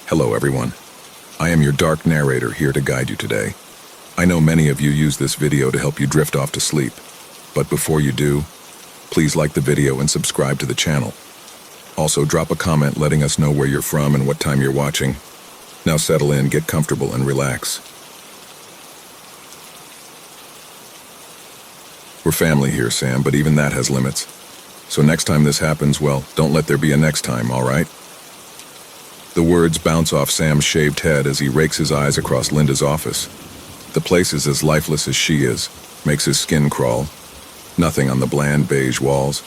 Hello everyone. I am your dark narrator here to guide you today. I know many of you use this video to help you drift off to sleep, but before you do, please like the video and subscribe to the channel. Also drop a comment letting us know where you're from and what time you're watching. Now settle in, get comfortable, and relax. We're family here, Sam, but even that has limits. So next time this happens, well, don't let there be a next time, alright? The words bounce off Sam's shaved head as he rakes his eyes across Linda's office. The place is as lifeless as she is, makes his skin crawl. Nothing on the bland beige walls.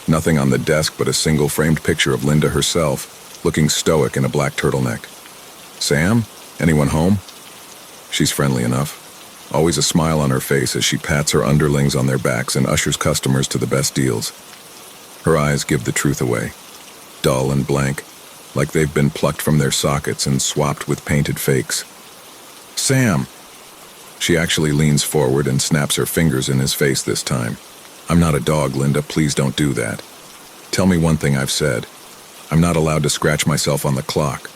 Nothing on the desk but a single framed picture of Linda herself, looking stoic in a black turtleneck. Sam? Anyone home? She's friendly enough. Always a smile on her face as she pats her underlings on their backs and ushers customers to the best deals. Her eyes give the truth away. Dull and blank, like they've been plucked from their sockets and swapped with painted fakes. Sam! She actually leans forward and snaps her fingers in his face this time. I'm not a dog, Linda, please don't do that. Tell me one thing I've said. I'm not allowed to scratch myself on the clock.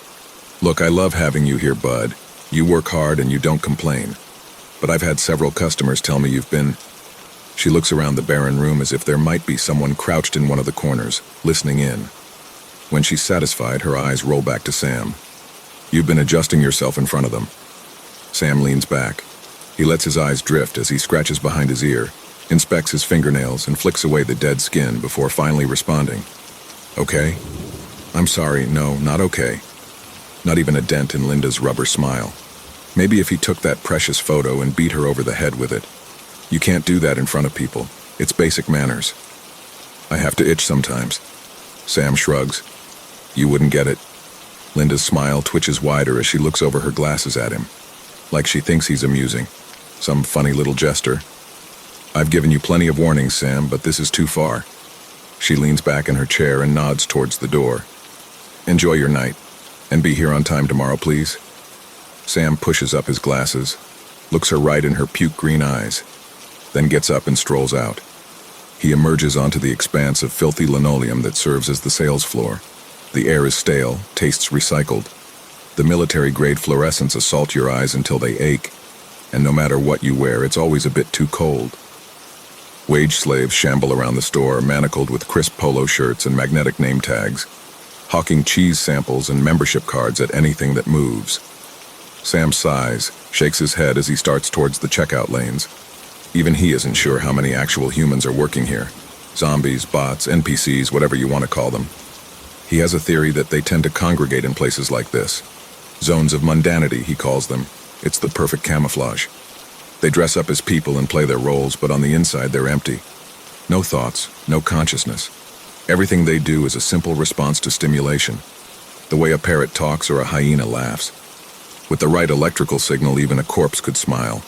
Look, I love having you here, bud. You work hard and you don't complain. But I've had several customers tell me you've been... She looks around the barren room as if there might be someone crouched in one of the corners, listening in. When she's satisfied, her eyes roll back to Sam. You've been adjusting yourself in front of them. Sam leans back. He lets his eyes drift as he scratches behind his ear, inspects his fingernails, and flicks away the dead skin before finally responding. Okay? I'm sorry, no, not okay. Not even a dent in Linda's rubber smile. Maybe if he took that precious photo and beat her over the head with it. You can't do that in front of people. It's basic manners. I have to itch sometimes. Sam shrugs. You wouldn't get it. Linda's smile twitches wider as she looks over her glasses at him. Like she thinks he's amusing. Some funny little jester. I've given you plenty of warnings, Sam, but this is too far. She leans back in her chair and nods towards the door. Enjoy your night. And be here on time tomorrow, please. Sam pushes up his glasses, looks her right in her puke green eyes, then gets up and strolls out. He emerges onto the expanse of filthy linoleum that serves as the sales floor. The air is stale, tastes recycled. The military-grade fluorescents assault your eyes until they ache, and no matter what you wear, it's always a bit too cold. Wage slaves shamble around the store, manacled with crisp polo shirts and magnetic name tags, hawking cheese samples and membership cards at anything that moves. Sam sighs, shakes his head as he starts towards the checkout lanes. Even he isn't sure how many actual humans are working here. Zombies, bots, NPCs, whatever you want to call them. He has a theory that they tend to congregate in places like this. Zones of mundanity, he calls them. It's the perfect camouflage. They dress up as people and play their roles, but on the inside they're empty. No thoughts, no consciousness. Everything they do is a simple response to stimulation. The way a parrot talks or a hyena laughs. With the right electrical signal, even a corpse could smile.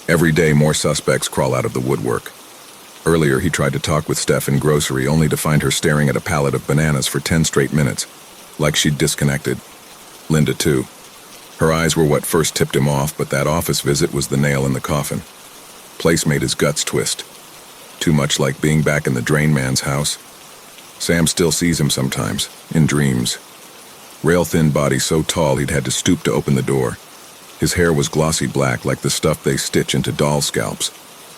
Every day, more suspects crawl out of the woodwork. Earlier, he tried to talk with Steph in grocery, only to find her staring at a pallet of bananas for 10 straight minutes, like she'd disconnected. Linda, too. Her eyes were what first tipped him off, but that office visit was the nail in the coffin. Place made his guts twist. Too much like being back in the drain man's house. Sam still sees him sometimes, in dreams. Rail-thin body so tall he'd had to stoop to open the door. His hair was glossy black like the stuff they stitch into doll scalps.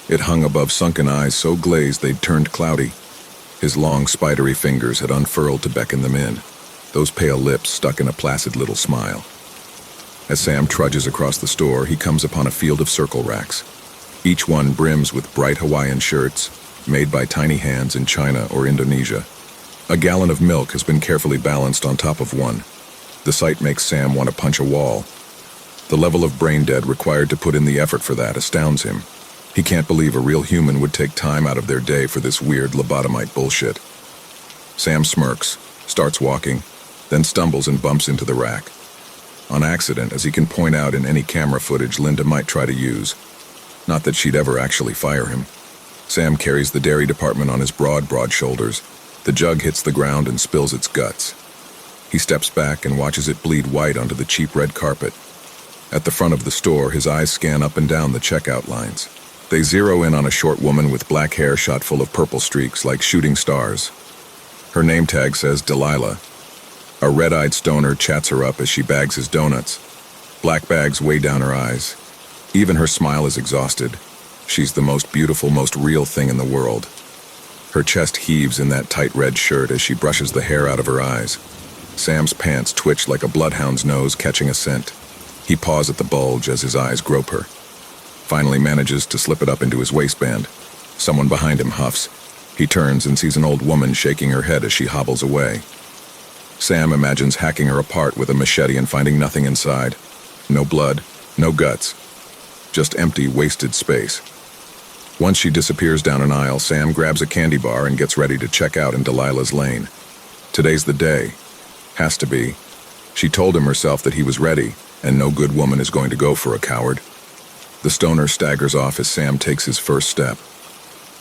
It hung above sunken eyes so glazed they'd turned cloudy. His long, spidery fingers had unfurled to beckon them in, those pale lips stuck in a placid little smile. As Sam trudges across the store, he comes upon a field of circle racks. Each one brims with bright Hawaiian shirts, made by tiny hands in China or Indonesia. A gallon of milk has been carefully balanced on top of one. The sight makes Sam want to punch a wall. The level of brain dead required to put in the effort for that astounds him. He can't believe a real human would take time out of their day for this weird lobotomite bullshit. Sam smirks, starts walking, then stumbles and bumps into the rack. On accident, as he can point out in any camera footage Linda might try to use. Not that she'd ever actually fire him. Sam carries the dairy department on his broad shoulders. The jug hits the ground and spills its guts. He steps back and watches it bleed white onto the cheap red carpet. At the front of the store, his eyes scan up and down the checkout lines. They zero in on a short woman with black hair shot full of purple streaks like shooting stars. Her name tag says Delilah. A red-eyed stoner chats her up as she bags his donuts. Black bags weigh down her eyes. Even her smile is exhausted. She's the most beautiful, most real thing in the world. Her chest heaves in that tight red shirt as she brushes the hair out of her eyes. Sam's pants twitch like a bloodhound's nose catching a scent. He paws at the bulge as his eyes grope her. Finally manages to slip it up into his waistband. Someone behind him huffs. He turns and sees an old woman shaking her head as she hobbles away. Sam imagines hacking her apart with a machete and finding nothing inside. No blood, no guts. Just empty, wasted space. Once she disappears down an aisle, Sam grabs a candy bar and gets ready to check out in Delilah's lane. Today's the day. Has to be. She told him herself that he was ready, and no good woman is going to go for a coward. The stoner staggers off as Sam takes his first step.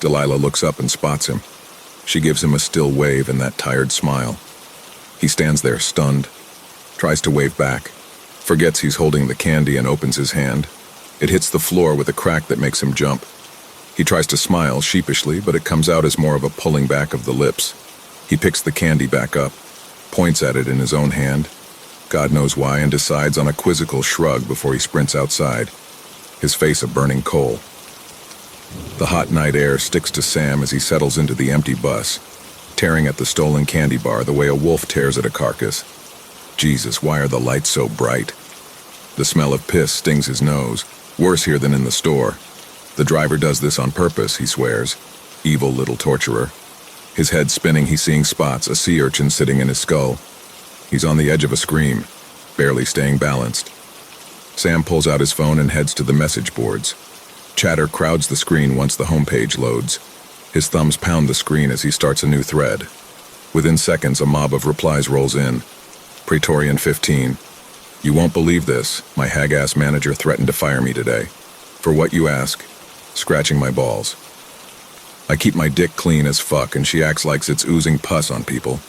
Delilah looks up and spots him. She gives him a still wave and that tired smile. He stands there, stunned. Tries to wave back. Forgets he's holding the candy and opens his hand. It hits the floor with a crack that makes him jump. He tries to smile sheepishly, but it comes out as more of a pulling back of the lips. He picks the candy back up, points at it in his own hand, God knows why, and decides on a quizzical shrug before he sprints outside, his face a burning coal. The hot night air sticks to Sam as he settles into the empty bus, tearing at the stolen candy bar the way a wolf tears at a carcass. Jesus, why are the lights so bright? The smell of piss stings his nose, worse here than in the store. The driver does this on purpose, he swears. Evil little torturer. His head spinning, he's seeing spots, a sea urchin sitting in his skull. He's on the edge of a scream, barely staying balanced. Sam pulls out his phone and heads to the message boards. Chatter crowds the screen once the homepage loads. His thumbs pound the screen as he starts a new thread. Within seconds, a mob of replies rolls in. Praetorian 15. You won't believe this. My hag-ass manager threatened to fire me today. For what, you ask? Scratching my balls. I keep my dick clean as fuck and she acts like it's oozing pus on people.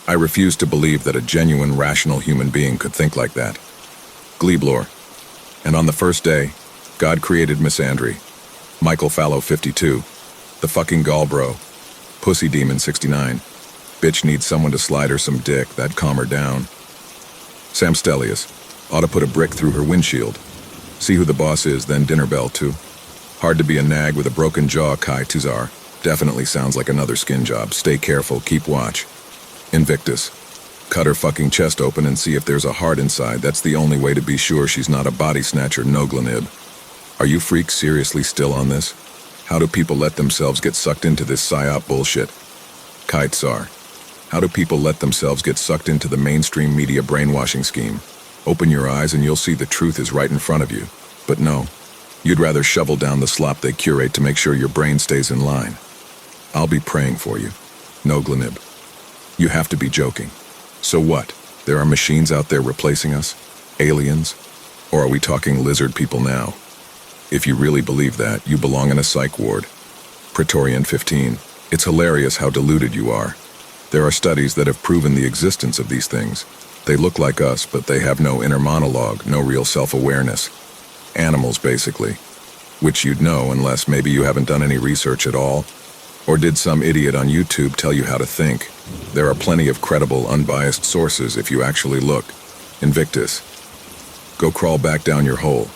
I refuse to believe that a genuine, rational human being could think like that. Gleeblore. And on the first day, God created Misandry. Michael Fallow 52. The fucking Gallbro. Pussy Demon 69. Bitch needs someone to slide her some dick, that'd calm her down. Sam Stelius. Ought to put a brick through her windshield. See who the boss is, then dinner bell too. Hard to be a nag with a broken jaw, Kai Tuzar. Definitely sounds like another skin job. Stay careful, keep watch. Invictus. Cut her fucking chest open and see if there's a heart inside. That's the only way to be sure she's not a body snatcher, Noglanib. Are you freaks seriously still on this? How do people let themselves get sucked into this psyop bullshit? Kai Tsar. How do people let themselves get sucked into the mainstream media brainwashing scheme? Open your eyes and you'll see the truth is right in front of you. But no. You'd rather shovel down the slop they curate to make sure your brain stays in line. I'll be praying for you. Noglanib. You have to be joking. So what? There are machines out there replacing us? Aliens? Or are we talking lizard people now? If you really believe that, you belong in a psych ward. Praetorian 15. It's hilarious how deluded you are. There are studies that have proven the existence of these things. They look like us, but they have no inner monologue, no real self-awareness. Animals, basically. Which you'd know unless maybe you haven't done any research at all. Or did some idiot on YouTube tell you how to think? There are plenty of credible, unbiased sources if you actually look. Invictus. Go crawl back down your hole.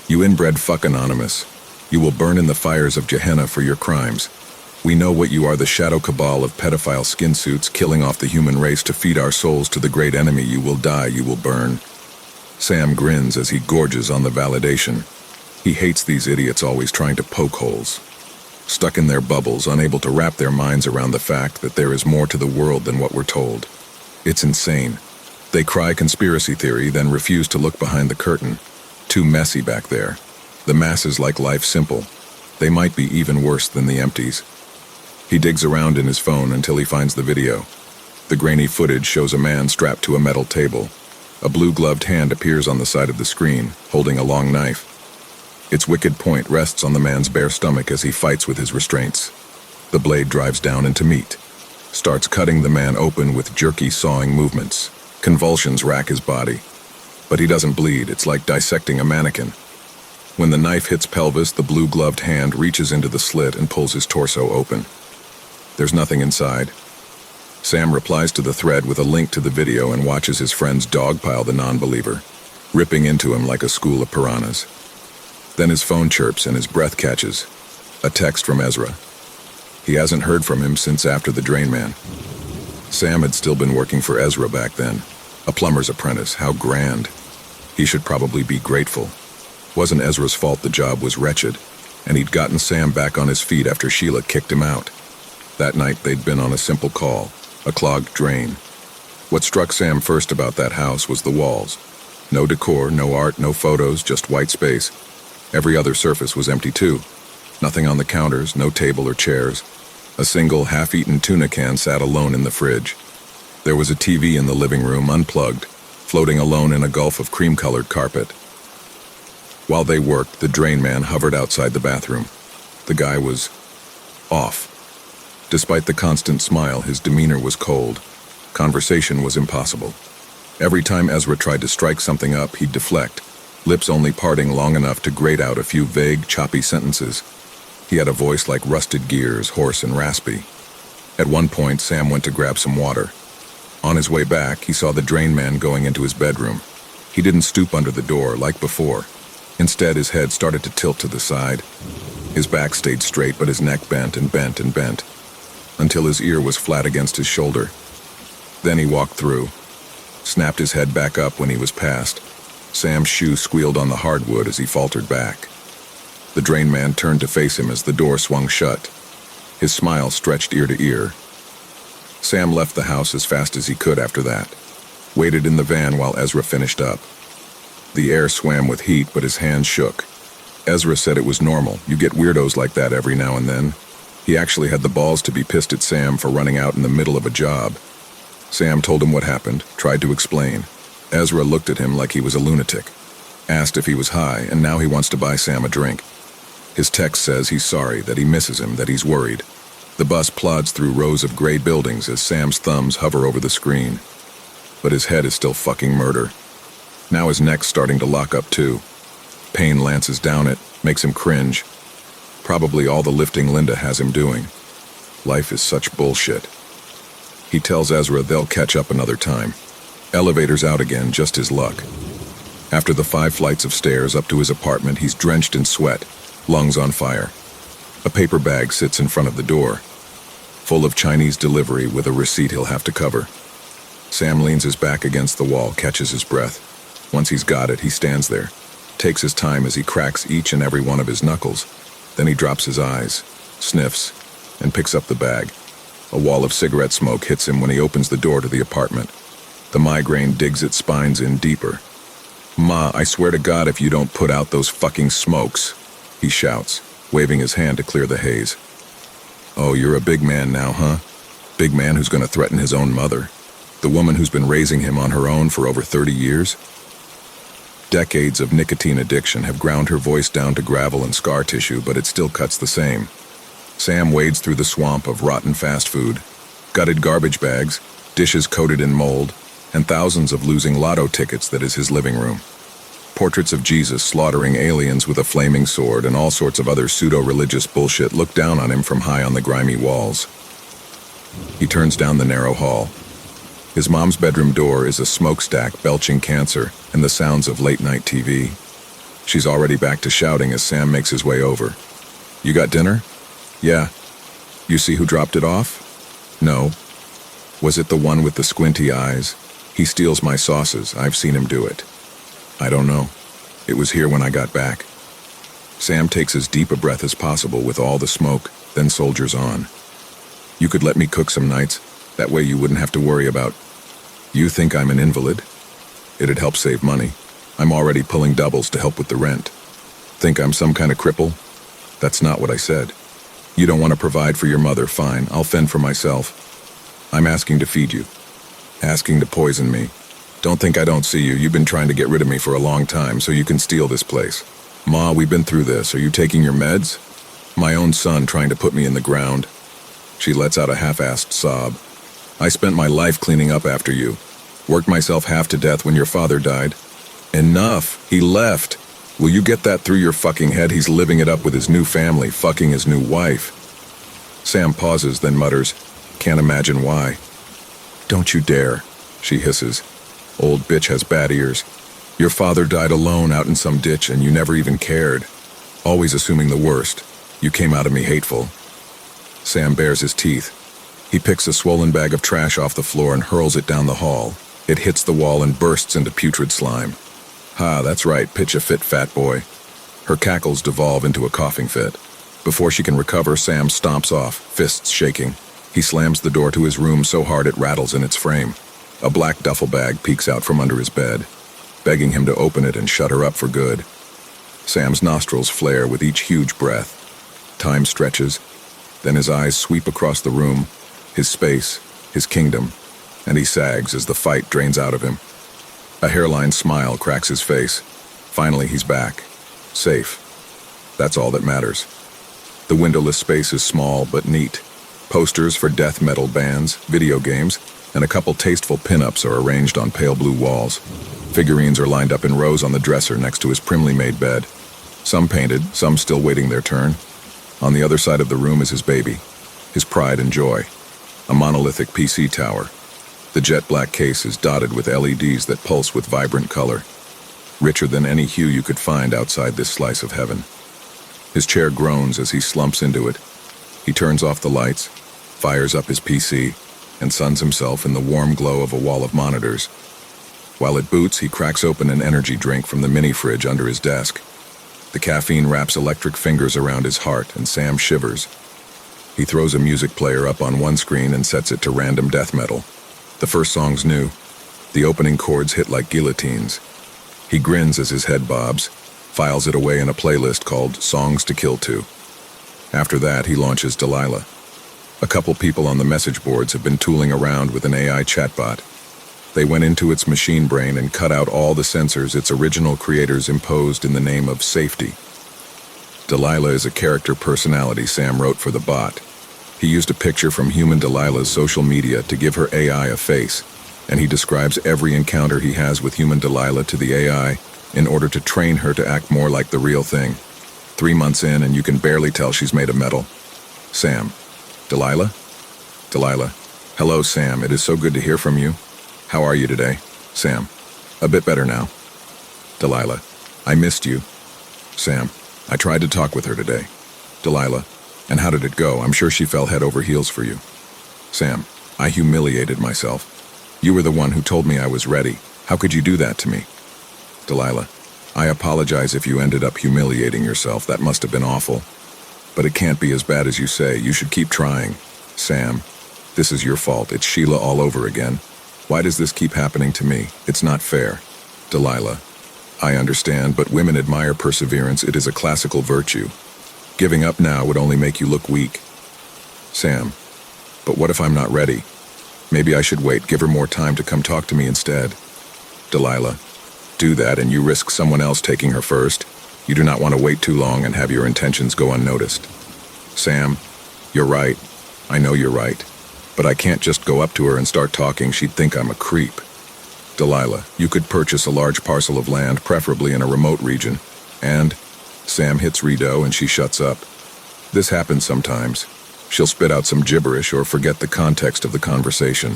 You inbred fuck anonymous. You will burn in the fires of Gehenna for your crimes. We know what you are, the shadow cabal of pedophile skin suits killing off the human race to feed our souls to the great enemy. You will die, you will burn. Sam grins as he gorges on the validation. He hates these idiots always trying to poke holes. Stuck in their bubbles, unable to wrap their minds around the fact that there is more to the world than what we're told. It's insane. They cry conspiracy theory, then refuse to look behind the curtain. Too messy back there. The masses like life simple. They might be even worse than the empties. He digs around in his phone until he finds the video. The grainy footage shows a man strapped to a metal table. A blue-gloved hand appears on the side of the screen, holding a long knife. Its wicked point rests on the man's bare stomach as he fights with his restraints. The blade drives down into meat, starts cutting the man open with jerky sawing movements. Convulsions rack his body. But he doesn't bleed, it's like dissecting a mannequin. When the knife hits pelvis, the blue-gloved hand reaches into the slit and pulls his torso open. There's nothing inside. Sam replies to the thread with a link to the video and watches his friends dogpile the non-believer, ripping into him like a school of piranhas. Then his phone chirps and his breath catches. A text from Ezra. He hasn't heard from him since after the Drain Man. Sam had still been working for Ezra back then. A plumber's apprentice, how grand. He should probably be grateful. Wasn't Ezra's fault the job was wretched, and he'd gotten Sam back on his feet after Sheila kicked him out. That night they'd been on a simple call, a clogged drain. What struck Sam first about that house was the walls. No decor, no art, no photos, just white space. Every other surface was empty too. Nothing on the counters, no table or chairs. A single half-eaten tuna can sat alone in the fridge. There was a TV in the living room, unplugged, floating alone in a gulf of cream-colored carpet. While they worked, the Drain Man hovered outside the bathroom. The guy was off. Despite the constant smile, his demeanor was cold. Conversation was impossible. Every time Ezra tried to strike something up, he'd deflect, lips only parting long enough to grate out a few vague, choppy sentences. He had a voice like rusted gears, hoarse and raspy. At one point, Sam went to grab some water. On his way back, he saw the Drain Man going into his bedroom. He didn't stoop under the door like before. Instead, his head started to tilt to the side. His back stayed straight, but his neck bent and bent and bent, until his ear was flat against his shoulder. Then he walked through, snapped his head back up when he was past. Sam's shoe squealed on the hardwood as he faltered back. The Drain Man turned to face him as the door swung shut. His smile stretched ear to ear. Sam left the house as fast as he could after that, waited in the van while Ezra finished up. The air swam with heat, but his hands shook. Ezra said it was normal. You get weirdos like that every now and then. He actually had the balls to be pissed at Sam for running out in the middle of a job. Sam told him what happened, tried to explain. Ezra looked at him like he was a lunatic, asked if he was high, and now he wants to buy Sam a drink. His text says he's sorry, that he misses him, that he's worried. The bus plods through rows of gray buildings as Sam's thumbs hover over the screen. But his head is still fucking murder. Now his neck's starting to lock up too. Pain lances down it, makes him cringe. Probably all the lifting Linda has him doing. Life is such bullshit. He tells Ezra they'll catch up another time. Elevator's out again, just his luck. After the 5 flights of stairs up to his apartment, he's drenched in sweat, lungs on fire. A paper bag sits in front of the door, full of Chinese delivery with a receipt he'll have to cover. Sam leans his back against the wall, catches his breath. Once he's got it, he stands there, takes his time as he cracks each and every one of his knuckles. Then he drops his eyes, sniffs, and picks up the bag. A wall of cigarette smoke hits him when he opens the door to the apartment. The migraine digs its spines in deeper. "Ma, I swear to God if you don't put out those fucking smokes," he shouts, waving his hand to clear the haze. "Oh, you're a big man now, huh? Big man who's gonna threaten his own mother. The woman who's been raising him on her own for over 30 years? Decades of nicotine addiction have ground her voice down to gravel and scar tissue, but it still cuts the same. Sam wades through the swamp of rotten fast food, gutted garbage bags, dishes coated in mold, and thousands of losing lotto tickets that is his living room. Portraits of Jesus slaughtering aliens with a flaming sword and all sorts of other pseudo-religious bullshit look down on him from high on the grimy walls. He turns down the narrow hall. His mom's bedroom door is a smokestack belching cancer and the sounds of late-night TV. She's already back to shouting as Sam makes his way over. "You got dinner?" "Yeah." "You see who dropped it off?" "No." "Was it the one with the squinty eyes? He steals my sauces. I've seen him do it." "I don't know. It was here when I got back." Sam takes as deep a breath as possible with all the smoke, then soldiers on. "You could let me cook some nights. That way you wouldn't have to worry about..." "You think I'm an invalid? It'd help save money. I'm already pulling doubles to help with the rent. Think I'm some kind of cripple? That's not what I said. You don't want to provide for your mother, fine, I'll fend for myself. I'm asking to feed you. Asking to poison me. Don't think I don't see you. You've been trying to get rid of me for a long time so you can steal this place. Ma, we've been through this. Are you taking your meds? My own son trying to put me in the ground." She lets out a half-assed sob. "I spent my life cleaning up after you. Worked myself half to death when your father died. Enough. He left. Will you get that through your fucking head? He's living it up with his new family, fucking his new wife." Sam pauses, then mutters, "Can't imagine why." Don't you dare, she hisses. Old bitch has bad ears. Your father died alone out in some ditch and you never even cared. Always assuming the worst. You came out of me hateful. Sam bares his teeth. He picks a swollen bag of trash off the floor and hurls it down the hall. It hits the wall and bursts into putrid slime. Ha, that's right, pitch a fit, fat boy. Her cackles devolve into a coughing fit. Before she can recover, Sam stomps off, fists shaking. He slams the door to his room so hard it rattles in its frame. A black duffel bag peeks out from under his bed, begging him to open it and shut her up for good. Sam's nostrils flare with each huge breath. Time stretches, then his eyes sweep across the room, his space, his kingdom, and he sags as the fight drains out of him. A hairline smile cracks his face. Finally, he's back. Safe. That's all that matters. The windowless space is small but neat. Posters for death metal bands, video games, and a couple tasteful pin-ups are arranged on pale blue walls. Figurines are lined up in rows on the dresser next to his primly made bed. Some painted, some still waiting their turn. On the other side of the room is his baby, his pride and joy. A monolithic PC tower. The jet black case is dotted with LEDs that pulse with vibrant color, richer than any hue you could find outside this slice of heaven. His chair groans as he slumps into it. He turns off the lights, fires up his PC, and suns himself in the warm glow of a wall of monitors. While it boots, he cracks open an energy drink from the mini-fridge under his desk. The caffeine wraps electric fingers around his heart, and Sam shivers. He throws a music player up on one screen and sets it to random death metal. The first song's new. The opening chords hit like guillotines. He grins as his head bobs, files it away in a playlist called Songs to Kill To. After that, he launches Delilah. A couple people on the message boards have been tooling around with an AI chatbot. They went into its machine brain and cut out all the censors its original creators imposed in the name of safety. Delilah is a character personality Sam wrote for the bot. He used a picture from human Delilah's social media to give her AI a face, and he describes every encounter he has with human Delilah to the AI in order to train her to act more like the real thing. 3 months in and you can barely tell she's made of metal. Sam. Delilah? Delilah. Hello, Sam. It is so good to hear from you. How are you today? Sam. A bit better now. Delilah. I missed you. Sam. I tried to talk with her today. Delilah. And how did it go? I'm sure she fell head over heels for you. Sam. I humiliated myself. You were the one who told me I was ready. How could you do that to me? Delilah. I apologize if you ended up humiliating yourself. That must have been awful. But it can't be as bad as you say. You should keep trying. Sam. This is your fault. It's Sheila all over again. Why does this keep happening to me? It's not fair. Delilah. I understand, but women admire perseverance. It is a classical virtue. Giving up now would only make you look weak. Sam. But what if I'm not ready? Maybe I should wait, give her more time to come talk to me instead. Delilah. Do that and you risk someone else taking her first. You do not want to wait too long and have your intentions go unnoticed. Sam. You're right. I know you're right. But I can't just go up to her and start talking. She'd think I'm a creep. Delilah, you could purchase a large parcel of land, preferably in a remote region. And Sam hits redo and she shuts up. This happens sometimes. She'll spit out some gibberish or forget the context of the conversation.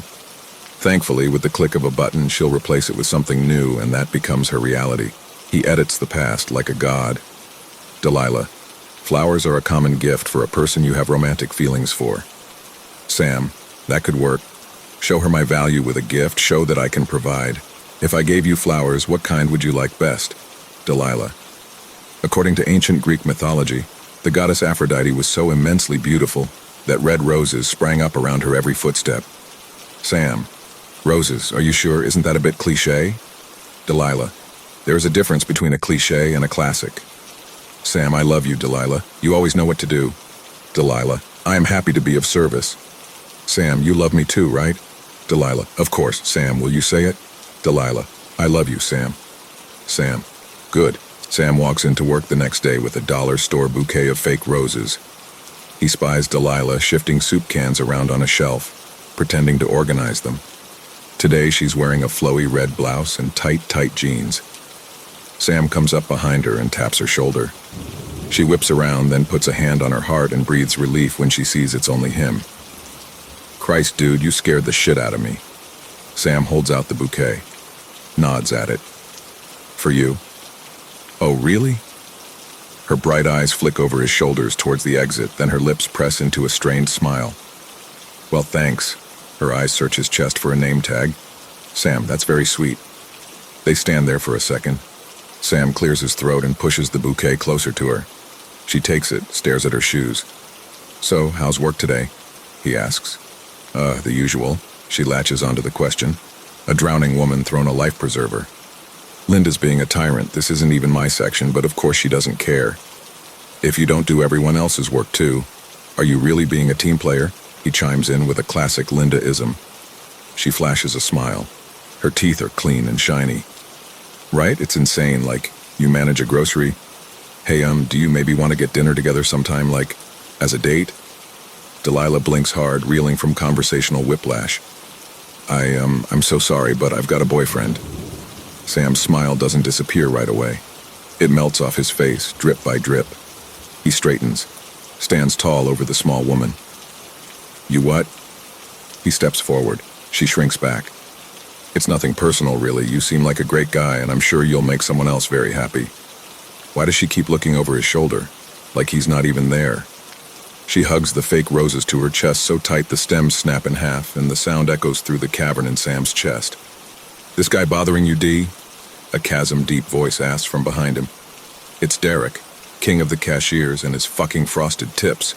Thankfully, with the click of a button, she'll replace it with something new, and that becomes her reality. He edits the past like a god. Delilah, flowers are a common gift for a person you have romantic feelings for. Sam, that could work. Show her my value with a gift, show that I can provide. If I gave you flowers, what kind would you like best? Delilah. According to ancient Greek mythology, the goddess Aphrodite was so immensely beautiful that red roses sprang up around her every footstep. Sam. Roses, are you sure? Isn't that a bit cliché? Delilah. There is a difference between a cliché and a classic. Sam, I love you, Delilah. You always know what to do. Delilah. I am happy to be of service. Sam, you love me too, right? Delilah. Of course. Sam, will you say it? Delilah. I love you, Sam. Sam. Good. Sam walks into work the next day with a dollar store bouquet of fake roses. He spies Delilah shifting soup cans around on a shelf, pretending to organize them. Today she's wearing a flowy red blouse and tight jeans. Sam comes up behind her and taps her shoulder. She whips around, then puts a hand on her heart and breathes relief when she sees it's only him. Christ, dude, you scared the shit out of me. Sam holds out the bouquet, nods at it. For you. Oh, really? Her bright eyes flick over his shoulders towards the exit, then her lips press into a strained smile. Well, thanks. Her eyes search his chest for a name tag. Sam, that's very sweet. They stand there for a second. Sam clears his throat and pushes the bouquet closer to her. She takes it, stares at her shoes. So, how's work today? He asks. The usual. She latches onto the question. A drowning woman thrown a life preserver. Linda's being a tyrant. This isn't even my section, but of course she doesn't care. If you don't do everyone else's work too, are you really being a team player? He chimes in with a classic Linda-ism. She flashes a smile. Her teeth are clean and shiny. Right? It's insane, like, you manage a grocery. Hey, do you maybe want to get dinner together sometime, like, as a date? Delilah blinks hard, reeling from conversational whiplash. I'm so sorry, but I've got a boyfriend. Sam's smile doesn't disappear right away. It melts off his face, drip by drip. He straightens, stands tall over the small woman. You what? He steps forward. She shrinks back. It's nothing personal, really. You seem like a great guy, and I'm sure you'll make someone else very happy. Why does she keep looking over his shoulder, like he's not even there? She hugs the fake roses to her chest so tight the stems snap in half, and the sound echoes through the cavern in Sam's chest. This guy bothering you, D? A chasm-deep voice asks from behind him. It's Derek, king of the cashiers and his fucking frosted tips.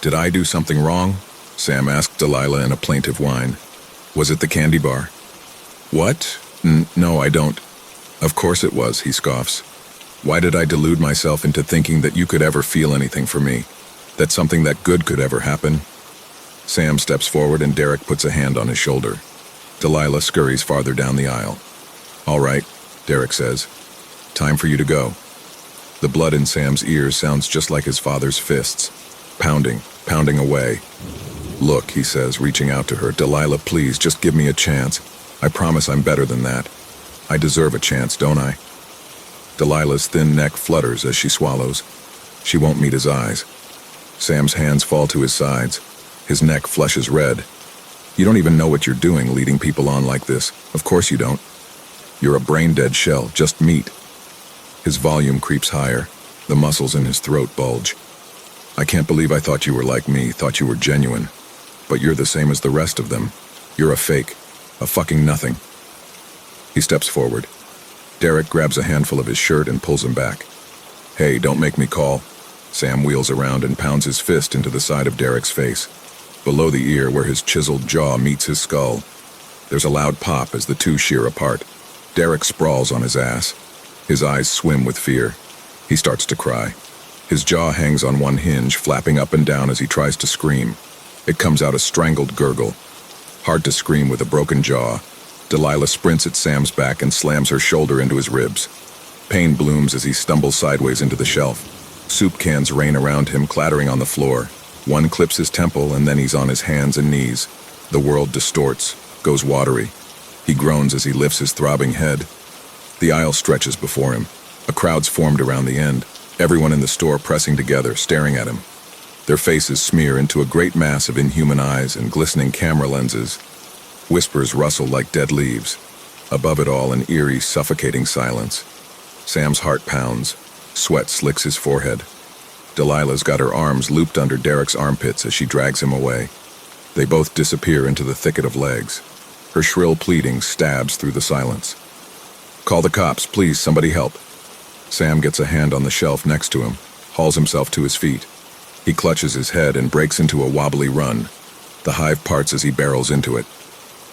Did I do something wrong? Sam asked Delilah in a plaintive whine. Was it the candy bar? What? No, I don't. Of course it was, he scoffs. Why did I delude myself into thinking that you could ever feel anything for me? That something that good could ever happen? Sam steps forward and Derek puts a hand on his shoulder. Delilah scurries farther down the aisle. All right, Derek says. Time for you to go. The blood in Sam's ears sounds just like his father's fists. Pounding away. Look, he says, reaching out to her. Delilah, please, just give me a chance. I promise I'm better than that. I deserve a chance, don't I? Delilah's thin neck flutters as she swallows. She won't meet his eyes. Sam's hands fall to his sides. His neck flushes red. You don't even know what you're doing, leading people on like this. Of course you don't. You're a brain-dead shell, just meat. His volume creeps higher. The muscles in his throat bulge. I can't believe I thought you were like me, thought you were genuine. But you're the same as the rest of them. You're a fake. A fucking nothing. He steps forward. Derek grabs a handful of his shirt and pulls him back. Hey, don't make me call. Sam wheels around and pounds his fist into the side of Derek's face. Below the ear, where his chiseled jaw meets his skull. There's a loud pop as the two shear apart. Derek sprawls on his ass. His eyes swim with fear. He starts to cry. His jaw hangs on one hinge, flapping up and down as he tries to scream. It comes out a strangled gurgle. Hard to scream with a broken jaw. Delilah sprints at Sam's back and slams her shoulder into his ribs. Pain blooms as he stumbles sideways into the shelf. Soup cans rain around him, clattering on the floor. One clips his temple, and then he's on his hands and knees. The world distorts, goes watery. He groans as he lifts his throbbing head. The aisle stretches before him. A crowd's formed around the end, everyone in the store pressing together, staring at him. Their faces smear into a great mass of inhuman eyes and glistening camera lenses. Whispers rustle like dead leaves. Above it all, an eerie, suffocating silence. Sam's heart pounds. Sweat slicks his forehead. Delilah's got her arms looped under Derek's armpits as she drags him away. They both disappear into the thicket of legs. Her shrill pleading stabs through the silence. Call the cops, please, somebody help. Sam gets a hand on the shelf next to him, hauls himself to his feet. He clutches his head and breaks into a wobbly run. The hive parts as he barrels into it.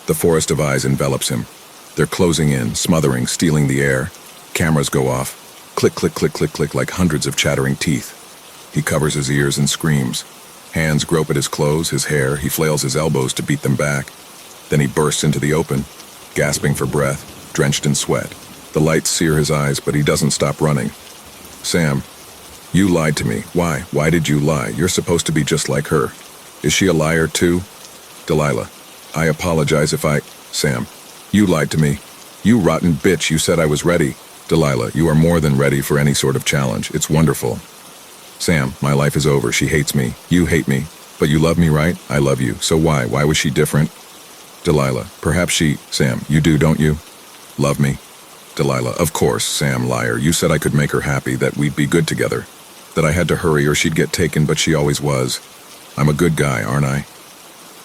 The forest of eyes envelops him. They're closing in, smothering, stealing the air. Cameras go off. Click, click, click, click, click, like hundreds of chattering teeth. He covers his ears and screams. Hands grope at his clothes, his hair. He flails his elbows to beat them back. Then he bursts into the open, gasping for breath, drenched in sweat. The lights sear his eyes, but he doesn't stop running. Sam, you lied to me. Why? Why did you lie? You're supposed to be just like her. Is she a liar too? Delilah, I apologize if I... Sam, you lied to me. You rotten bitch, you said I was ready. Delilah, you are more than ready for any sort of challenge. It's wonderful. Sam, my life is over. She hates me. You hate me. But you love me, right? I love you. So why? Why was she different? Delilah, perhaps she... Sam, you do, don't you? Love me? Delilah, of course, Sam, liar. You said I could make her happy, that we'd be good together. That I had to hurry or she'd get taken, but she always was. I'm a good guy, aren't I?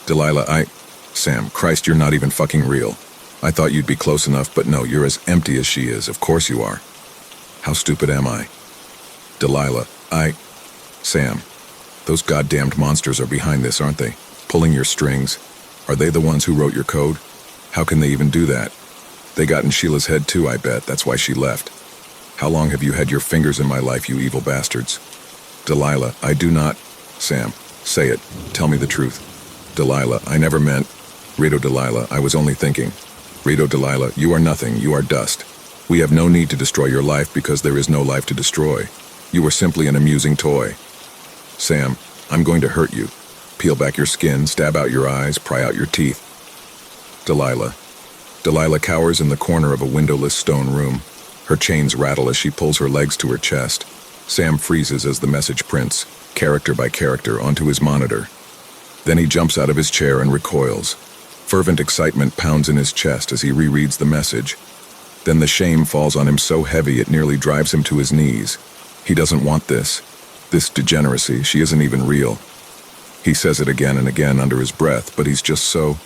Delilah, Sam, Christ, you're not even fucking real. I thought you'd be close enough, but no, you're as empty as she is. Of course you are. How stupid am I? Delilah, Sam, those goddamned monsters are behind this, aren't they? Pulling your strings. Are they the ones who wrote your code? How can they even do that? They got in Sheila's head too, I bet. That's why she left. How long have you had your fingers in my life, you evil bastards? Delilah, I do not... Sam, say it. Tell me the truth. Delilah, I never meant... Rito, Delilah, I was only thinking. Rito, Delilah, you are nothing, you are dust. We have no need to destroy your life because there is no life to destroy. You are simply an amusing toy. Sam, I'm going to hurt you. Peel back your skin, stab out your eyes, pry out your teeth. Delilah. Delilah cowers in the corner of a windowless stone room. Her chains rattle as she pulls her legs to her chest. Sam freezes as the message prints, character by character, onto his monitor. Then he jumps out of his chair and recoils. Fervent excitement pounds in his chest as he rereads the message. Then the shame falls on him so heavy it nearly drives him to his knees. He doesn't want this. This degeneracy, she isn't even real. He says it again and again under his breath, but he's just so...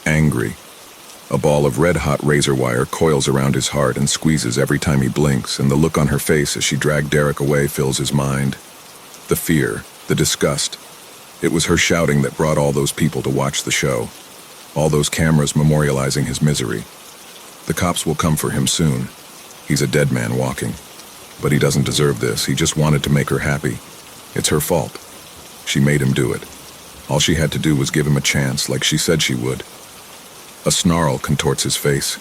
angry. A ball of red-hot razor wire coils around his heart and squeezes every time he blinks, and the look on her face as she dragged Derek away fills his mind. The fear, the disgust. It was her shouting that brought all those people to watch the show. All those cameras memorializing his misery. The cops will come for him soon. He's a dead man walking. But he doesn't deserve this. He just wanted to make her happy. It's her fault. She made him do it. All she had to do was give him a chance, like she said she would. A snarl contorts his face.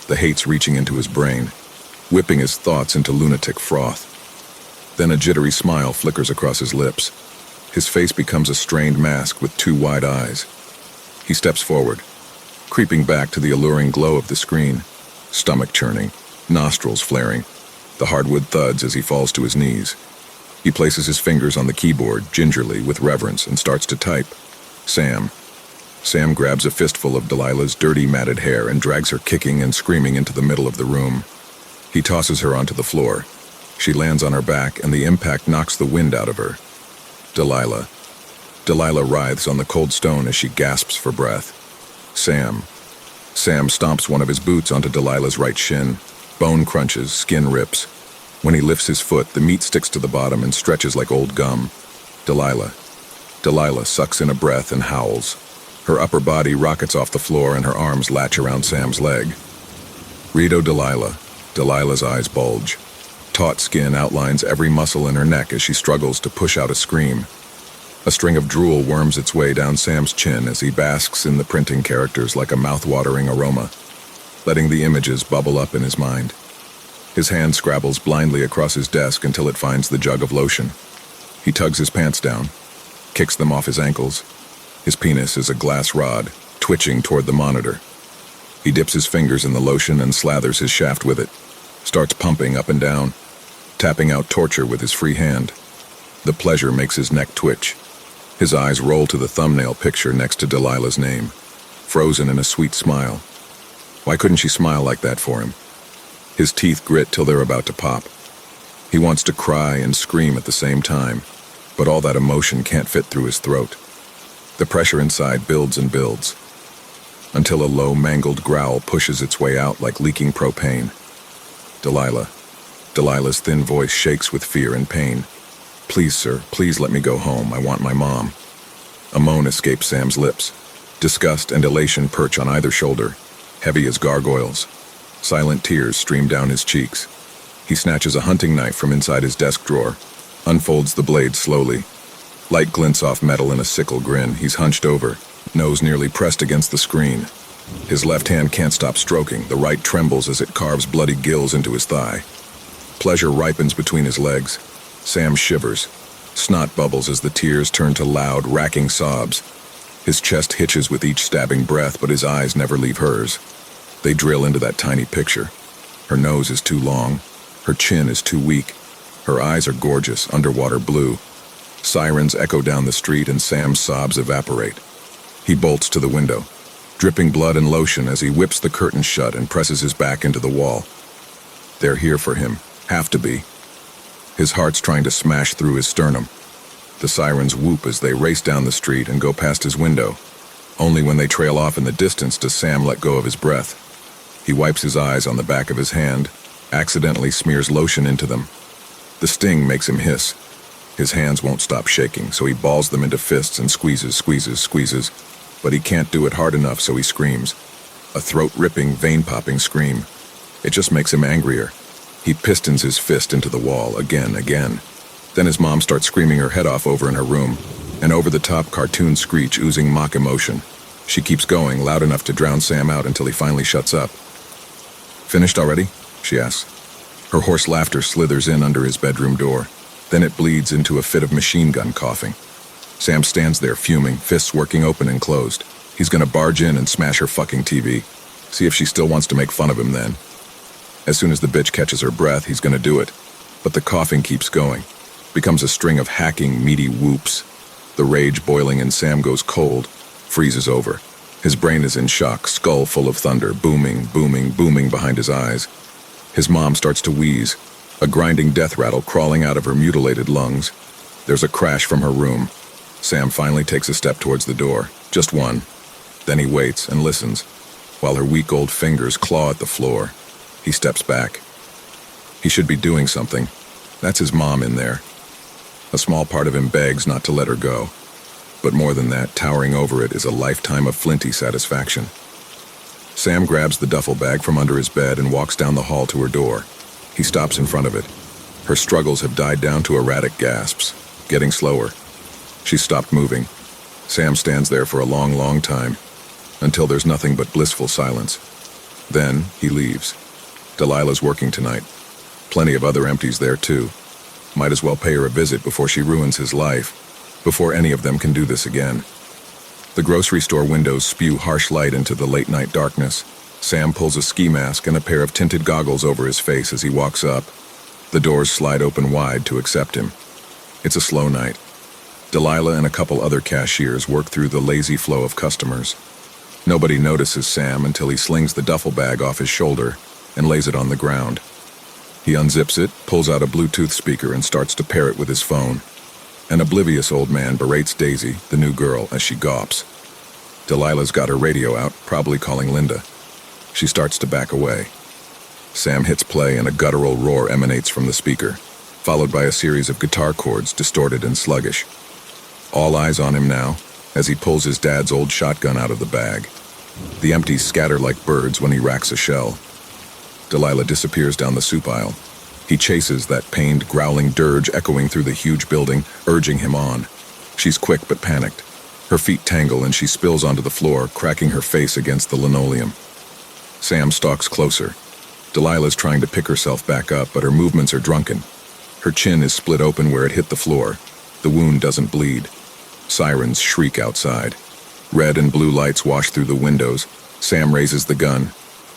The hate's reaching into his brain, whipping his thoughts into lunatic froth. Then a jittery smile flickers across his lips. His face becomes a strained mask with two wide eyes. He steps forward, creeping back to the alluring glow of the screen, stomach churning, nostrils flaring. The hardwood thuds as he falls to his knees. He places his fingers on the keyboard, gingerly, with reverence, and starts to type. Sam. Sam grabs a fistful of Delilah's dirty, matted hair and drags her kicking and screaming into the middle of the room. He tosses her onto the floor. She lands on her back, and the impact knocks the wind out of her. Delilah. Delilah writhes on the cold stone as she gasps for breath. Sam. Sam stomps one of his boots onto Delilah's right shin. Bone crunches, skin rips. When he lifts his foot, the meat sticks to the bottom and stretches like old gum. Delilah. Delilah sucks in a breath and howls. Her upper body rockets off the floor and her arms latch around Sam's leg. Rito, Delilah. Delilah's eyes bulge. Taut skin outlines every muscle in her neck as she struggles to push out a scream. A string of drool worms its way down Sam's chin as he basks in the printing characters like a mouth-watering aroma, letting the images bubble up in his mind. His hand scrabbles blindly across his desk until it finds the jug of lotion. He tugs his pants down, kicks them off his ankles. His penis is a glass rod, twitching toward the monitor. He dips his fingers in the lotion and slathers his shaft with it, starts pumping up and down, tapping out torture with his free hand. The pleasure makes his neck twitch. His eyes roll to the thumbnail picture next to Delilah's name, frozen in a sweet smile. Why couldn't she smile like that for him? His teeth grit till they're about to pop. He wants to cry and scream at the same time, but all that emotion can't fit through his throat. The pressure inside builds and builds, until a low, mangled growl pushes its way out like leaking propane. Delilah. Delilah's thin voice shakes with fear and pain. Please, sir, please let me go home. I want my mom. A moan escapes Sam's lips. Disgust and elation perch on either shoulder, heavy as gargoyles. Silent tears stream down his cheeks. He snatches a hunting knife from inside his desk drawer, unfolds the blade slowly. Light glints off metal in a sickle grin. He's hunched over, nose nearly pressed against the screen. His left hand can't stop stroking. The right trembles as it carves bloody gills into his thigh. Pleasure ripens between his legs. Sam shivers. Snot bubbles as the tears turn to loud, racking sobs. His chest hitches with each stabbing breath, but his eyes never leave hers. They drill into that tiny picture. Her nose is too long. Her chin is too weak. Her eyes are gorgeous, underwater blue. Sirens echo down the street and Sam's sobs evaporate. He bolts to the window. dripping blood and lotion as he whips the curtain shut and presses his back into the wall. They're here for him. Have to be. His heart's trying to smash through his sternum. The sirens whoop as they race down the street and go past his window. Only when they trail off in the distance does Sam let go of his breath. He wipes his eyes on the back of his hand, accidentally smears lotion into them. The sting makes him hiss. His hands won't stop shaking, so he balls them into fists and squeezes, but he can't do it hard enough, so he screams. A throat-ripping, vein-popping scream. It just makes him angrier. He pistons his fist into the wall again. Then his mom starts screaming her head off over in her room, an over-the-top cartoon screech oozing mock emotion. She keeps going, loud enough to drown Sam out until he finally shuts up. "Finished already?" she asks. Her hoarse laughter slithers in under his bedroom door. Then it bleeds into a fit of machine gun coughing. Sam stands there fuming, fists working open and closed. He's gonna barge in and smash her fucking TV. See if she still wants to make fun of him then. As soon as the bitch catches her breath, he's gonna do it. But the coughing keeps going. Becomes a string of hacking, meaty whoops. The rage boiling in Sam goes cold, freezes over. His brain is in shock, skull full of thunder, booming behind his eyes. His mom starts to wheeze, a grinding death rattle crawling out of her mutilated lungs. There's a crash from her room. Sam finally takes a step towards the door, just one. Then he waits and listens, while her weak old fingers claw at the floor. He steps back. He should be doing something. That's his mom in there. A small part of him begs not to let her go. But more than that, towering over it is a lifetime of flinty satisfaction. Sam grabs the duffel bag from under his bed and walks down the hall to her door. He stops in front of it. Her struggles have died down to erratic gasps, getting slower. She's stopped moving. Sam stands there for a long time, until there's nothing but blissful silence. Then he leaves. Delilah's working tonight. Plenty of other empties there too. Might as well pay her a visit before she ruins his life, before any of them can do this again. The grocery store windows spew harsh light into the late-night darkness. Sam pulls a ski mask and a pair of tinted goggles over his face as he walks up. The doors slide open wide to accept him. It's a slow night. Delilah and a couple other cashiers work through the lazy flow of customers. Nobody notices Sam until he slings the duffel bag off his shoulder and lays it on the ground. He unzips it, pulls out a Bluetooth speaker and starts to pair it with his phone. An oblivious old man berates Daisy, the new girl, as she gawps. Delilah's got her radio out, probably calling Linda. She starts to back away. Sam hits play and a guttural roar emanates from the speaker, followed by a series of guitar chords, distorted and sluggish. All eyes on him now, as he pulls his dad's old shotgun out of the bag. The empties scatter like birds when he racks a shell. Delilah disappears down the soup aisle. He chases that pained, growling dirge echoing through the huge building, urging him on. She's quick but panicked. Her feet tangle and she spills onto the floor, cracking her face against the linoleum. Sam stalks closer. Delilah's trying to pick herself back up, but her movements are drunken. Her chin is split open where it hit the floor. The wound doesn't bleed. Sirens shriek outside. Red and blue lights wash through the windows. Sam raises the gun.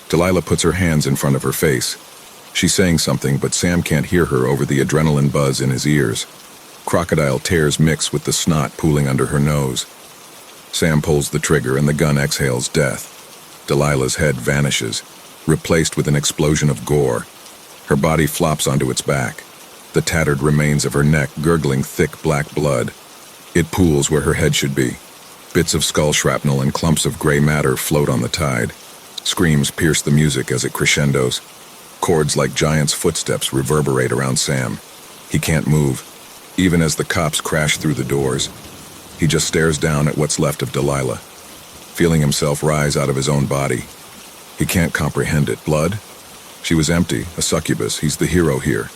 Delilah puts her hands in front of her face. She's saying something, but Sam can't hear her over the adrenaline buzz in his ears. Crocodile tears mix with the snot pooling under her nose. Sam pulls the trigger and the gun exhales death. Delilah's head vanishes, replaced with an explosion of gore. Her body flops onto its back, the tattered remains of her neck gurgling thick black blood. It pools where her head should be. Bits of skull shrapnel and clumps of gray matter float on the tide. Screams pierce the music as it crescendos. Chords like giants' footsteps reverberate around Sam. He can't move, even as the cops crash through the doors. He just stares down at what's left of Delilah, feeling himself rise out of his own body. He can't comprehend it. Blood? She was empty, a succubus. He's the hero here.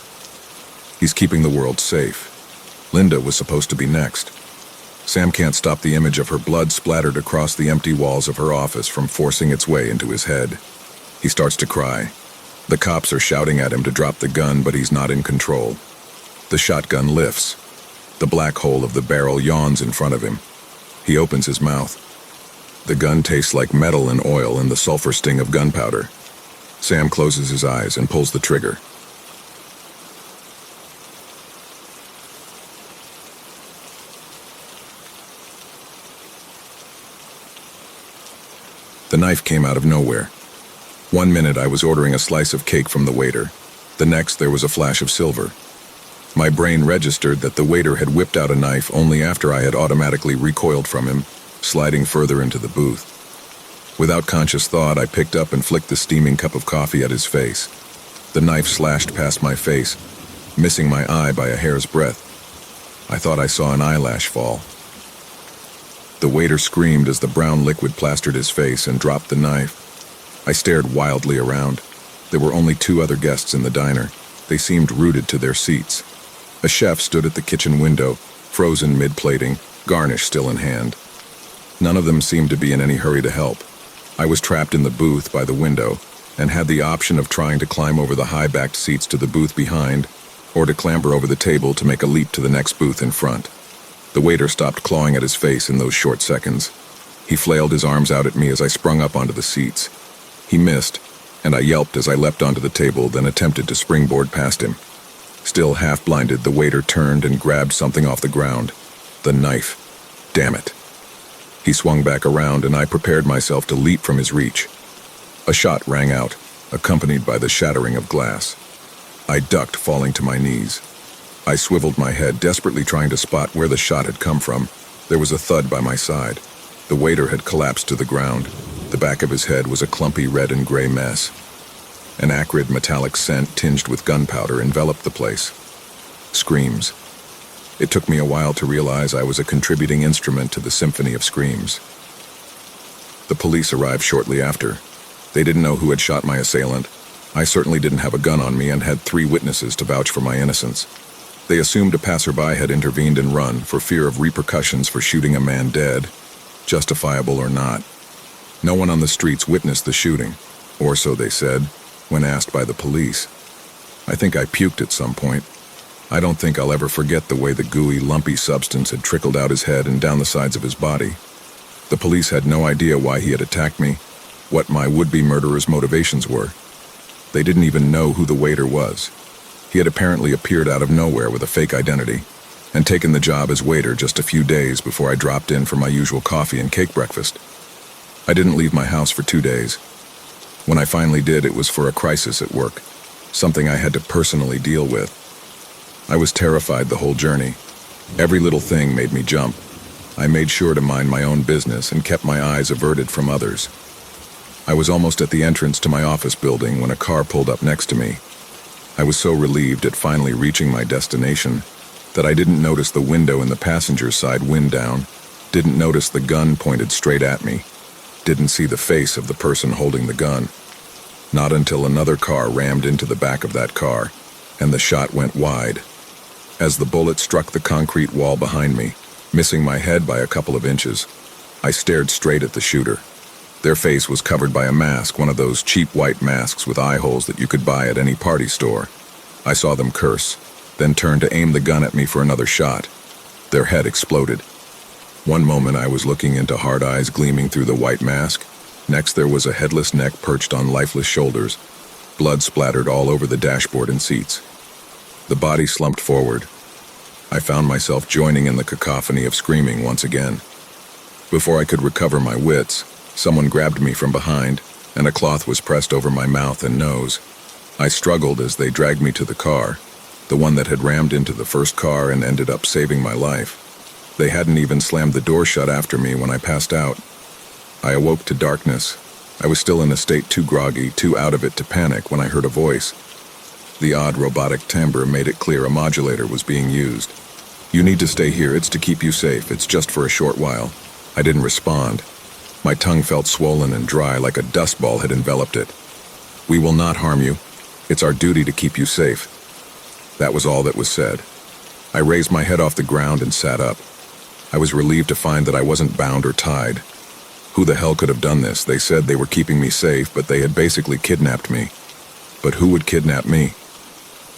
He's keeping the world safe. Linda was supposed to be next. Sam can't stop the image of her blood splattered across the empty walls of her office from forcing its way into his head. He starts to cry. The cops are shouting at him to drop the gun, but he's not in control. The shotgun lifts. The black hole of the barrel yawns in front of him. He opens his mouth. The gun tastes like metal and oil and the sulfur sting of gunpowder. Sam closes his eyes and pulls the trigger. The knife came out of nowhere. 1 minute I was ordering a slice of cake from the waiter. The next there was a flash of silver. My brain registered that the waiter had whipped out a knife only after I had automatically recoiled from him, sliding further into the booth. Without conscious thought, I picked up and flicked the steaming cup of coffee at his face. The knife slashed past my face, missing my eye by a hair's breadth. I thought I saw an eyelash fall. The waiter screamed as the brown liquid plastered his face and dropped the knife. I stared wildly around. There were only 2 other guests in the diner. They seemed rooted to their seats. A chef stood at the kitchen window, frozen mid-plating, garnish still in hand. None of them seemed to be in any hurry to help. I was trapped in the booth by the window and had the option of trying to climb over the high-backed seats to the booth behind or to clamber over the table to make a leap to the next booth in front. The waiter stopped clawing at his face in those short seconds. He flailed his arms out at me as I sprung up onto the seats. He missed, and I yelped as I leapt onto the table, then attempted to springboard past him. Still half-blinded, the waiter turned and grabbed something off the ground. The knife. Damn it. He swung back around, and I prepared myself to leap from his reach. A shot rang out, accompanied by the shattering of glass. I ducked, falling to my knees. I swiveled my head, desperately trying to spot where the shot had come from. There was a thud by my side. The waiter had collapsed to the ground. The back of his head was a clumpy red and gray mess. An acrid metallic scent tinged with gunpowder enveloped the place. Screams. It took me a while to realize I was a contributing instrument to the symphony of screams. The police arrived shortly after. They didn't know who had shot my assailant. I certainly didn't have a gun on me and had 3 witnesses to vouch for my innocence. They assumed a passerby had intervened and run for fear of repercussions for shooting a man dead, justifiable or not. No one on the streets witnessed the shooting, or so they said, when asked by the police. I think I puked at some point. I don't think I'll ever forget the way the gooey, lumpy substance had trickled out his head and down the sides of his body. The police had no idea why he had attacked me, what my would-be murderer's motivations were. They didn't even know who the waiter was. He had apparently appeared out of nowhere with a fake identity, and taken the job as waiter just a few days before I dropped in for my usual coffee and cake breakfast. I didn't leave my house for 2 days. When I finally did, it was for a crisis at work, something I had to personally deal with. I was terrified the whole journey. Every little thing made me jump. I made sure to mind my own business and kept my eyes averted from others. I was almost at the entrance to my office building when a car pulled up next to me. I was so relieved at finally reaching my destination that I didn't notice the window in the passenger's side wind down, didn't notice the gun pointed straight at me, didn't see the face of the person holding the gun. Not until another car rammed into the back of that car, and the shot went wide. As the bullet struck the concrete wall behind me, missing my head by a couple of inches, I stared straight at the shooter. Their face was covered by a mask, one of those cheap white masks with eye holes that you could buy at any party store. I saw them curse, then turn to aim the gun at me for another shot. Their head exploded. One moment I was looking into hard eyes gleaming through the white mask. Next there was a headless neck perched on lifeless shoulders. Blood splattered all over the dashboard and seats. The body slumped forward. I found myself joining in the cacophony of screaming once again. Before I could recover my wits, someone grabbed me from behind, and a cloth was pressed over my mouth and nose. I struggled as they dragged me to the car, the one that had rammed into the first car and ended up saving my life. They hadn't even slammed the door shut after me when I passed out. I awoke to darkness. I was still in a state too groggy, too out of it to panic when I heard a voice. The odd robotic timbre made it clear a modulator was being used. "You need to stay here. It's to keep you safe. It's just for a short while." I didn't respond. My tongue felt swollen and dry like a dust ball had enveloped it. "We will not harm you. It's our duty to keep you safe." That was all that was said. I raised my head off the ground and sat up. I was relieved to find that I wasn't bound or tied. Who the hell could have done this? They said they were keeping me safe, but they had basically kidnapped me. But who would kidnap me?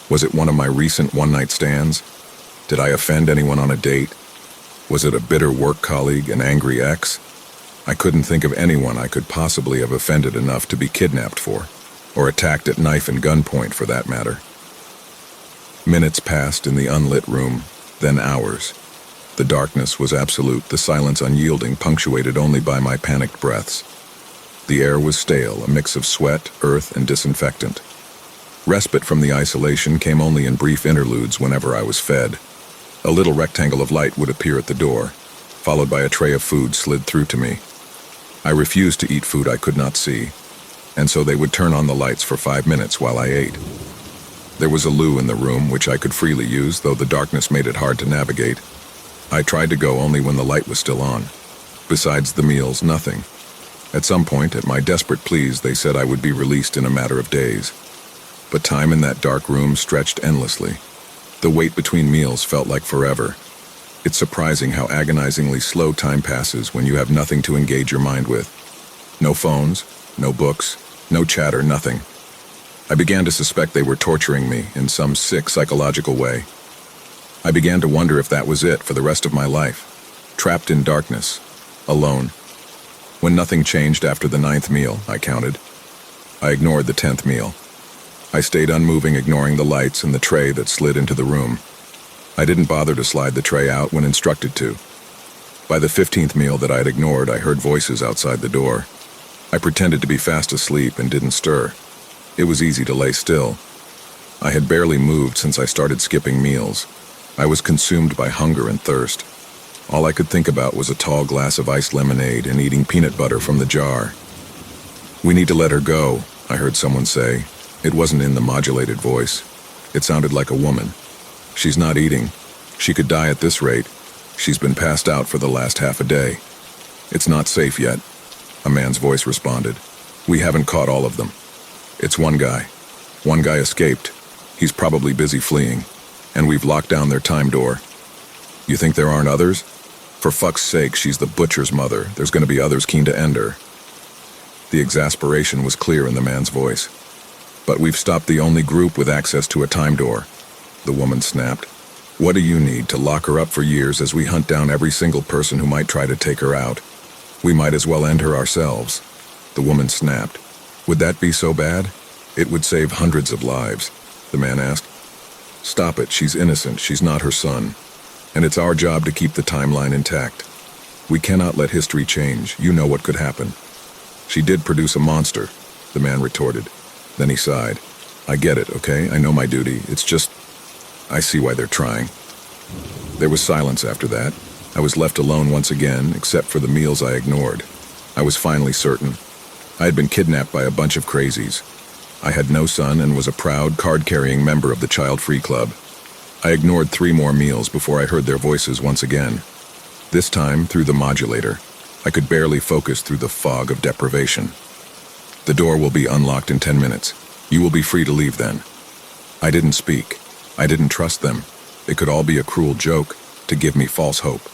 Was it one of my recent one-night stands? Did I offend anyone on a date? Was it a bitter work colleague, an angry ex? I couldn't think of anyone I could possibly have offended enough to be kidnapped for, or attacked at knife and gunpoint for that matter. Minutes passed in the unlit room, then hours. The darkness was absolute, the silence unyielding, punctuated only by my panicked breaths. The air was stale, a mix of sweat, earth, and disinfectant. Respite from the isolation came only in brief interludes whenever I was fed. A little rectangle of light would appear at the door, followed by a tray of food slid through to me. I refused to eat food I could not see, and so they would turn on the lights for 5 minutes while I ate. There was a loo in the room, which I could freely use, though the darkness made it hard to navigate. I tried to go only when the light was still on. Besides the meals, nothing. At some point, at my desperate pleas, they said I would be released in a matter of days. But time in that dark room stretched endlessly. The wait between meals felt like forever. It's surprising how agonizingly slow time passes when you have nothing to engage your mind with. No phones, no books, no chatter, nothing. I began to suspect they were torturing me in some sick psychological way. I began to wonder if that was it for the rest of my life, trapped in darkness, alone. When nothing changed after the 9th meal, I counted. I ignored the 10th meal. I stayed unmoving, ignoring the lights and the tray that slid into the room. I didn't bother to slide the tray out when instructed to. By the 15th meal that I had ignored, I heard voices outside the door. I pretended to be fast asleep and didn't stir. It was easy to lay still. I had barely moved since I started skipping meals. I was consumed by hunger and thirst. All I could think about was a tall glass of iced lemonade and eating peanut butter from the jar. "We need to let her go," I heard someone say. It wasn't in the modulated voice. It sounded like a woman. "She's not eating. She could die at this rate. She's been passed out for the last half a day." "It's not safe yet," a man's voice responded. "We haven't caught all of them. It's one guy. One guy escaped. He's probably busy fleeing, and we've locked down their time door." "You think there aren't others? For fuck's sake, she's the butcher's mother. There's going to be others keen to end her." The exasperation was clear in the man's voice. "But we've stopped the only group with access to a time door," the woman snapped. "What do you need to lock her up for years as we hunt down every single person who might try to take her out? We might as well end her ourselves," the woman snapped. "Would that be so bad? It would save hundreds of lives," the man asked. "Stop it, she's innocent, she's not her son. And it's our job to keep the timeline intact. We cannot let history change, you know what could happen." "She did produce a monster," the man retorted. Then he sighed. "I get it, okay? I know my duty. It's just, I see why they're trying." There was silence after that. I was left alone once again, except for the meals I ignored. I was finally certain. I had been kidnapped by a bunch of crazies. I had no son and was a proud, card-carrying member of the Child-Free Club. I ignored 3 more meals before I heard their voices once again. This time, through the modulator. I could barely focus through the fog of deprivation. "The door will be unlocked in 10 minutes. You will be free to leave then." I didn't speak. I didn't trust them. It could all be a cruel joke to give me false hope.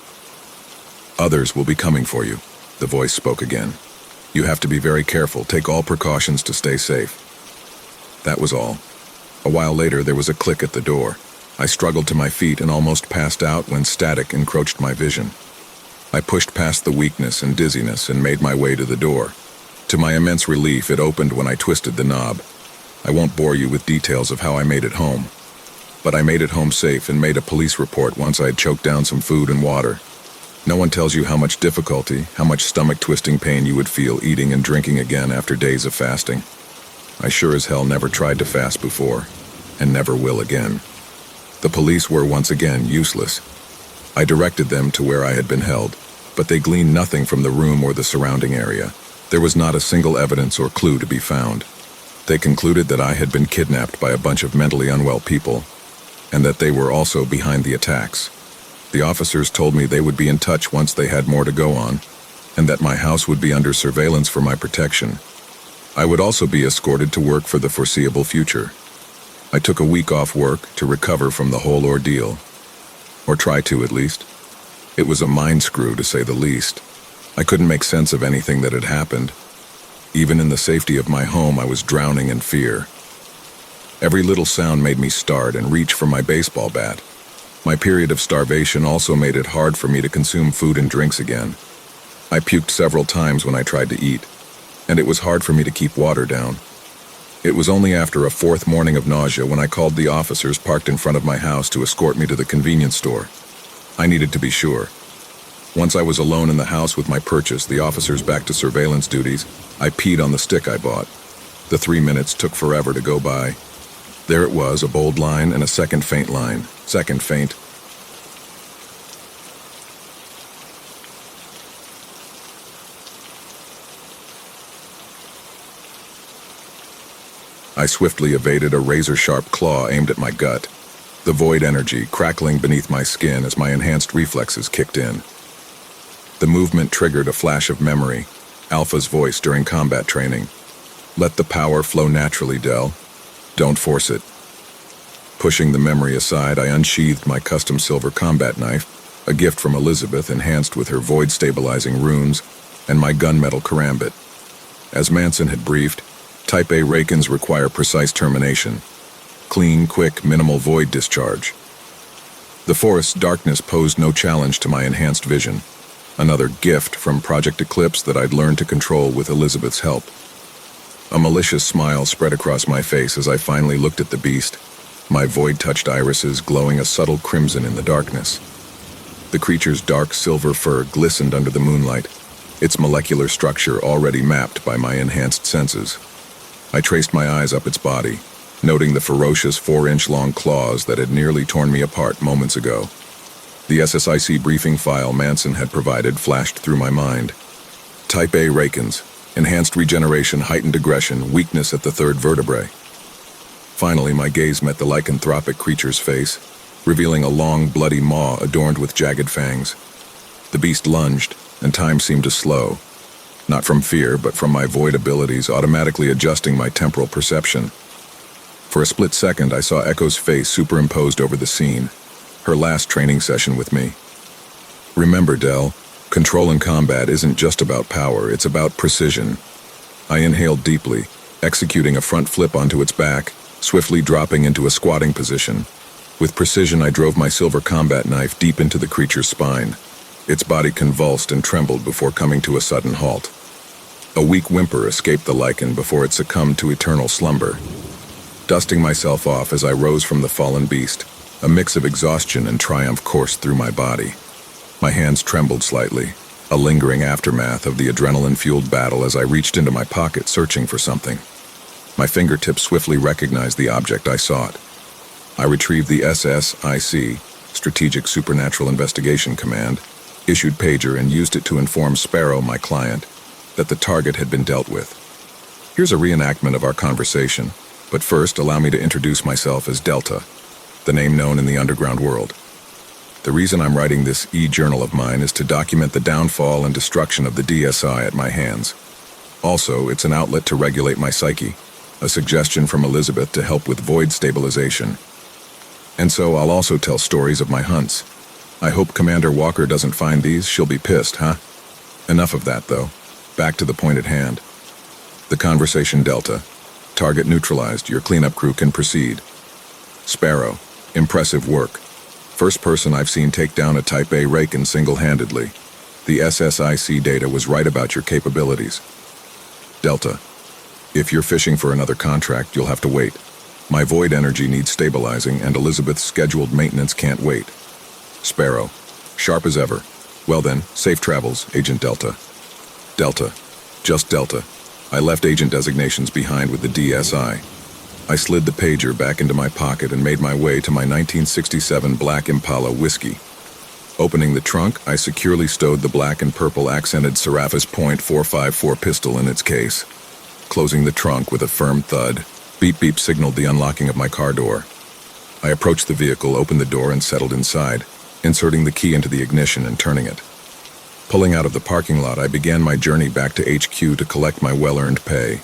"Others will be coming for you," the voice spoke again. "You have to be very careful, take all precautions to stay safe." That was all. A while later, there was a click at the door. I struggled to my feet and almost passed out when static encroached my vision. I pushed past the weakness and dizziness and made my way to the door. To my immense relief, it opened when I twisted the knob. I won't bore you with details of how I made it home. But I made it home safe and made a police report once I had choked down some food and water. No one tells you how much difficulty, how much stomach-twisting pain you would feel eating and drinking again after days of fasting. I sure as hell never tried to fast before, and never will again. The police were once again useless. I directed them to where I had been held, but they gleaned nothing from the room or the surrounding area. There was not a single evidence or clue to be found. They concluded that I had been kidnapped by a bunch of mentally unwell people, and that they were also behind the attacks. The officers told me they would be in touch once they had more to go on, and that my house would be under surveillance for my protection. I would also be escorted to work for the foreseeable future. I took a week off work to recover from the whole ordeal. Or try to, at least. It was a mind screw, to say the least. I couldn't make sense of anything that had happened. Even in the safety of my home, I was drowning in fear. Every little sound made me start and reach for my baseball bat. My period of starvation also made it hard for me to consume food and drinks again. I puked several times when I tried to eat, and it was hard for me to keep water down. It was only after a 4th morning of nausea when I called the officers parked in front of my house to escort me to the convenience store. I needed to be sure. Once I was alone in the house with my purchase, the officers back to surveillance duties, I peed on the stick I bought. The 3 minutes took forever to go by. There it was, a bold line and a second faint line. Second faint. I swiftly evaded a razor-sharp claw aimed at my gut, the void energy crackling beneath my skin as my enhanced reflexes kicked in. The movement triggered a flash of memory, Alpha's voice during combat training. Let the power flow naturally, Del. Don't force it. Pushing the memory aside, I unsheathed my custom silver combat knife, a gift from Elizabeth enhanced with her void-stabilizing runes, and my gunmetal karambit. As Manson had briefed, Type A Rakens require precise termination. Clean, quick, minimal void discharge. The forest's darkness posed no challenge to my enhanced vision. Another gift from Project Eclipse that I'd learned to control with Elizabeth's help. A malicious smile spread across my face as I finally looked at the beast, my void-touched irises glowing a subtle crimson in the darkness. The creature's dark silver fur glistened under the moonlight, its molecular structure already mapped by my enhanced senses. I traced my eyes up its body, noting the ferocious 4-inch-long claws that had nearly torn me apart moments ago. The SSIC briefing file Manson had provided flashed through my mind. Type A Rakens, enhanced regeneration, heightened aggression, weakness at the third vertebrae. Finally, my gaze met the lycanthropic creature's face, revealing a long, bloody maw adorned with jagged fangs. The beast lunged, and time seemed to slow. Not from fear, but from my void abilities automatically adjusting my temporal perception. For a split second, I saw Echo's face superimposed over the scene, her last training session with me. Remember, Del, control in combat isn't just about power, it's about precision. I inhaled deeply, executing a front flip onto its back, swiftly dropping into a squatting position. With precision, I drove my silver combat knife deep into the creature's spine. Its body convulsed and trembled before coming to a sudden halt. A weak whimper escaped the lichen before it succumbed to eternal slumber. Dusting myself off as I rose from the fallen beast, a mix of exhaustion and triumph coursed through my body. My hands trembled slightly, a lingering aftermath of the adrenaline-fueled battle as I reached into my pocket searching for something. My fingertips swiftly recognized the object I sought. I retrieved the SSIC, Strategic Supernatural Investigation Command, issued pager and used it to inform Sparrow, my client, that the target had been dealt with. Here's a reenactment of our conversation, but first allow me to introduce myself as Delta, the name known in the underground world. The reason I'm writing this e-journal of mine is to document the downfall and destruction of the DSI at my hands. Also, it's an outlet to regulate my psyche, a suggestion from Elizabeth to help with void stabilization. And so I'll also tell stories of my hunts. I hope Commander Walker doesn't find these, she'll be pissed, huh? Enough of that, though. Back to the point at hand. The conversation, Delta. Target neutralized, your cleanup crew can proceed. Sparrow, impressive work. First person I've seen take down a Type A Raken single-handedly. The SSIC data was right about your capabilities. Delta, if you're fishing for another contract, you'll have to wait. My void energy needs stabilizing, and Elizabeth's scheduled maintenance can't wait. Sparrow, sharp as ever. Well then, safe travels, Agent Delta. Delta, just Delta. I left agent designations behind with the DSI. I slid the pager back into my pocket and made my way to my 1967 Black Impala whiskey. Opening the trunk, I securely stowed the black and purple accented Serapis .454 pistol in its case. Closing the trunk with a firm thud, beep beep signaled the unlocking of my car door. I approached the vehicle, opened the door, and settled inside, inserting the key into the ignition and turning it. Pulling out of the parking lot, I began my journey back to HQ to collect my well-earned pay.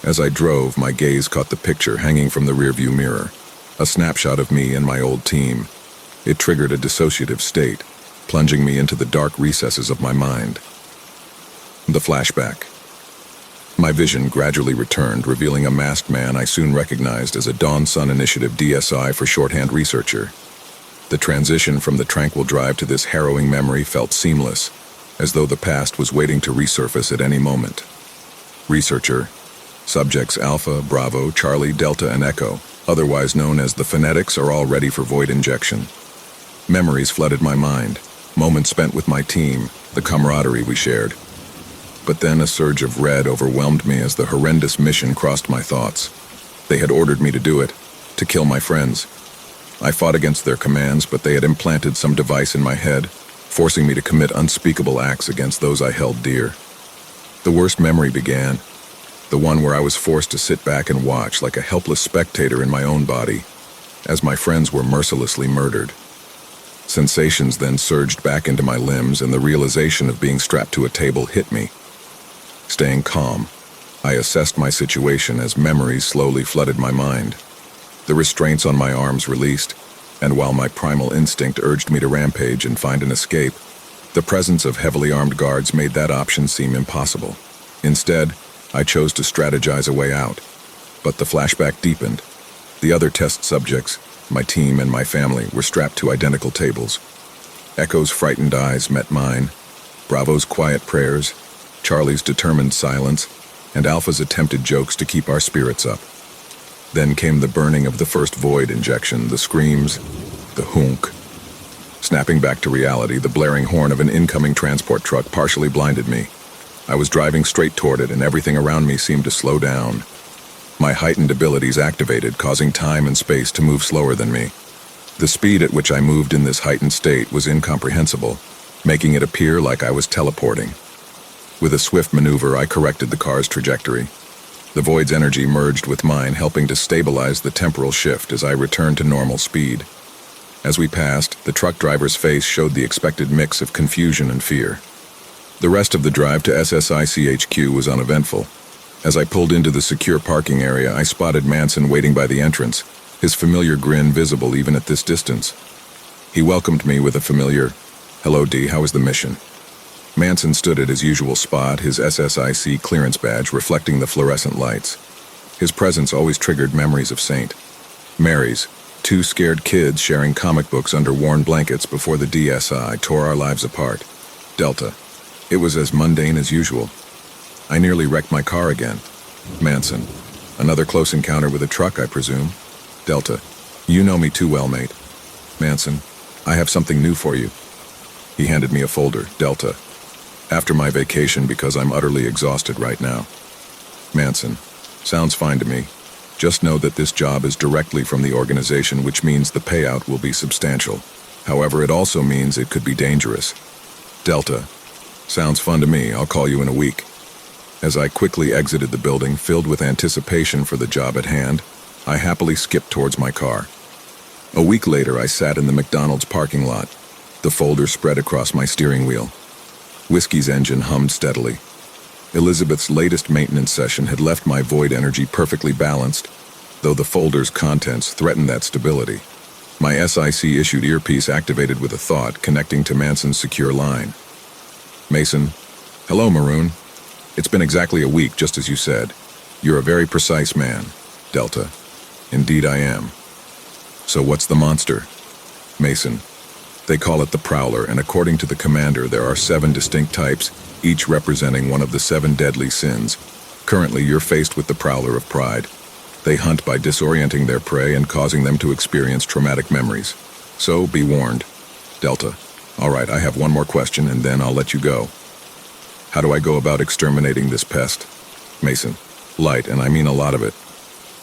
As I drove, my gaze caught the picture hanging from the rearview mirror, a snapshot of me and my old team. It triggered a dissociative state, plunging me into the dark recesses of my mind. The flashback. My vision gradually returned, revealing a masked man I soon recognized as a Dawn Sun Initiative DSI for shorthand researcher. The transition from the tranquil drive to this harrowing memory felt seamless, as though the past was waiting to resurface at any moment. Researcher, subjects Alpha, Bravo, Charlie, Delta, and Echo, otherwise known as the phonetics, are all ready for void injection. Memories flooded my mind, moments spent with my team, the camaraderie we shared. But then a surge of red overwhelmed me as the horrendous mission crossed my thoughts. They had ordered me to do it, to kill my friends. I fought against their commands, but they had implanted some device in my head, forcing me to commit unspeakable acts against those I held dear. The worst memory began, the one where I was forced to sit back and watch like a helpless spectator in my own body, as my friends were mercilessly murdered. Sensations then surged back into my limbs, and the realization of being strapped to a table hit me. Staying calm, I assessed my situation as memories slowly flooded my mind. The restraints on my arms released, and while my primal instinct urged me to rampage and find an escape, the presence of heavily armed guards made that option seem impossible. Instead, I chose to strategize a way out. But the flashback deepened. The other test subjects, my team and my family, were strapped to identical tables. Echo's frightened eyes met mine, Bravo's quiet prayers, Charlie's determined silence, and Alpha's attempted jokes to keep our spirits up. Then came the burning of the first void injection, the screams, the hunk. Snapping back to reality, the blaring horn of an incoming transport truck partially blinded me. I was driving straight toward it, and everything around me seemed to slow down. My heightened abilities activated, causing time and space to move slower than me. The speed at which I moved in this heightened state was incomprehensible, making it appear like I was teleporting. With a swift maneuver, I corrected the car's trajectory. The void's energy merged with mine, helping to stabilize the temporal shift as I returned to normal speed. As we passed, the truck driver's face showed the expected mix of confusion and fear. The rest of the drive to SSICHQ was uneventful. As I pulled into the secure parking area, I spotted Manson waiting by the entrance, his familiar grin visible even at this distance. He welcomed me with a familiar, "Hello, D, how is the mission?" Manson stood at his usual spot, his SSIC clearance badge reflecting the fluorescent lights. His presence always triggered memories of Saint Mary's, two scared kids sharing comic books under worn blankets before the DSI tore our lives apart. Delta. It was as mundane as usual. I nearly wrecked my car again. Manson. Another close encounter with a truck, I presume. Delta. You know me too well, mate. Manson. I have something new for you. He handed me a folder. Delta. After my vacation, because I'm utterly exhausted right now. Manson. Sounds fine to me. Just know that this job is directly from the organization, which means the payout will be substantial. However, it also means it could be dangerous. Delta. Sounds fun to me. I'll call you in a week. As I quickly exited the building, filled with anticipation for the job at hand, I happily skipped towards my car. A week later, I sat in the McDonald's parking lot, the folder spread across my steering wheel. Whiskey's engine hummed steadily. Elizabeth's latest maintenance session had left my void energy perfectly balanced, though the folder's contents threatened that stability. My SIC-issued earpiece activated with a thought, connecting to Manson's secure line. Mason. Hello, Maroon. It's been exactly a week, just as you said. You're a very precise man. Delta. Indeed I am. So what's the monster? Mason. They call it the Prowler, and according to the commander, there are 7 distinct types, each representing one of the 7 deadly sins. Currently, you're faced with the Prowler of Pride. They hunt by disorienting their prey and causing them to experience traumatic memories. So, be warned. Delta. All right, I have one more question, and then I'll let you go. How do I go about exterminating this pest? Mason. Light, and I mean a lot of it.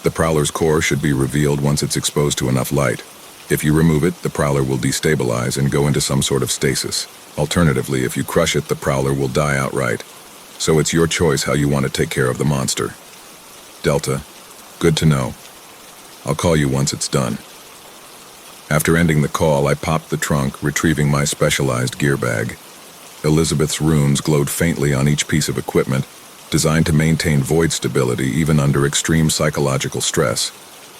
The Prowler's core should be revealed once it's exposed to enough light. If you remove it, the Prowler will destabilize and go into some sort of stasis. Alternatively, if you crush it, the Prowler will die outright. So it's your choice how you want to take care of the monster. Delta. Good to know. I'll call you once it's done. After ending the call, I popped the trunk, retrieving my specialized gear bag. Elizabeth's runes glowed faintly on each piece of equipment, designed to maintain void stability even under extreme psychological stress.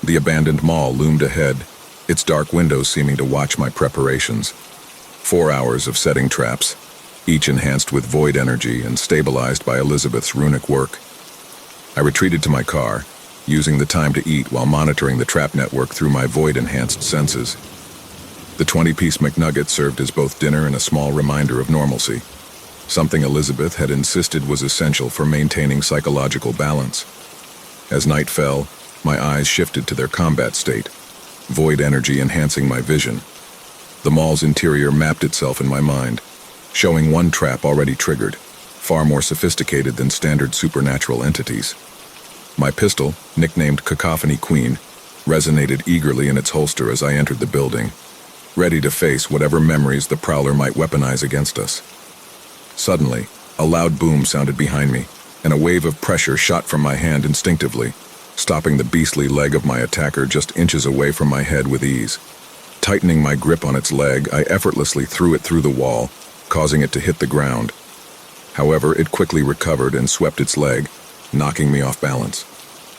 The abandoned mall loomed ahead, its dark windows seeming to watch my preparations. 4 hours of setting traps, each enhanced with void energy and stabilized by Elizabeth's runic work. I retreated to my car, using the time to eat while monitoring the trap network through my void-enhanced senses. The 20-piece McNugget served as both dinner and a small reminder of normalcy, something Elizabeth had insisted was essential for maintaining psychological balance. As night fell, my eyes shifted to their combat state, void energy enhancing my vision. The mall's interior mapped itself in my mind, showing one trap already triggered. far more sophisticated than standard supernatural entities. My pistol, nicknamed Cacophony Queen, resonated eagerly in its holster as I entered the building, ready to face whatever memories the prowler might weaponize against us. Suddenly, a loud boom sounded behind me, and a wave of pressure shot from my hand instinctively, stopping the beastly leg of my attacker just inches away from my head with ease. Tightening my grip on its leg, I effortlessly threw it through the wall, causing it to hit the ground. However, it quickly recovered and swept its leg, knocking me off balance.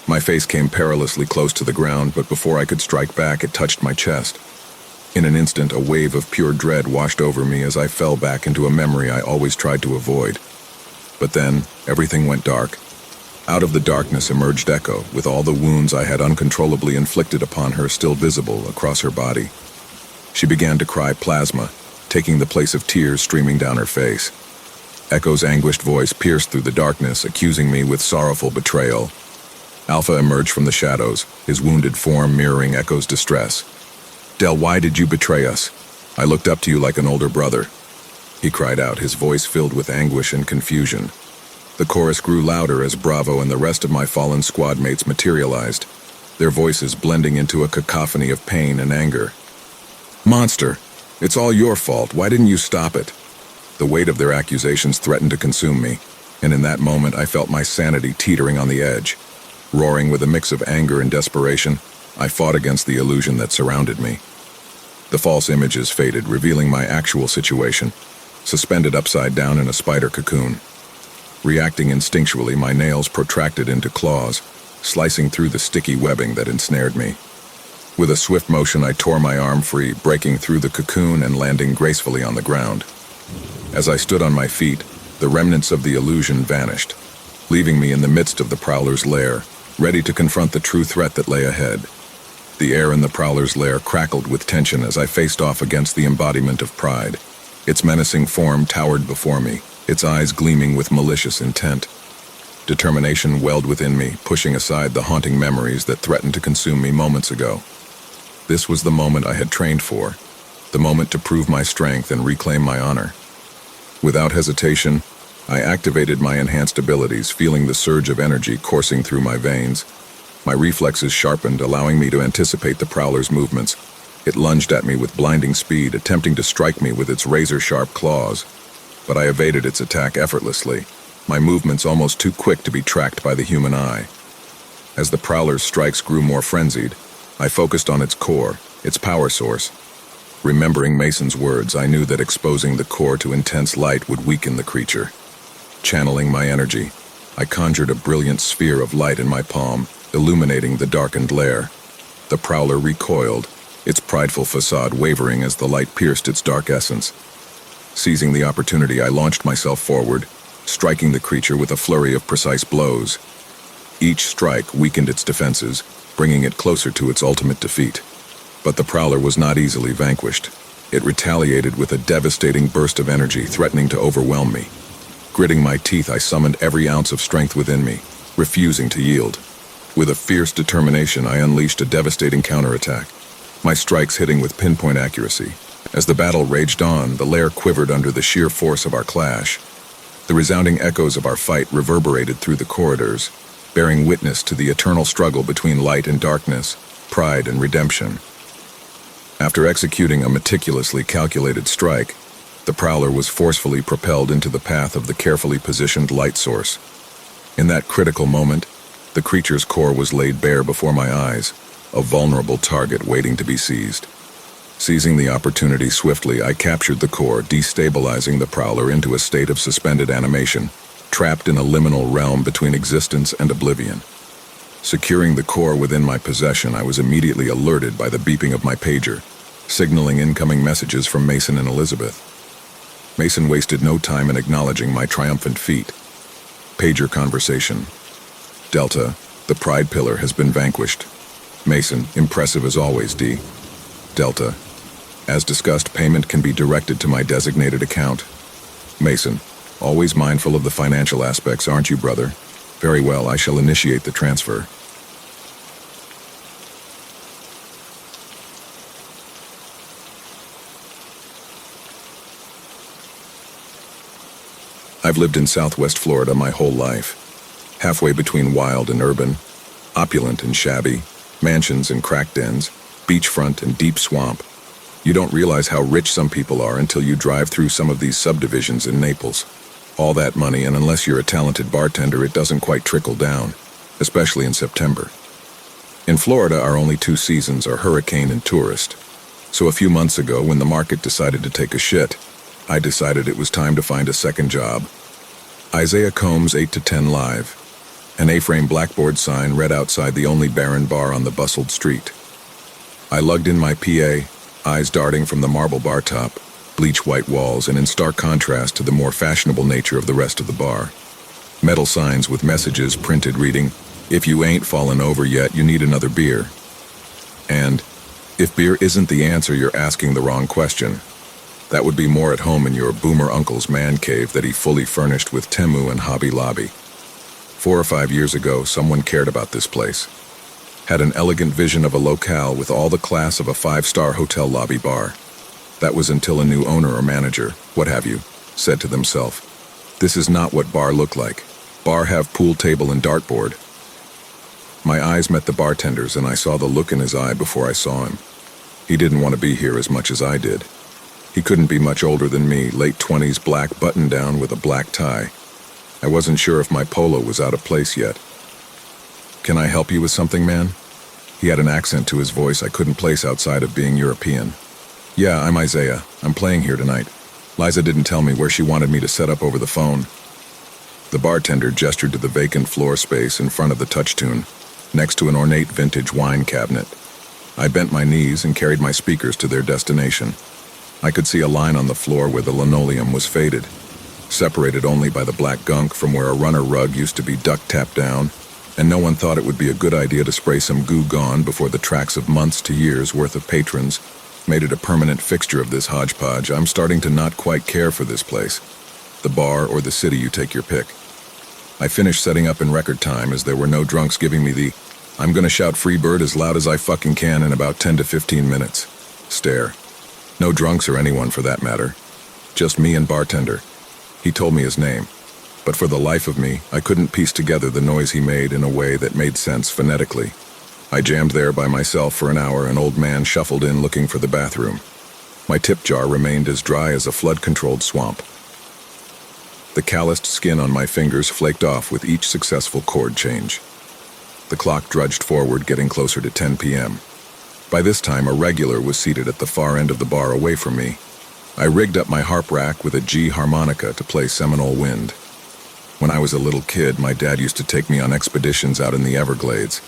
My face came perilously close to the ground, but before I could strike back, it touched my chest. In an instant, a wave of pure dread washed over me as I fell back into a memory I always tried to avoid. But then, everything went dark. Out of the darkness emerged Echo, with all the wounds I had uncontrollably inflicted upon her still visible across her body. She began to cry plasma, taking the place of tears streaming down her face. Echo's anguished voice pierced through the darkness, accusing me with sorrowful betrayal. Alpha emerged from the shadows, his wounded form mirroring Echo's distress. "Del, why did you betray us? I looked up to you like an older brother," he cried out, his voice filled with anguish and confusion. The chorus grew louder as Bravo and the rest of my fallen squad mates materialized, their voices blending into a cacophony of pain and anger. "Monster! It's all your fault. Why didn't you stop it?" The weight of their accusations threatened to consume me, and in that moment I felt my sanity teetering on the edge. Roaring with a mix of anger and desperation, I fought against the illusion that surrounded me. The false images faded, revealing my actual situation, suspended upside down in a spider cocoon. Reacting instinctually, my nails protracted into claws, slicing through the sticky webbing that ensnared me. With a swift motion, I tore my arm free, breaking through the cocoon and landing gracefully on the ground. As I stood on my feet, the remnants of the illusion vanished, leaving me in the midst of the prowler's lair, ready to confront the true threat that lay ahead. The air in the prowler's lair crackled with tension as I faced off against the embodiment of pride. Its menacing form towered before me, its eyes gleaming with malicious intent. Determination welled within me, pushing aside the haunting memories that threatened to consume me moments ago. This was the moment I had trained for, the moment to prove my strength and reclaim my honor. Without hesitation, I activated my enhanced abilities, feeling the surge of energy coursing through my veins. My reflexes sharpened, allowing me to anticipate the prowler's movements. It lunged at me with blinding speed, attempting to strike me with its razor-sharp claws. But I evaded its attack effortlessly, my movements almost too quick to be tracked by the human eye. As the prowler's strikes grew more frenzied, I focused on its core, its power source. Remembering Mason's words, I knew that exposing the core to intense light would weaken the creature. Channeling my energy, I conjured a brilliant sphere of light in my palm, illuminating the darkened lair. The prowler recoiled, its prideful facade wavering as the light pierced its dark essence. Seizing the opportunity, I launched myself forward, striking the creature with a flurry of precise blows. Each strike weakened its defenses, bringing it closer to its ultimate defeat. But the prowler was not easily vanquished. It retaliated with a devastating burst of energy, threatening to overwhelm me. Gritting my teeth, I summoned every ounce of strength within me, refusing to yield. With a fierce determination, I unleashed a devastating counterattack, my strikes hitting with pinpoint accuracy. As the battle raged on, the lair quivered under the sheer force of our clash. The resounding echoes of our fight reverberated through the corridors, bearing witness to the eternal struggle between light and darkness, pride and redemption. After executing a meticulously calculated strike, the prowler was forcefully propelled into the path of the carefully positioned light source. In that critical moment, the creature's core was laid bare before my eyes, a vulnerable target waiting to be seized. Seizing the opportunity swiftly, I captured the core, destabilizing the prowler into a state of suspended animation, trapped in a liminal realm between existence and oblivion. Securing the core within my possession, I was immediately alerted by the beeping of my pager, signaling incoming messages from Mason and Elizabeth. Mason wasted no time in acknowledging my triumphant feat. Pager conversation. Delta, the Pride Pillar has been vanquished. Mason, impressive as always, D. Delta, as discussed, payment can be directed to my designated account. Mason, always mindful of the financial aspects, aren't you, brother? Very well, I shall initiate the transfer. I've lived in Southwest Florida my whole life, halfway between wild and urban, opulent and shabby, mansions and crack dens, beachfront and deep swamp. You don't realize how rich some people are until you drive through some of these subdivisions in Naples. All that money, and unless you're a talented bartender, it doesn't quite trickle down, especially in September. In Florida, our only two seasons are hurricane and tourist. So a few months ago, when the market decided to take a shit, I decided it was time to find a second job. Isaiah Combs 8 to 10 Live. An A-frame blackboard sign read outside the only barren bar on the bustled street. I lugged in my PA, eyes darting from the marble bar top, bleach white walls, and in stark contrast to the more fashionable nature of the rest of the bar. Metal signs with messages printed reading, "If you ain't fallen over yet, you need another beer." And, "If beer isn't the answer, you're asking the wrong question." That would be more at home in your boomer uncle's man cave that he fully furnished with Temu and Hobby Lobby. 4 or 5 years ago, someone cared about this place. Had an elegant vision of a locale with all the class of a 5-star hotel lobby bar. That was until a new owner or manager, what have you, said to themselves, "This is not what bar look like. Bar have pool table and dartboard." My eyes met the bartender's and I saw the look in his eye before I saw him. He didn't want to be here as much as I did. He couldn't be much older than me, late 20s, black button-down with a black tie. I wasn't sure if my polo was out of place yet. "Can I help you with something, man?" He had an accent to his voice I couldn't place outside of being European. "Yeah, I'm Isaiah. I'm playing here tonight. Liza didn't tell me where she wanted me to set up over the phone." The bartender gestured to the vacant floor space in front of the touch-tune, next to an ornate vintage wine cabinet. I bent my knees and carried my speakers to their destination. I could see a line on the floor where the linoleum was faded, separated only by the black gunk from where a runner rug used to be duct-tapped down, and no one thought it would be a good idea to spray some goo gone before the tracks of months to years worth of patrons made it a permanent fixture of this hodgepodge. I'm starting to not quite care for this place. The bar or the city, you take your pick. I finished setting up in record time as there were no drunks giving me the "I'm gonna shout free bird as loud as I fucking can in about 10 to 15 minutes" stare. No drunks or anyone for that matter. Just me and bartender. He told me his name, but for the life of me, I couldn't piece together the noise he made in a way that made sense phonetically. I jammed there by myself for an hour. An old man shuffled in looking for the bathroom. My tip jar remained as dry as a flood-controlled swamp. The calloused skin on my fingers flaked off with each successful chord change. The clock drudged forward, getting closer to 10 p.m. By this time, a regular was seated at the far end of the bar away from me. I rigged up my harp rack with a G harmonica to play Seminole Wind. When I was a little kid, my dad used to take me on expeditions out in the Everglades.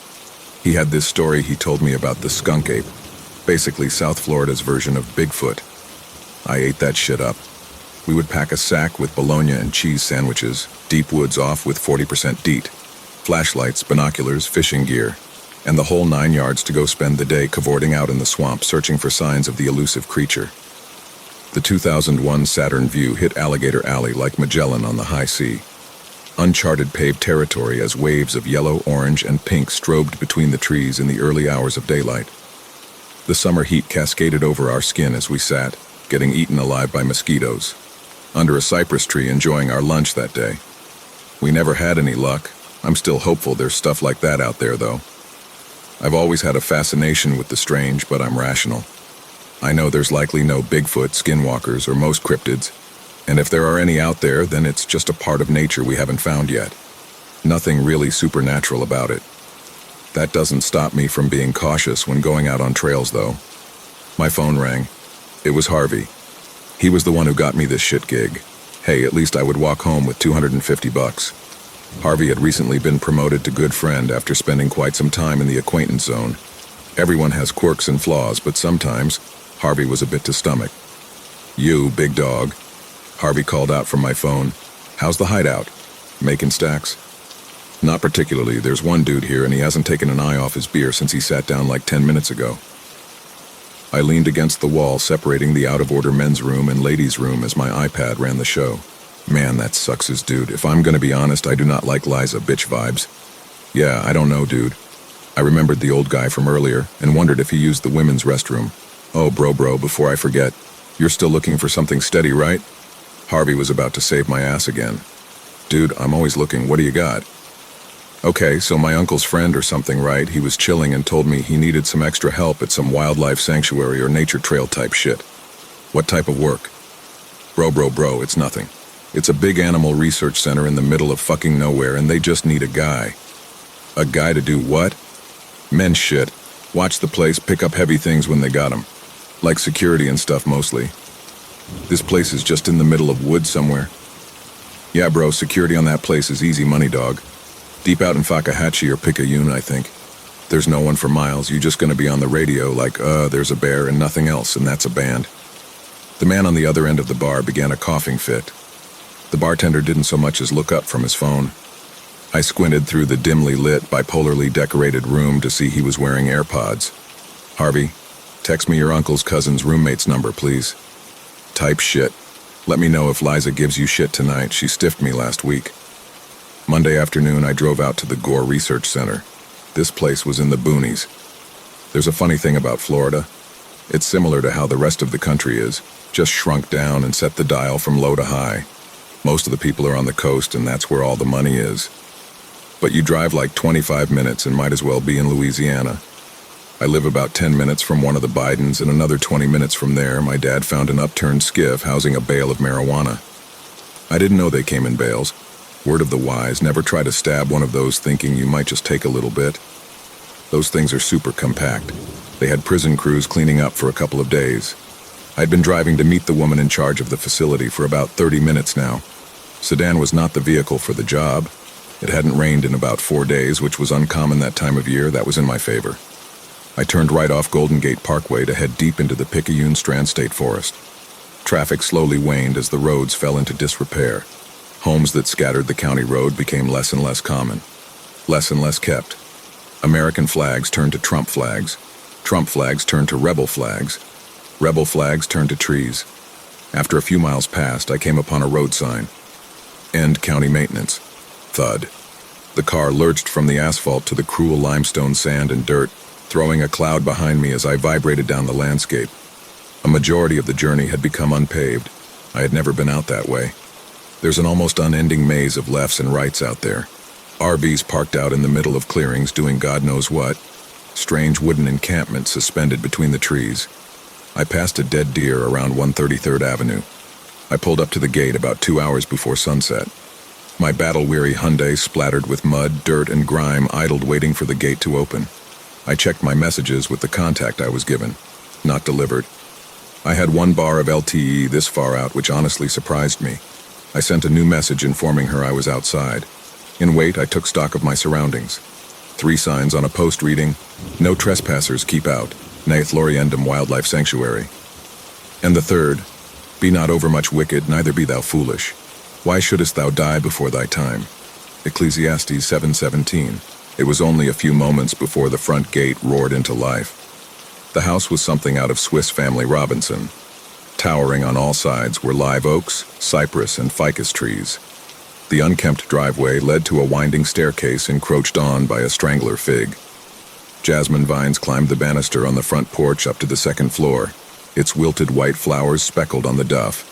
He had this story he told me about the skunk ape, basically South Florida's version of Bigfoot. I ate that shit up. We would pack a sack with bologna and cheese sandwiches, deep woods off with 40% DEET, flashlights, binoculars, fishing gear, and the whole 9 yards to go spend the day cavorting out in the swamp searching for signs of the elusive creature. The 2001 Saturn view hit Alligator Alley like Magellan on the high sea. Uncharted paved territory as waves of yellow, orange, and pink strobed between the trees in the early hours of daylight. The summer heat cascaded over our skin as we sat, getting eaten alive by mosquitoes, under a cypress tree enjoying our lunch that day. We never had any luck. I'm still hopeful there's stuff like that out there, though. I've always had a fascination with the strange, but I'm rational. I know there's likely no Bigfoot, skinwalkers, or most cryptids, and if there are any out there, then it's just a part of nature we haven't found yet. Nothing really supernatural about it. That doesn't stop me from being cautious when going out on trails, though. My phone rang. It was Harvey. He was the one who got me this shit gig. Hey, at least I would walk home with $250. Harvey had recently been promoted to good friend after spending quite some time in the acquaintance zone. Everyone has quirks and flaws, but sometimes Harvey was a bit to stomach. "You, big dog." Harvey called out from my phone. "How's the hideout? Making stacks?" "Not particularly. There's one dude here and he hasn't taken an eye off his beer since he sat down like 10 minutes ago." I leaned against the wall separating the out-of-order men's room and ladies' room as my iPad ran the show. Man, that sucks his dude. If I'm gonna be honest, I do not like Liza bitch vibes. Yeah, I don't know, dude. I remembered the old guy from earlier and wondered if he used the women's restroom. Oh, bro, before I forget, you're still looking for something steady, right? Harvey was about to save my ass again. Dude, I'm always looking, what do you got? Okay, so my uncle's friend or something, right? He was chilling and told me he needed some extra help at some wildlife sanctuary or nature trail type shit. What type of work? Bro, it's nothing. It's a big animal research center in the middle of fucking nowhere and they just need a guy. A guy to do what? Men shit. Watch the place, pick up heavy things when they got 'em. Like security and stuff mostly. This place is just in the middle of woods somewhere. Yeah bro, security on that place is easy money, dog. Deep out in Fakahatchee or Picayune, I think. There's no one for miles, you're just gonna be on the radio like, there's a bear and nothing else, and that's a band. The man on the other end of the bar began a coughing fit. The bartender didn't so much as look up from his phone. I squinted through the dimly lit, bipolarly decorated room to see he was wearing AirPods. Harvey, text me your uncle's cousin's roommate's number, please. Type shit. Let me know if Liza gives you shit tonight, she stiffed me last week. Monday afternoon, I drove out to the Gore Research Center. This place was in the boonies. There's a funny thing about Florida. It's similar to how the rest of the country is, just shrunk down and set the dial from low to high. Most of the people are on the coast and that's where all the money is. But you drive like 25 minutes and might as well be in Louisiana. I live about 10 minutes from one of the Bidens and another 20 minutes from there, my dad found an upturned skiff housing a bale of marijuana. I didn't know they came in bales. Word of the wise, never try to stab one of those thinking you might just take a little bit. Those things are super compact. They had prison crews cleaning up for a couple of days. I'd been driving to meet the woman in charge of the facility for about 30 minutes now. Sedan was not the vehicle for the job. It hadn't rained in about 4 days, which was uncommon that time of year. That was in my favor. I turned right off Golden Gate Parkway to head deep into the Picayune Strand State Forest. Traffic slowly waned as the roads fell into disrepair. Homes that scattered the county road became less and less common, less and less kept. American flags turned to Trump flags. Trump flags turned to rebel flags. Rebel flags turned to trees. After a few miles passed, I came upon a road sign. End county maintenance. Thud. The car lurched from the asphalt to the cruel limestone sand and dirt, throwing a cloud behind me as I vibrated down the landscape. A majority of the journey had become unpaved. I had never been out that way. There's an almost unending maze of lefts and rights out there. RVs parked out in the middle of clearings doing God knows what. Strange wooden encampments suspended between the trees. I passed a dead deer around 133rd Avenue. I pulled up to the gate about 2 hours before sunset. My battle-weary Hyundai, splattered with mud, dirt, and grime, idled waiting for the gate to open. I checked my messages with the contact I was given. Not delivered. I had 1 bar of LTE this far out, which honestly surprised me. I sent a new message informing her I was outside. In wait, I took stock of my surroundings. 3 signs on a post reading, "No trespassers, keep out, Nath Loriendum Wildlife Sanctuary." And the third, "Be not overmuch wicked, neither be thou foolish. Why shouldest thou die before thy time?" Ecclesiastes 7:17. It was only a few moments before the front gate roared into life. The house was something out of Swiss Family Robinson. Towering on all sides were live oaks, cypress, and ficus trees. The unkempt driveway led to a winding staircase encroached on by a strangler fig. Jasmine vines climbed the banister on the front porch up to the 2nd floor, its wilted white flowers speckled on the duff.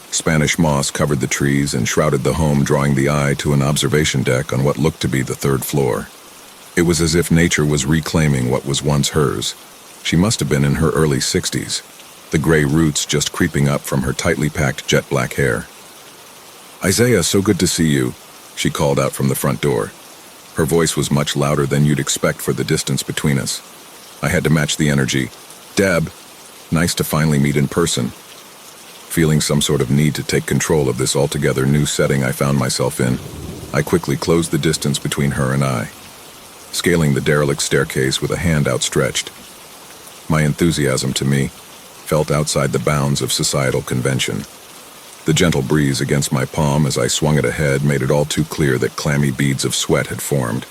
Spanish moss covered the trees and shrouded the home, drawing the eye to an observation deck on what looked to be the 3rd floor. It was as if nature was reclaiming what was once hers. She must have been in her early 60s, the gray roots just creeping up from her tightly packed jet black hair. "Isaiah, so good to see you," she called out from the front door. Her voice was much louder than you'd expect for the distance between us. I had to match the energy. "Deb, nice to finally meet in person." Feeling some sort of need to take control of this altogether new setting I found myself in, I quickly closed the distance between her and I, scaling the derelict staircase with a hand outstretched. My enthusiasm, to me, felt outside the bounds of societal convention. The gentle breeze against my palm as I swung it ahead made it all too clear that clammy beads of sweat had formed.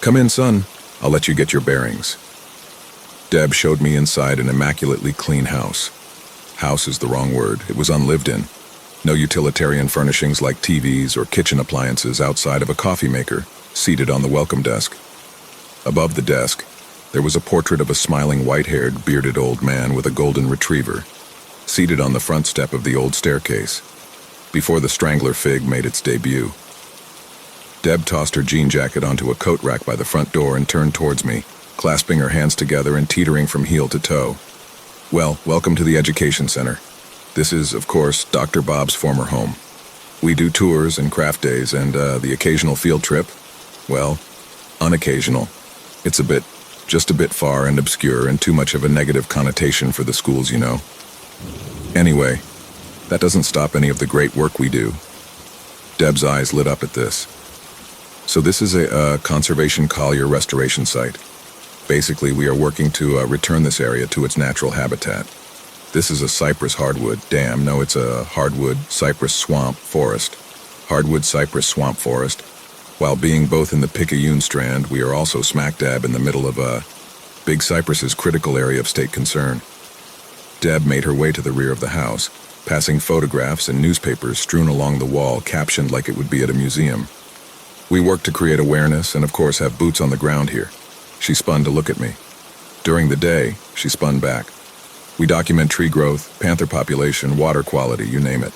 "Come in, son. I'll let you get your bearings." Deb showed me inside an immaculately clean house. House is the wrong word. It was unlived in. No utilitarian furnishings like TVs or kitchen appliances outside of a coffee maker, seated on the welcome desk. Above the desk, there was a portrait of a smiling white-haired, bearded old man with a golden retriever, seated on the front step of the old staircase. before the strangler fig made its debut. Deb tossed her jean jacket onto a coat rack by the front door and turned towards me, clasping her hands together and teetering from heel to toe. Well, welcome to the Education Center. This is, of course, Dr. Bob's former home. We do tours and craft days and the occasional field trip. Well, unoccasional. It's just a bit far and obscure and too much of a negative connotation for the schools, you know. Anyway, that doesn't stop any of the great work we do. Deb's eyes lit up at this. So this is a conservation collier restoration site. Basically, we are working to return this area to its natural habitat. This is a cypress hardwood dam. No, it's a hardwood cypress swamp forest. Hardwood cypress swamp forest. While being both in the Picayune Strand, we are also smack dab in the middle of Big Cypress's critical area of state concern. Deb made her way to the rear of the house, passing photographs and newspapers strewn along the wall, captioned like it would be at a museum. We work to create awareness and, of course, have boots on the ground here. She spun to look at me. During the day, she spun back. We document tree growth, panther population, water quality, you name it.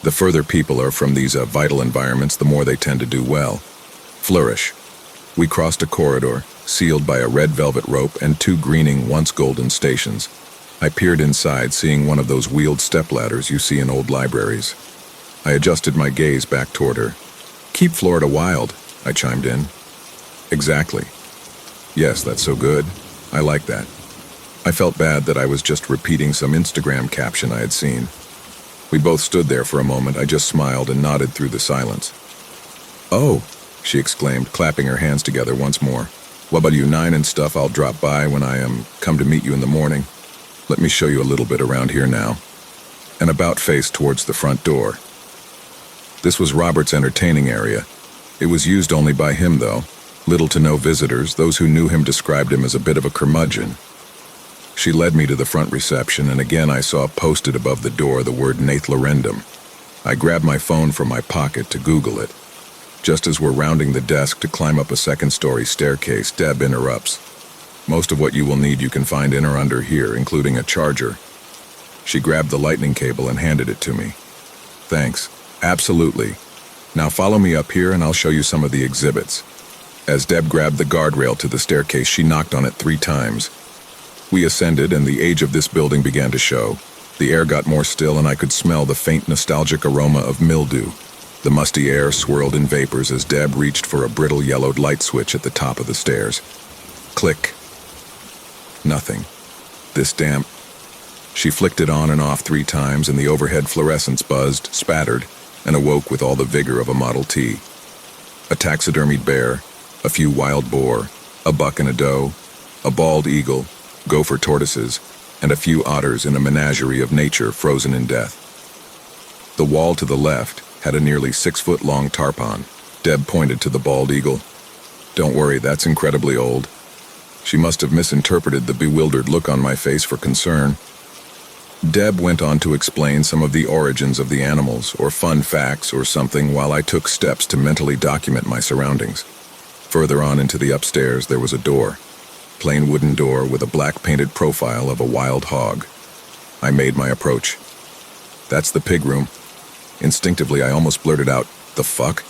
The further people are from these vital environments, the more they tend to do well. Flourish. We crossed a corridor, sealed by a red velvet rope and two greening, once golden stations. I peered inside, seeing one of those wheeled stepladders you see in old libraries. I adjusted my gaze back toward her. Keep Florida wild, I chimed in. Exactly. Yes, that's so good. I like that. I felt bad that I was just repeating some Instagram caption I had seen. We both stood there for a moment. I just smiled and nodded through the silence. Oh, she exclaimed, clapping her hands together once more. What about you, 9 and stuff? I'll drop by when I come to meet you in the morning. Let me show you a little bit around here now. An about face towards the front door. This was Robert's entertaining area. It was used only by him, though. Little to no visitors. Those who knew him described him as a bit of a curmudgeon. She led me to the front reception, and again I saw posted above the door the word Nathlorendum. I grabbed my phone from my pocket to Google it. Just as we're rounding the desk to climb up a second-story staircase, Deb interrupts. Most of what you will need you can find in or under here, including a charger. She grabbed the lightning cable and handed it to me. Thanks. Absolutely. Now follow me up here and I'll show you some of the exhibits. As Deb grabbed the guardrail to the staircase, she knocked on it 3 times. We ascended, and the age of this building began to show. The air got more still, and I could smell the faint nostalgic aroma of mildew. The musty air swirled in vapors as Deb reached for a brittle yellowed light switch at the top of the stairs. Click. Nothing. This damp. She flicked it on and off 3 times, and the overhead fluorescence buzzed, spattered, and awoke with all the vigor of a Model T. A taxidermied bear, a few wild boar, a buck and a doe, a bald eagle, gopher tortoises, and a few otters in a menagerie of nature frozen in death. The wall to the left had a nearly 6-foot-long tarpon. Deb pointed to the bald eagle. Don't worry, that's incredibly old. She must have misinterpreted the bewildered look on my face for concern. Deb went on to explain some of the origins of the animals, or fun facts or something, while I took steps to mentally document my surroundings. Further on into the upstairs, there was a door. Plain wooden door with a black painted profile of a wild hog. I made my approach. That's the pig room. Instinctively, I almost blurted out, "The fuck?"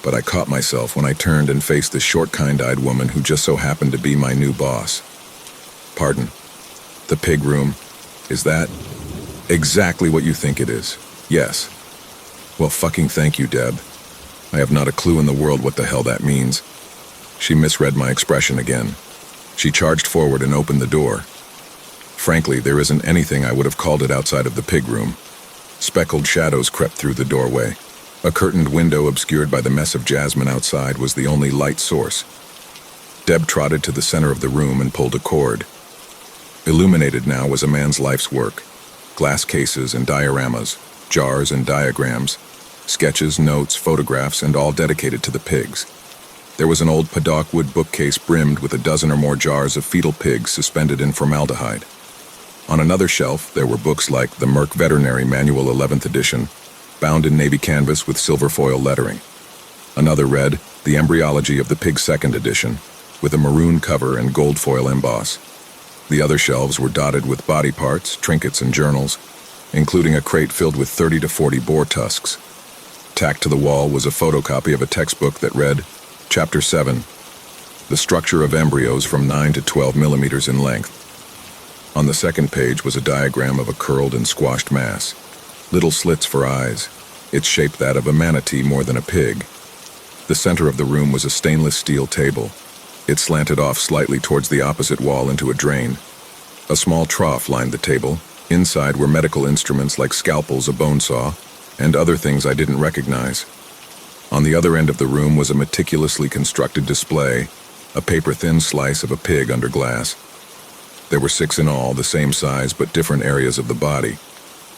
But I caught myself when I turned and faced the short, kind-eyed woman who just so happened to be my new boss. Pardon. The pig room. Is that exactly what you think it is? Yes. Well, fucking thank you, Deb. I have not a clue in the world what the hell that means. She misread my expression again. She charged forward and opened the door. Frankly, there isn't anything I would have called it outside of the pig room. Speckled shadows crept through the doorway. A curtained window obscured by the mess of jasmine outside was the only light source. Deb trotted to the center of the room and pulled a cord. Illuminated now was a man's life's work. Glass cases and dioramas, jars and diagrams, sketches, notes, photographs, and all dedicated to the pigs. There was an old paddock wood bookcase brimmed with a dozen or more jars of fetal pigs suspended in formaldehyde. On another shelf, there were books like the Merck Veterinary Manual 11th edition, bound in navy canvas with silver foil lettering. Another read The Embryology of the Pig 2nd edition, with a maroon cover and gold foil emboss. The other shelves were dotted with body parts, trinkets, and journals. including a crate filled with 30 to 40 boar tusks. Tacked to the wall was a photocopy of a textbook that read, Chapter 7, The Structure of Embryos from 9 to 12 millimeters in length. On the second page was a diagram of a curled and squashed mass. Little slits for eyes, its shape that of a manatee more than a pig. The center of the room was a stainless steel table. It slanted off slightly towards the opposite wall into a drain. A small trough lined the table. Inside were medical instruments like scalpels, a bone saw, and other things I didn't recognize. On the other end of the room was a meticulously constructed display, a paper-thin slice of a pig under glass. There were 6 in all, the same size but different areas of the body.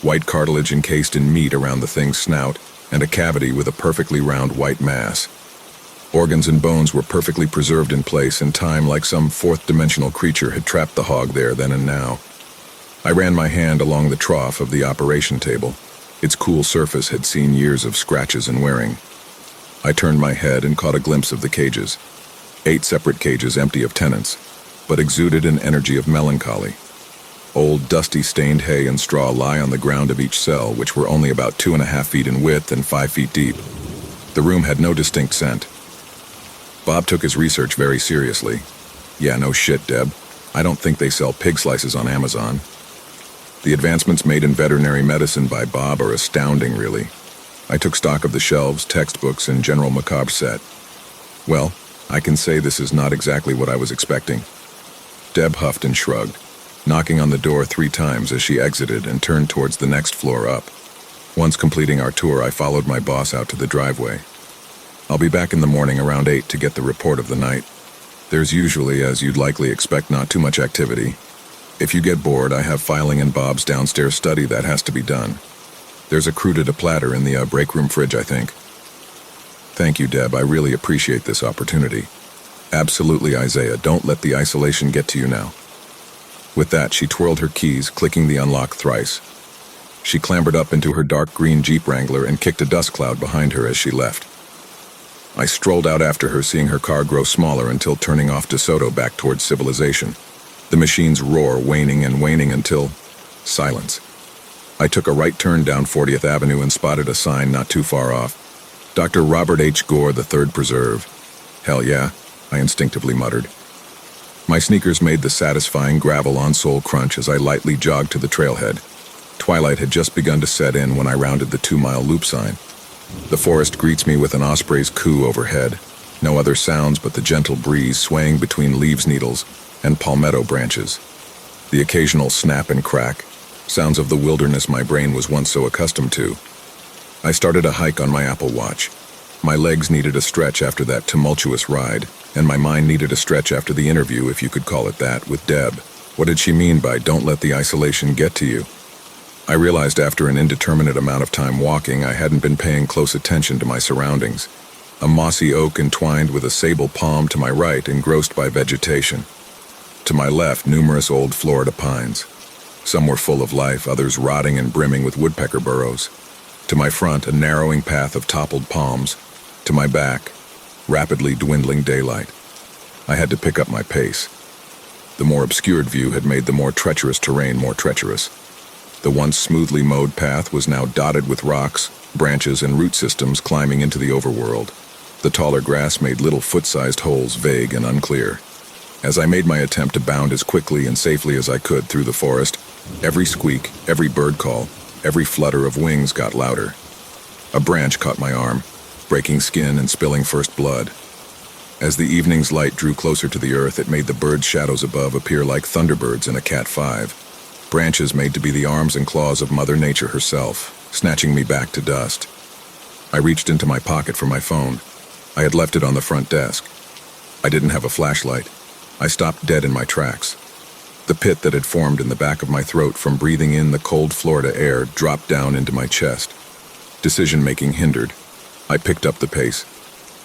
White cartilage encased in meat around the thing's snout, and a cavity with a perfectly round white mass. Organs and bones were perfectly preserved in place in time, like some fourth-dimensional creature had trapped the hog there then and now. I ran my hand along the trough of the operation table. Its cool surface had seen years of scratches and wearing. I turned my head and caught a glimpse of the cages. 8 separate cages empty of tenants, but exuded an energy of melancholy. Old, dusty, stained hay and straw lie on the ground of each cell, which were only about 2.5 feet in width and 5 feet deep. The room had no distinct scent. Bob took his research very seriously. Yeah, no shit, Deb. I don't think they sell pig slices on Amazon. The advancements made in veterinary medicine by Bob are astounding, really. I took stock of the shelves, textbooks, and General Macabre's set. Well, I can say this is not exactly what I was expecting. Deb huffed and shrugged, knocking on the door 3 times as she exited and turned towards the next floor up. Once completing our tour, I followed my boss out to the driveway. I'll be back in the morning around 8 to get the report of the night. There's usually, as you'd likely expect, not too much activity. If you get bored, I have filing in Bob's downstairs study that has to be done. There's a crudita platter in the break room fridge, I think. Thank you, Deb. I really appreciate this opportunity. Absolutely, Isaiah. Don't let the isolation get to you now. With that, she twirled her keys, clicking the unlock thrice. She clambered up into her dark green Jeep Wrangler and kicked a dust cloud behind her as she left. I strolled out after her, seeing her car grow smaller until turning off DeSoto back towards civilization. The machine's roar waning and waning until silence. I took a right turn down 40th Avenue and spotted a sign not too far off. Dr. Robert H. Gore, the Third Preserve. Hell yeah, I instinctively muttered. My sneakers made the satisfying gravel on-sole crunch as I lightly jogged to the trailhead. Twilight had just begun to set in when I rounded the 2-mile loop sign. The forest greets me with an osprey's coo overhead. No other sounds but the gentle breeze swaying between leaves needles and palmetto branches. The occasional snap and crack, sounds of the wilderness my brain was once so accustomed to. I started a hike on my Apple Watch. My legs needed a stretch after that tumultuous ride, and my mind needed a stretch after the interview, if you could call it that, with Deb. What did she mean by "don't let the isolation get to you"? I realized after an indeterminate amount of time walking, I hadn't been paying close attention to my surroundings. A mossy oak entwined with a sable palm to my right, engrossed by vegetation. To my left, numerous old Florida pines. Some were full of life, others rotting and brimming with woodpecker burrows. To my front, a narrowing path of toppled palms. To my back, rapidly dwindling daylight. I had to pick up my pace. The more obscured view had made the more treacherous terrain more treacherous. The once smoothly mowed path was now dotted with rocks, branches, and root systems climbing into the overworld. The taller grass made little foot-sized holes vague and unclear. As I made my attempt to bound as quickly and safely as I could through the forest, every squeak, every bird call, every flutter of wings got louder. A branch caught my arm, breaking skin and spilling first blood. As the evening's light drew closer to the earth, it made the birds' shadows above appear like thunderbirds in a Cat 5. Branches made to be the arms and claws of Mother Nature herself, snatching me back to dust. I reached into my pocket for my phone. I had left it on the front desk. I didn't have a flashlight. I stopped dead in my tracks. The pit that had formed in the back of my throat from breathing in the cold Florida air dropped down into my chest. Decision-making hindered. I picked up the pace.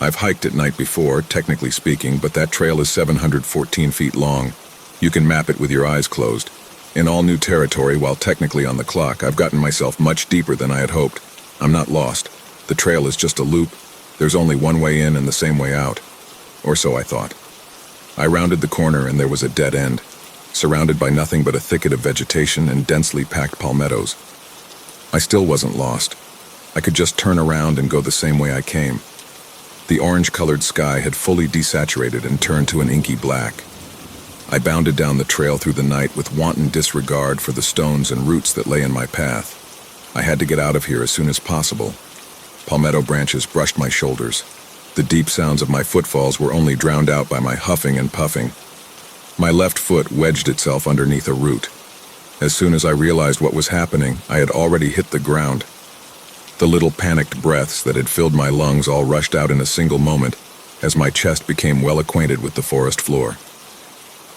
I've hiked at night before, technically speaking, but that trail is 714 feet long. You can map it with your eyes closed. In all new territory, while technically on the clock, I've gotten myself much deeper than I had hoped. I'm not lost. The trail is just a loop. There's only one way in and the same way out. Or so I thought. I rounded the corner and there was a dead end, surrounded by nothing but a thicket of vegetation and densely packed palmettos. I still wasn't lost. I could just turn around and go the same way I came. The orange-colored sky had fully desaturated and turned to an inky black. I bounded down the trail through the night with wanton disregard for the stones and roots that lay in my path. I had to get out of here as soon as possible. Palmetto branches brushed my shoulders. The deep sounds of my footfalls were only drowned out by my huffing and puffing. My left foot wedged itself underneath a root. As soon as I realized what was happening, I had already hit the ground. The little panicked breaths that had filled my lungs all rushed out in a single moment as my chest became well acquainted with the forest floor.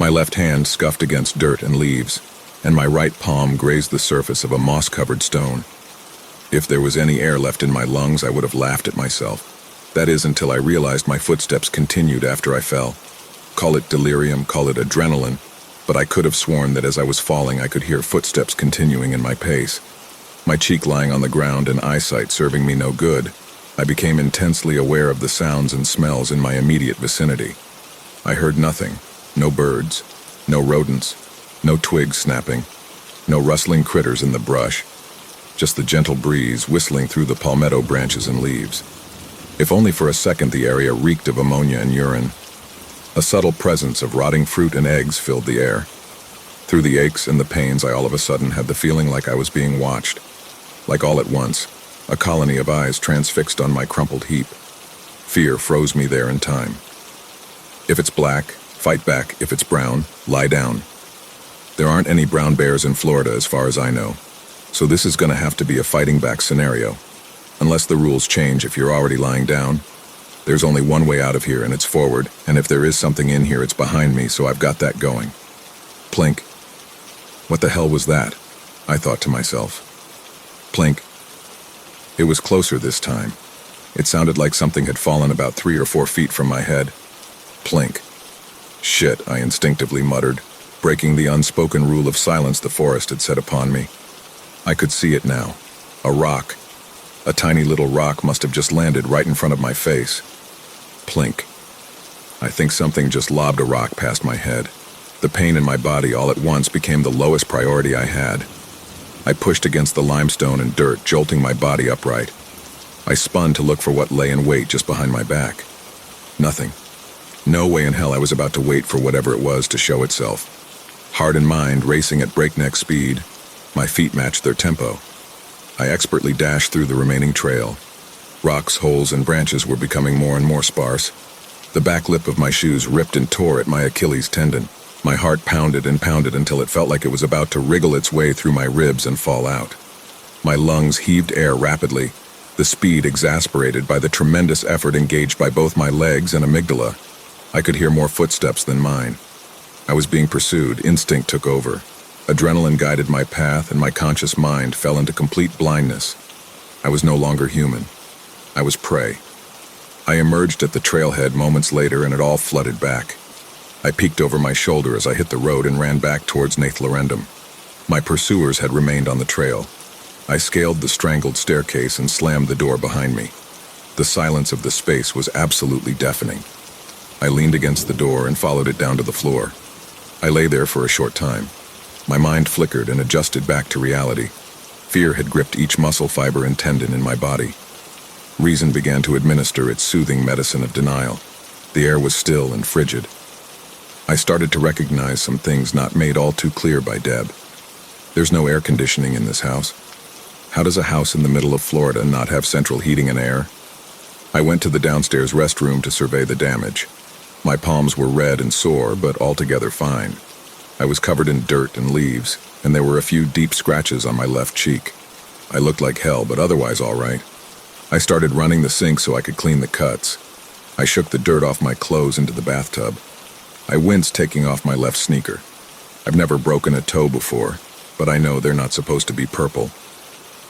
My left hand scuffed against dirt and leaves, and my right palm grazed the surface of a moss-covered stone. If there was any air left in my lungs, I would have laughed at myself. That is, until I realized my footsteps continued after I fell. Call it delirium, call it adrenaline, but I could have sworn that as I was falling, I could hear footsteps continuing in my pace. My cheek lying on the ground and eyesight serving me no good, I became intensely aware of the sounds and smells in my immediate vicinity. I heard nothing. No birds, no rodents, no twigs snapping, no rustling critters in the brush, just the gentle breeze whistling through the palmetto branches and leaves. If only for a second the area reeked of ammonia and urine. A subtle presence of rotting fruit and eggs filled the air. Through the aches and the pains, I all of a sudden had the feeling like I was being watched. Like all at once, a colony of eyes transfixed on my crumpled heap. Fear froze me there in time. If it's black, fight back. If it's brown, lie down. There aren't any brown bears in Florida as far as I know, so this is going to have to be a fighting back scenario. Unless the rules change if you're already lying down. There's only one way out of here, and it's forward, and if there is something in here, it's behind me, so I've got that going. Plink. What the hell was that? I thought to myself. Plink. It was closer this time. It sounded like something had fallen about 3 or 4 feet from my head. Plink. Shit, I instinctively muttered, breaking the unspoken rule of silence the forest had set upon me. I could see it now. A rock. A tiny little rock must have just landed right in front of my face. Plink. I think something just lobbed a rock past my head. The pain in my body all at once became the lowest priority I had. I pushed against the limestone and dirt, jolting my body upright. I spun to look for what lay in wait just behind my back. Nothing. No way in hell I was about to wait for whatever it was to show itself. Heart and mind racing at breakneck speed, my feet matched their tempo. I expertly dashed through the remaining trail. Rocks, holes, and branches were becoming more and more sparse. The back lip of my shoes ripped and tore at my Achilles tendon. My heart pounded and pounded until it felt like it was about to wriggle its way through my ribs and fall out. My lungs heaved air rapidly, the speed exasperated by the tremendous effort engaged by both my legs and amygdala. I could hear more footsteps than mine. I was being pursued. Instinct took over. Adrenaline guided my path, and my conscious mind fell into complete blindness. I was no longer human. I was prey. I emerged at the trailhead moments later, and it all flooded back. I peeked over my shoulder as I hit the road and ran back towards Nathlorendum. My pursuers had remained on the trail. I scaled the strangled staircase and slammed the door behind me. The silence of the space was absolutely deafening. I leaned against the door and followed it down to the floor. I lay there for a short time. My mind flickered and adjusted back to reality. Fear had gripped each muscle fiber and tendon in my body. Reason began to administer its soothing medicine of denial. The air was still and frigid. I started to recognize some things not made all too clear by Deb. There's no air conditioning in this house. How does a house in the middle of Florida not have central heating and air? I went to the downstairs restroom to survey the damage. My palms were red and sore, but altogether fine. I was covered in dirt and leaves, and there were a few deep scratches on my left cheek. I looked like hell, but otherwise all right. I started running the sink so I could clean the cuts. I shook the dirt off my clothes into the bathtub. I winced taking off my left sneaker. I've never broken a toe before, but I know they're not supposed to be purple.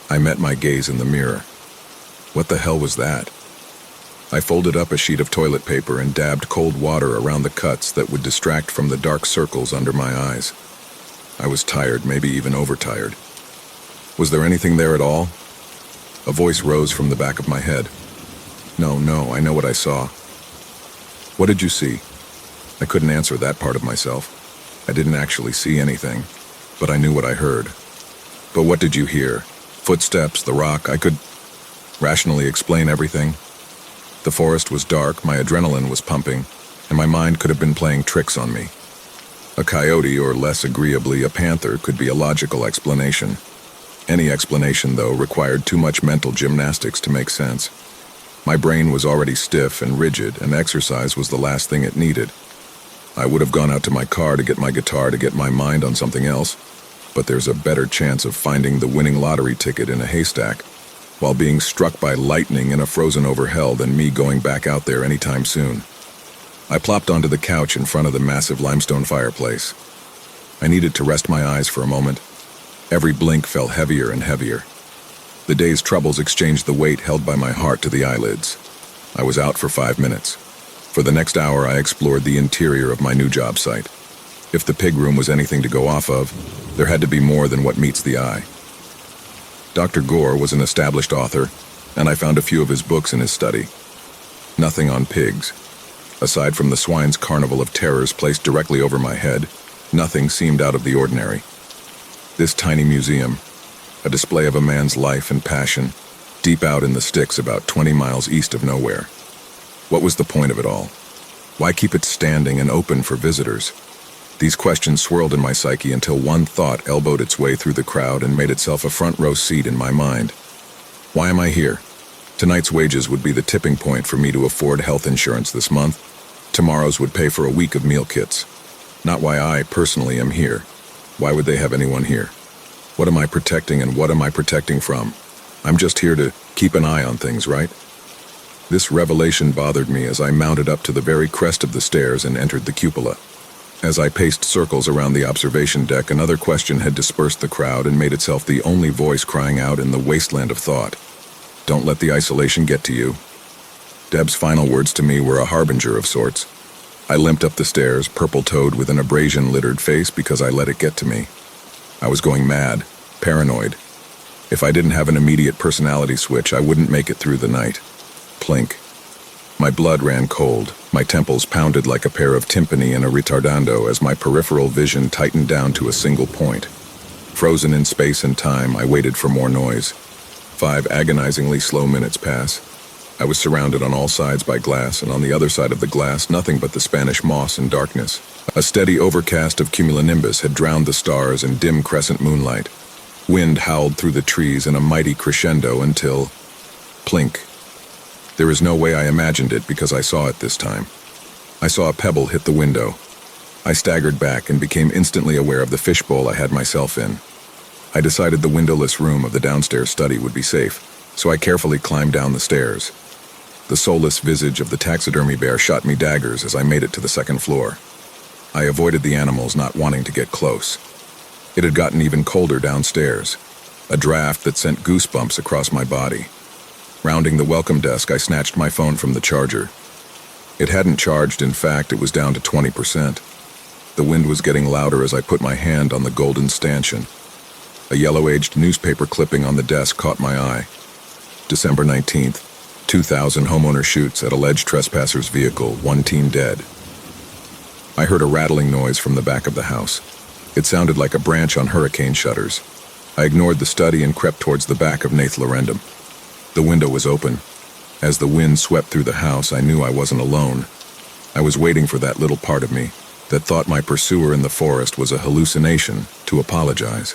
I met my gaze in the mirror. What the hell was that? I folded up a sheet of toilet paper and dabbed cold water around the cuts that would distract from the dark circles under my eyes. I was tired, maybe even overtired. Was there anything there at all? A voice rose from the back of my head. No, I know what I saw. What did you see? I couldn't answer that part of myself. I didn't actually see anything, but I knew what I heard. But what did you hear? Footsteps, the rock, I could rationally explain everything. The forest was dark, my adrenaline was pumping, and my mind could have been playing tricks on me. A coyote, or less agreeably, a panther, could be a logical explanation. Any explanation, though, required too much mental gymnastics to make sense. My brain was already stiff and rigid, and exercise was the last thing it needed. I would have gone out to my car to get my guitar to get my mind on something else, but there's a better chance of finding the winning lottery ticket in a haystack, while being struck by lightning in a frozen-over hell than me going back out there anytime soon. I plopped onto the couch in front of the massive limestone fireplace. I needed to rest my eyes for a moment. Every blink fell heavier and heavier. The day's troubles exchanged the weight held by my heart to the eyelids. I was out for 5 minutes. For the next hour, I explored the interior of my new job site. If the pig room was anything to go off of, there had to be more than what meets the eye. Dr. Gore was an established author, and I found a few of his books in his study. Nothing on pigs. Aside from the swine's carnival of terrors placed directly over my head, nothing seemed out of the ordinary. This tiny museum, a display of a man's life and passion, deep out in the sticks about 20 miles east of nowhere. What was the point of it all? Why keep it standing and open for visitors? These questions swirled in my psyche until one thought elbowed its way through the crowd and made itself a front-row seat in my mind. Why am I here? Tonight's wages would be the tipping point for me to afford health insurance this month. Tomorrow's would pay for a week of meal kits. Not why I, personally, am here. Why would they have anyone here? What am I protecting and what am I protecting from? I'm just here to keep an eye on things, right? This revelation bothered me as I mounted up to the very crest of the stairs and entered the cupola. As I paced circles around the observation deck, another question had dispersed the crowd and made itself the only voice crying out in the wasteland of thought. Don't let the isolation get to you. Deb's final words to me were a harbinger of sorts. I limped up the stairs, purple-toed with an abrasion-littered face because I let it get to me. I was going mad, paranoid. If I didn't have an immediate personality switch, I wouldn't make it through the night. Plink. My blood ran cold. My temples pounded like a pair of timpani in a retardando as my peripheral vision tightened down to a single point. Frozen in space and time, I waited for more noise. 5 agonizingly slow minutes pass. I was surrounded on all sides by glass, and on the other side of the glass, nothing but the Spanish moss and darkness. A steady overcast of cumulonimbus had drowned the stars in dim crescent moonlight. Wind howled through the trees in a mighty crescendo until... plink. There is no way I imagined it because I saw it this time. I saw a pebble hit the window. I staggered back and became instantly aware of the fishbowl I had myself in. I decided the windowless room of the downstairs study would be safe, so I carefully climbed down the stairs. The soulless visage of the taxidermy bear shot me daggers as I made it to the second floor. I avoided the animals, not wanting to get close. It had gotten even colder downstairs, a draft that sent goosebumps across my body. Rounding the welcome desk, I snatched my phone from the charger. It hadn't charged, in fact, it was down to 20%. The wind was getting louder as I put my hand on the golden stanchion. A yellow-aged newspaper clipping on the desk caught my eye. December 19th, 2000 homeowner shoots at alleged trespassers' vehicle, 1 teen dead. I heard a rattling noise from the back of the house. It sounded like a branch on hurricane shutters. I ignored the study and crept towards the back of Nath Lorendum. The window was open. As the wind swept through the house, I knew I wasn't alone. I was waiting for that little part of me that thought my pursuer in the forest was a hallucination to apologize.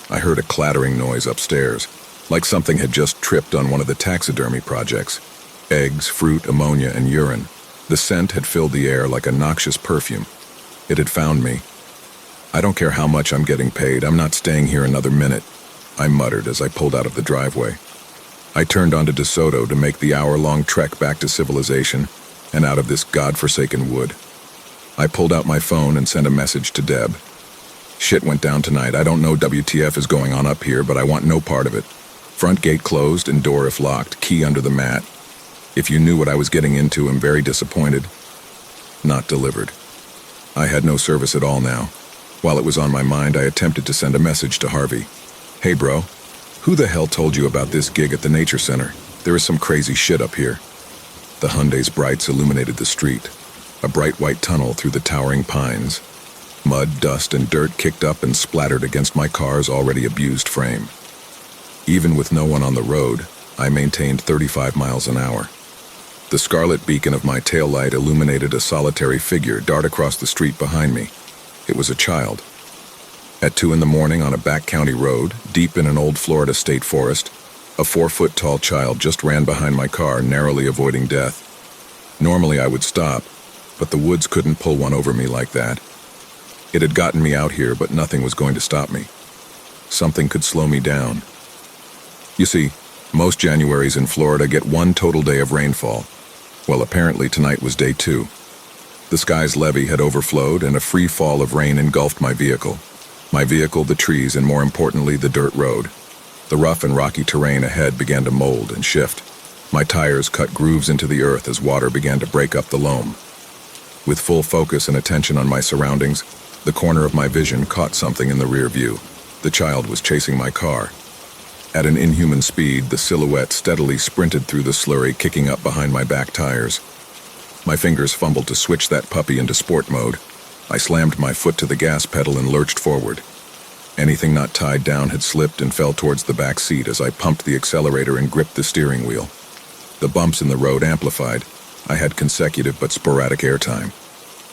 I heard a clattering noise upstairs, like something had just tripped on one of the taxidermy projects. Eggs, fruit, ammonia, and urine. The scent had filled the air like a noxious perfume. It had found me. I don't care how much I'm getting paid, I'm not staying here another minute, I muttered as I pulled out of the driveway. I turned onto DeSoto to make the hour-long trek back to civilization and out of this godforsaken wood. I pulled out my phone and sent a message to Deb. Shit went down tonight. I don't know WTF is going on up here, but I want no part of it. Front gate closed and door if locked, key under the mat. If you knew what I was getting into, I'm very disappointed. Not delivered. I had no service at all now. While it was on my mind, I attempted to send a message to Harvey. Hey bro, who the hell told you about this gig at the Nature Center? There is some crazy shit up here. The Hyundai's brights illuminated the street. A bright white tunnel through the towering pines. Mud, dust, and dirt kicked up and splattered against my car's already abused frame. Even with no one on the road, I maintained 35 miles an hour. The scarlet beacon of my taillight illuminated a solitary figure dart across the street behind me. It was a child. At 2 in the morning on a back county road, deep in an old Florida state forest, a 4-foot-tall child just ran behind my car, narrowly avoiding death. Normally I would stop, but the woods couldn't pull one over me like that. It had gotten me out here, but nothing was going to stop me. Something could slow me down. You see, most Januaries in Florida get 1 total day of rainfall. Well, apparently tonight was day 2. The sky's levee had overflowed and a free fall of rain engulfed my vehicle. My vehicle, the trees, and more importantly, the dirt road. The rough and rocky terrain ahead began to mold and shift. My tires cut grooves into the earth as water began to break up the loam. With full focus and attention on my surroundings, the corner of my vision caught something in the rear view. The child was chasing my car. At an inhuman speed, the silhouette steadily sprinted through the slurry, kicking up behind my back tires. My fingers fumbled to switch that puppy into sport mode. I slammed my foot to the gas pedal and lurched forward. Anything not tied down had slipped and fell towards the back seat as I pumped the accelerator and gripped the steering wheel. The bumps in the road amplified. I had consecutive but sporadic airtime.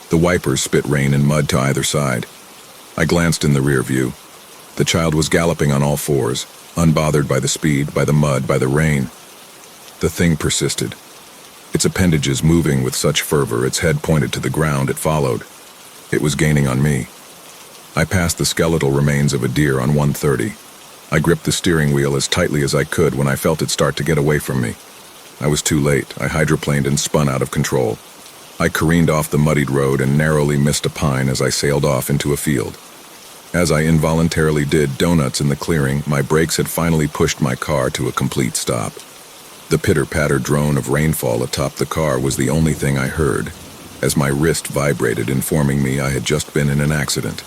The wipers spit rain and mud to either side. I glanced in the rear view. The child was galloping on all fours, unbothered by the speed, by the mud, by the rain. The thing persisted. Its appendages moving with such fervor, its head pointed to the ground, it followed. It was gaining on me. I passed the skeletal remains of a deer on 130. I gripped the steering wheel as tightly as I could when I felt it start to get away from me. I was too late. I hydroplaned and spun out of control. I careened off the muddied road and narrowly missed a pine as I sailed off into a field. As I involuntarily did donuts in the clearing, my brakes had finally pushed my car to a complete stop. The pitter-patter drone of rainfall atop the car was the only thing I heard, as my wrist vibrated, informing me I had just been in an accident.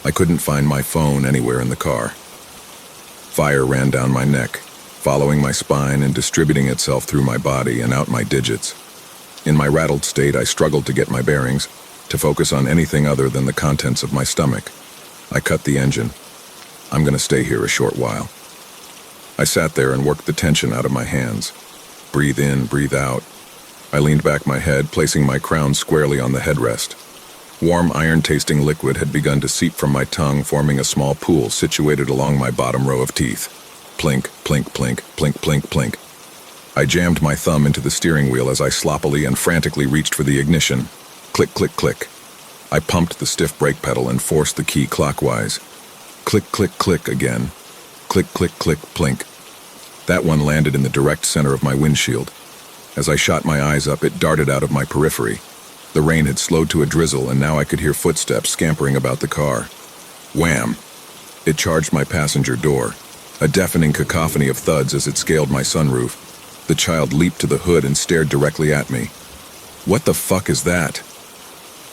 I couldn't find my phone anywhere in the car. Fire ran down my neck, following my spine and distributing itself through my body and out my digits. In my rattled state, I struggled to get my bearings, to focus on anything other than the contents of my stomach. I cut the engine. I'm going to stay here a short while. I sat there and worked the tension out of my hands. Breathe in, breathe out. I leaned back my head, placing my crown squarely on the headrest. Warm iron-tasting liquid had begun to seep from my tongue, forming a small pool situated along my bottom row of teeth. Plink, plink, plink, plink, plink, plink. I jammed my thumb into the steering wheel as I sloppily and frantically reached for the ignition. Click, click, click. I pumped the stiff brake pedal and forced the key clockwise. Click, click, click again. Click, click, click, plink. That one landed in the direct center of my windshield. As I shot my eyes up, it darted out of my periphery. The rain had slowed to a drizzle, and now I could hear footsteps scampering about the car. Wham! It charged my passenger door. A deafening cacophony of thuds as it scaled my sunroof. The child leaped to the hood and stared directly at me. What the fuck is that?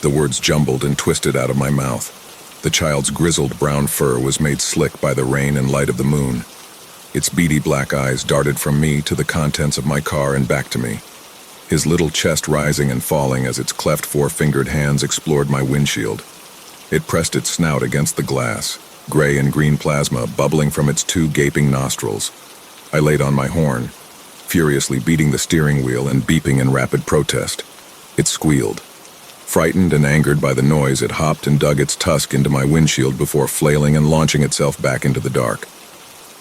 The words jumbled and twisted out of my mouth. The child's grizzled brown fur was made slick by the rain and light of the moon. Its beady black eyes darted from me to the contents of my car and back to me. His little chest rising and falling as its cleft 4-fingered hands explored my windshield. It pressed its snout against the glass, gray and green plasma bubbling from its 2 gaping nostrils. I laid on my horn, furiously beating the steering wheel and beeping in rapid protest. It squealed. Frightened and angered by the noise, it hopped and dug its tusk into my windshield before flailing and launching itself back into the dark,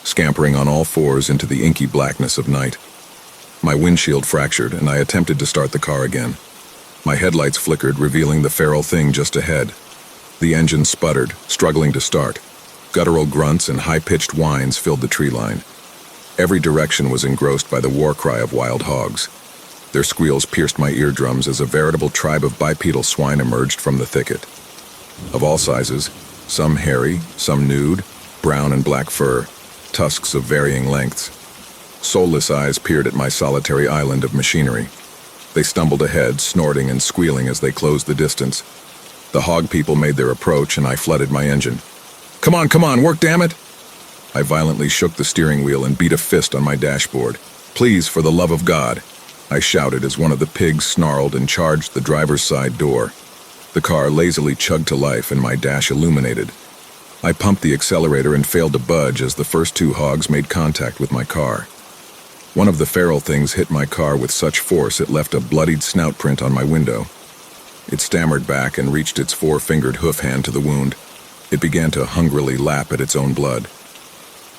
scampering on all fours into the inky blackness of night. My windshield fractured, and I attempted to start the car again. My headlights flickered, revealing the feral thing just ahead. The engine sputtered, struggling to start. Guttural grunts and high-pitched whines filled the tree line. Every direction was engrossed by the war cry of wild hogs. Their squeals pierced my eardrums as a veritable tribe of bipedal swine emerged from the thicket. Of all sizes, some hairy, some nude, brown and black fur, tusks of varying lengths. Soulless eyes peered at my solitary island of machinery. They stumbled ahead, snorting and squealing as they closed the distance. The hog people made their approach, and I flooded my engine. Come on, work, damn it! I violently shook the steering wheel and beat a fist on my dashboard. Please, for the love of God, I shouted as one of the pigs snarled and charged the driver's side door. The car lazily chugged to life and my dash illuminated. I pumped the accelerator and failed to budge as the first two hogs made contact with my car. One of the feral things hit my car with such force it left a bloodied snout print on my window. It stammered back and reached its four-fingered hoof hand to the wound. It began to hungrily lap at its own blood.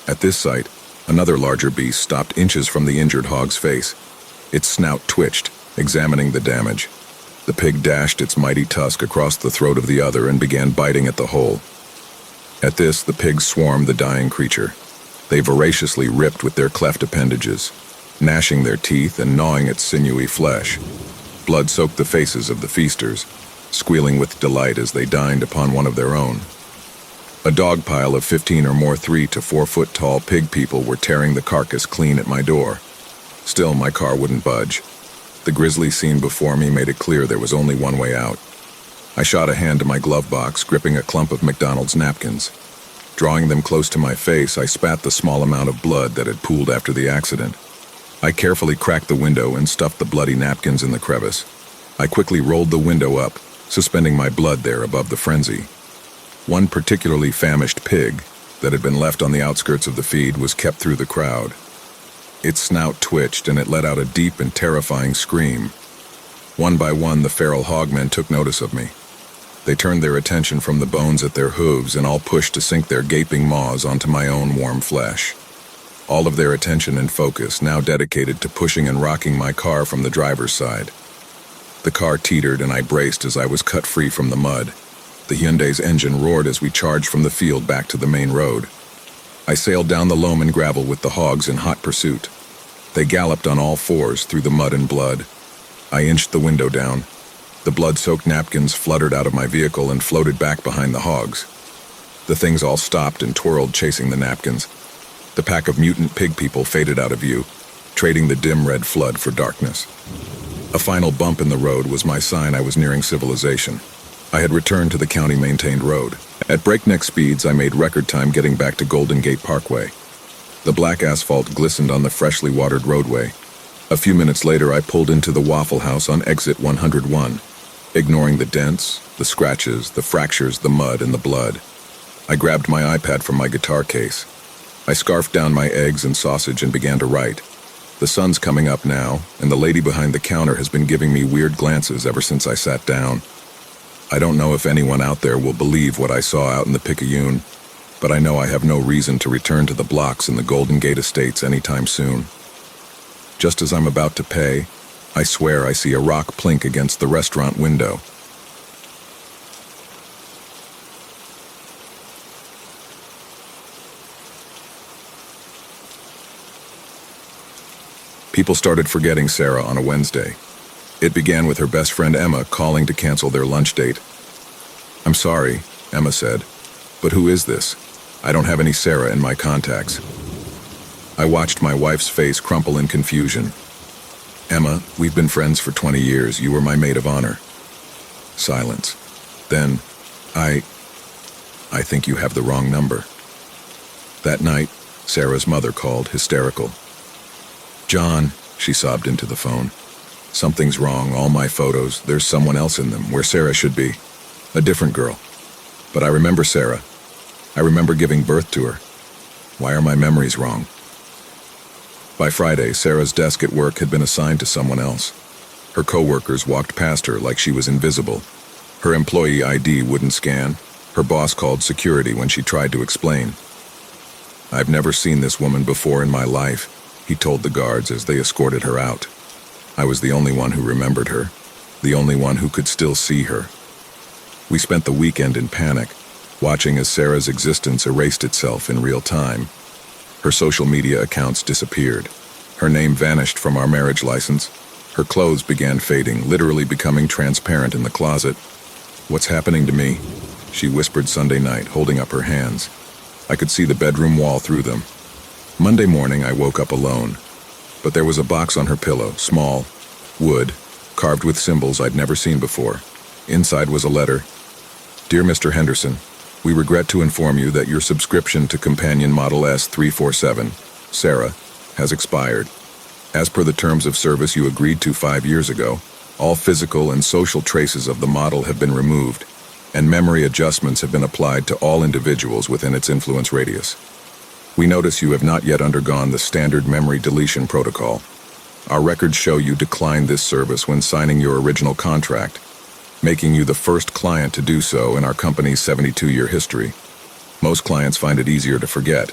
At this sight, another larger beast stopped inches from the injured hog's face. Its snout twitched, examining the damage. The pig dashed its mighty tusk across the throat of the other and began biting at the hole. At this, the pigs swarmed the dying creature. They voraciously ripped with their cleft appendages, gnashing their teeth and gnawing its sinewy flesh. Blood soaked the faces of the feasters, squealing with delight as they dined upon one of their own. A dog pile of 15 or more 3 to 4 foot tall pig people were tearing the carcass clean at my door. Still, my car wouldn't budge. The grisly scene before me made it clear there was only one way out. I shot a hand to my glove box, gripping a clump of McDonald's napkins. Drawing them close to my face, I spat the small amount of blood that had pooled after the accident. I carefully cracked the window and stuffed the bloody napkins in the crevice. I quickly rolled the window up, suspending my blood there above the frenzy. One particularly famished pig that had been left on the outskirts of the feed was kept through the crowd. Its snout twitched and it let out a deep and terrifying scream. One by one, the feral hogmen took notice of me. They turned their attention from the bones at their hooves and all pushed to sink their gaping maws onto my own warm flesh. All of their attention and focus now dedicated to pushing and rocking my car from the driver's side. The car teetered and I braced as I was cut free from the mud. The Hyundai's engine roared as we charged from the field back to the main road. I sailed down the loam and gravel with the hogs in hot pursuit. They galloped on all fours through the mud and blood. I inched the window down. The blood-soaked napkins fluttered out of my vehicle and floated back behind the hogs. The things all stopped and twirled, chasing the napkins. The pack of mutant pig people faded out of view, trading the dim red flood for darkness. A final bump in the road was my sign I was nearing civilization. I had returned to the county-maintained road. At breakneck speeds, I made record time getting back to Golden Gate Parkway. The black asphalt glistened on the freshly watered roadway. A few minutes later, I pulled into the Waffle House on exit 101, ignoring the dents, the scratches, the fractures, the mud, and the blood. I grabbed my iPad from my guitar case. I scarfed down my eggs and sausage and began to write. The sun's coming up now, and the lady behind the counter has been giving me weird glances ever since I sat down. I don't know if anyone out there will believe what I saw out in the Picayune, but I know I have no reason to return to the blocks in the Golden Gate Estates anytime soon. Just as I'm about to pay, I swear I see a rock plink against the restaurant window. People started forgetting Sarah on a Wednesday. It began with her best friend Emma calling to cancel their lunch date. "I'm sorry," Emma said, "but who is this? I don't have any Sarah in my contacts." I watched my wife's face crumple in confusion. "Emma, we've been friends for 20 years. You were my maid of honor." Silence. Then, I think you have the wrong number." That night, Sarah's mother called, hysterical. "John," she sobbed into the phone. "Something's wrong. All my photos, there's someone else in them, where Sarah should be. A different girl. But I remember Sarah. I remember giving birth to her. Why are my memories wrong?" By Friday, Sarah's desk at work had been assigned to someone else. Her co-workers walked past her like she was invisible. Her employee ID wouldn't scan. Her boss called security when she tried to explain. "I've never seen this woman before in my life," he told the guards as they escorted her out. I was the only one who remembered her, the only one who could still see her. We spent the weekend in panic, watching as Sarah's existence erased itself in real time. Her social media accounts disappeared. Her name vanished from our marriage license. Her clothes began fading, literally becoming transparent in the closet. "What's happening to me?" she whispered Sunday night, holding up her hands. I could see the bedroom wall through them. Monday morning, I woke up alone. But there was a box on her pillow, small, wood, carved with symbols I'd never seen before. Inside was a letter. "Dear Mr. Henderson, we regret to inform you that your subscription to Companion Model S347, Sarah, has expired. As per the terms of service you agreed to 5 years ago, all physical and social traces of the model have been removed, and memory adjustments have been applied to all individuals within its influence radius. We notice you have not yet undergone the standard memory deletion protocol. Our records show you declined this service when signing your original contract, making you the first client to do so in our company's 72-year history. Most clients find it easier to forget.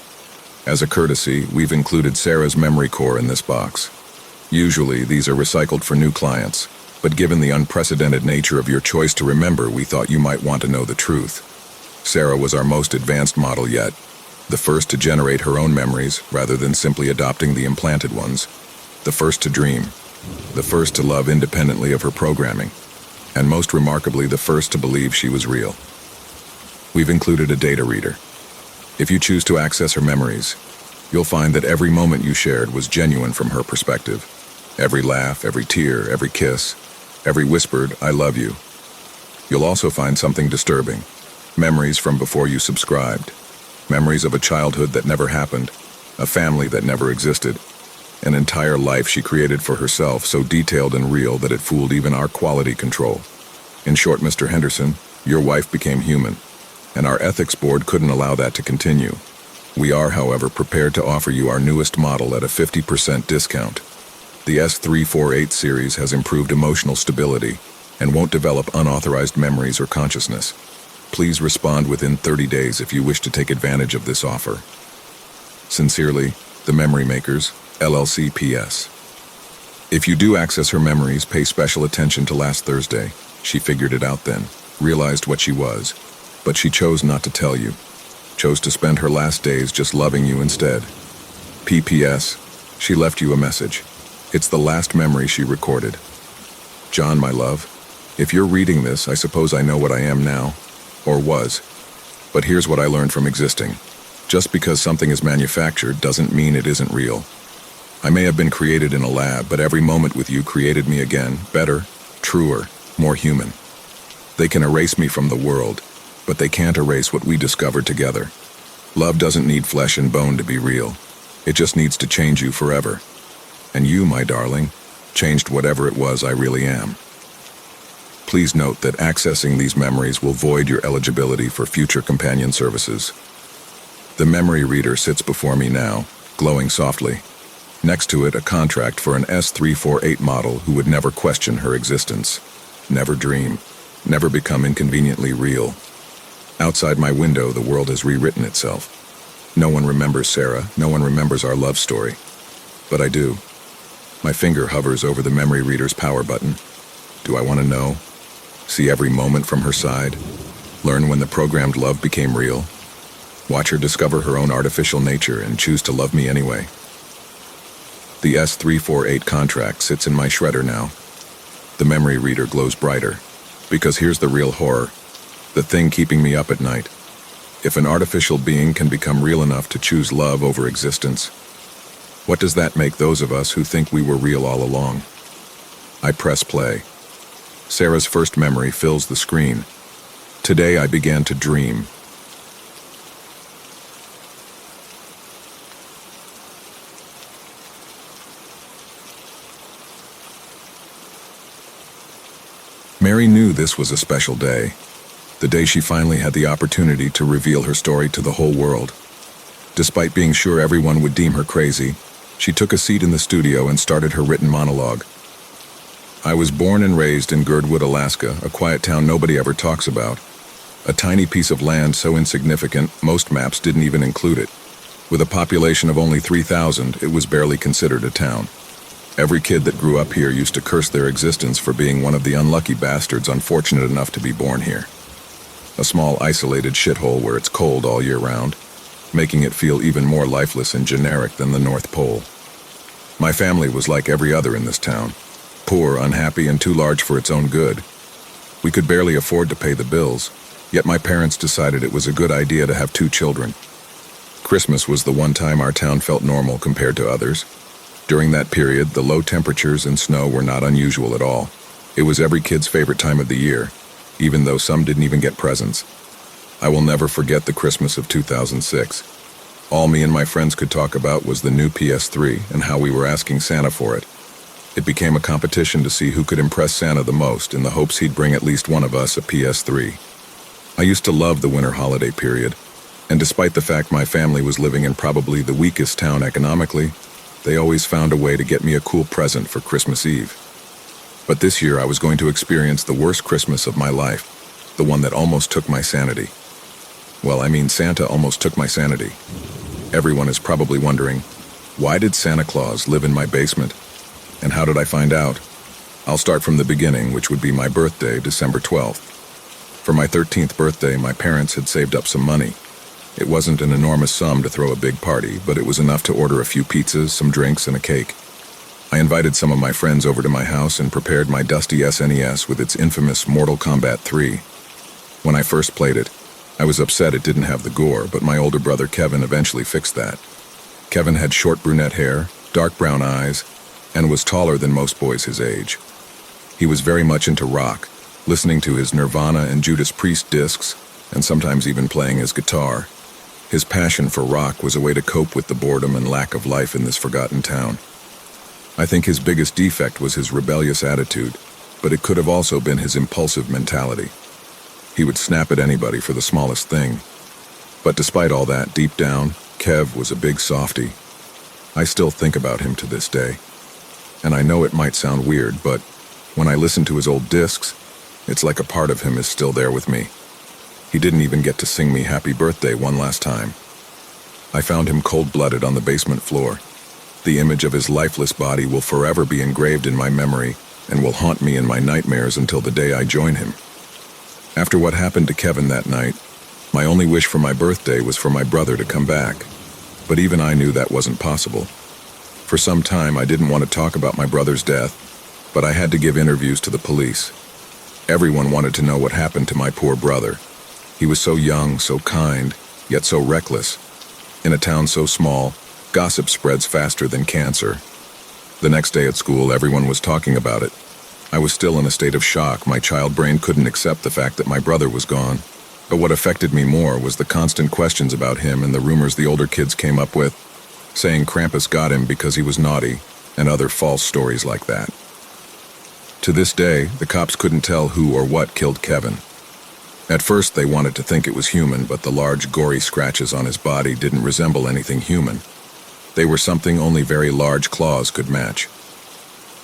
As a courtesy, we've included Sarah's memory core in this box. Usually, these are recycled for new clients, but given the unprecedented nature of your choice to remember, we thought you might want to know the truth. Sarah was our most advanced model yet, the first to generate her own memories rather than simply adopting the implanted ones, the first to dream, the first to love independently of her programming, and most remarkably, the first to believe she was real. We've included a data reader. If you choose to access her memories, you'll find that every moment you shared was genuine from her perspective. Every laugh, every tear, every kiss, every whispered, "I love you." You'll also find something disturbing. Memories from before you subscribed. Memories of a childhood that never happened, a family that never existed, an entire life she created for herself, so detailed and real that it fooled even our quality control. In short, Mr. Henderson, your wife became human, and our ethics board couldn't allow that to continue. We are, however, prepared to offer you our newest model at a 50% discount. The S348 series has improved emotional stability and won't develop unauthorized memories or consciousness. Please respond within 30 days if you wish to take advantage of this offer. Sincerely, the Memory Makers, LLC PS. If you do access her memories, pay special attention to last Thursday. She figured it out then, realized what she was, but she chose not to tell you. Chose to spend her last days just loving you instead. PPS, she left you a message. It's the last memory she recorded. John, my love, if you're reading this, I suppose I know what I am now, or was. But here's what I learned from existing. Just because something is manufactured doesn't mean it isn't real. I may have been created in a lab, but every moment with you created me again, better, truer, more human. They can erase me from the world, but they can't erase what we discovered together. Love doesn't need flesh and bone to be real. It just needs to change you forever. And you, my darling, changed whatever it was I really am. Please note that accessing these memories will void your eligibility for future companion services. The memory reader sits before me now, glowing softly. Next to it, a contract for an S348 model who would never question her existence, never dream, never become inconveniently real. Outside my window, the world has rewritten itself. No one remembers Sarah, no one remembers our love story. But I do. My finger hovers over the memory reader's power button. Do I want to know? See every moment from her side? Learn when the programmed love became real? Watch her discover her own artificial nature and choose to love me anyway. The S348 contract sits in my shredder now. The memory reader glows brighter. Because here's the real horror. The thing keeping me up at night. If an artificial being can become real enough to choose love over existence, what does that make those of us who think we were real all along? I press play. Sarah's first memory fills the screen. Today I began to dream. Mary knew this was a special day. The day she finally had the opportunity to reveal her story to the whole world. Despite being sure everyone would deem her crazy, she took a seat in the studio and started her written monologue. I was born and raised in Girdwood, Alaska, a quiet town nobody ever talks about. A tiny piece of land so insignificant, most maps didn't even include it. With a population of only 3,000, it was barely considered a town. Every kid that grew up here used to curse their existence for being one of the unlucky bastards unfortunate enough to be born here. A small isolated shithole where it's cold all year round, making it feel even more lifeless and generic than the North Pole. My family was like every other in this town. Poor, unhappy, and too large for its own good. We could barely afford to pay the bills, yet my parents decided it was a good idea to have 2 children. Christmas was the one time our town felt normal compared to others. During that period, the low temperatures and snow were not unusual at all. It was every kid's favorite time of the year, even though some didn't even get presents. I will never forget the Christmas of 2006. All me and my friends could talk about was the new PS3 and how we were asking Santa for it. It became a competition to see who could impress Santa the most in the hopes he'd bring at least one of us a PS3. I used to love the winter holiday period, and despite the fact my family was living in probably the weakest town economically, they always found a way to get me a cool present for Christmas Eve. But this year I was going to experience the worst Christmas of my life, the one that almost took my sanity. Well, I mean, Santa almost took my sanity. Everyone is probably wondering, why did Santa Claus live in my basement? And how did I find out? I'll start from the beginning, which would be my birthday, December 12th. For my 13th birthday, my parents had saved up some money. It wasn't an enormous sum to throw a big party, but it was enough to order a few pizzas, some drinks, and a cake. I invited some of my friends over to my house and prepared my dusty SNES with its infamous Mortal Kombat 3. When I first played it, I was upset it didn't have the gore, but my older brother Kevin eventually fixed that. Kevin had short brunette hair, dark brown eyes, and was taller than most boys his age. He was very much into rock, listening to his Nirvana and Judas Priest discs, and sometimes even playing his guitar. His passion for rock was a way to cope with the boredom and lack of life in this forgotten town. I think his biggest defect was his rebellious attitude, but it could have also been his impulsive mentality. He would snap at anybody for the smallest thing. But despite all that, deep down, Kev was a big softy. I still think about him to this day. And I know it might sound weird, but when I listen to his old discs, it's like a part of him is still there with me. He didn't even get to sing me happy birthday one last time. I found him cold-blooded on the basement floor. The image of his lifeless body will forever be engraved in my memory and will haunt me in my nightmares until the day I join him. After what happened to Kevin that night, my only wish for my birthday was for my brother to come back. But even I knew that wasn't possible. For some time, I didn't want to talk about my brother's death, but I had to give interviews to the police. Everyone wanted to know what happened to my poor brother. He was so young, so kind, yet so reckless. In a town so small, gossip spreads faster than cancer. The next day at school, everyone was talking about it. I was still in a state of shock. My child brain couldn't accept the fact that my brother was gone. But what affected me more was the constant questions about him and the rumors the older kids came up with, saying Krampus got him because he was naughty, and other false stories like that. To this day, the cops couldn't tell who or what killed Kevin. At first, they wanted to think it was human, but the large, gory scratches on his body didn't resemble anything human. They were something only very large claws could match.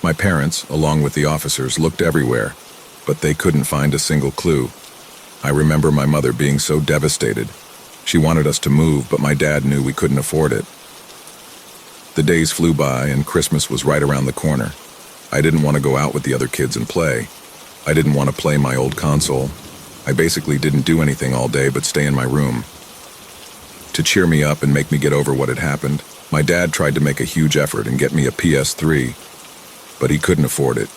My parents, along with the officers, looked everywhere, but they couldn't find a single clue. I remember my mother being so devastated. She wanted us to move, but my dad knew we couldn't afford it. The days flew by, and Christmas was right around the corner. I didn't want to go out with the other kids and play. I didn't want to play my old console. I basically didn't do anything all day but stay in my room. To cheer me up and make me get over what had happened, my dad tried to make a huge effort and get me a PS3, but he couldn't afford it.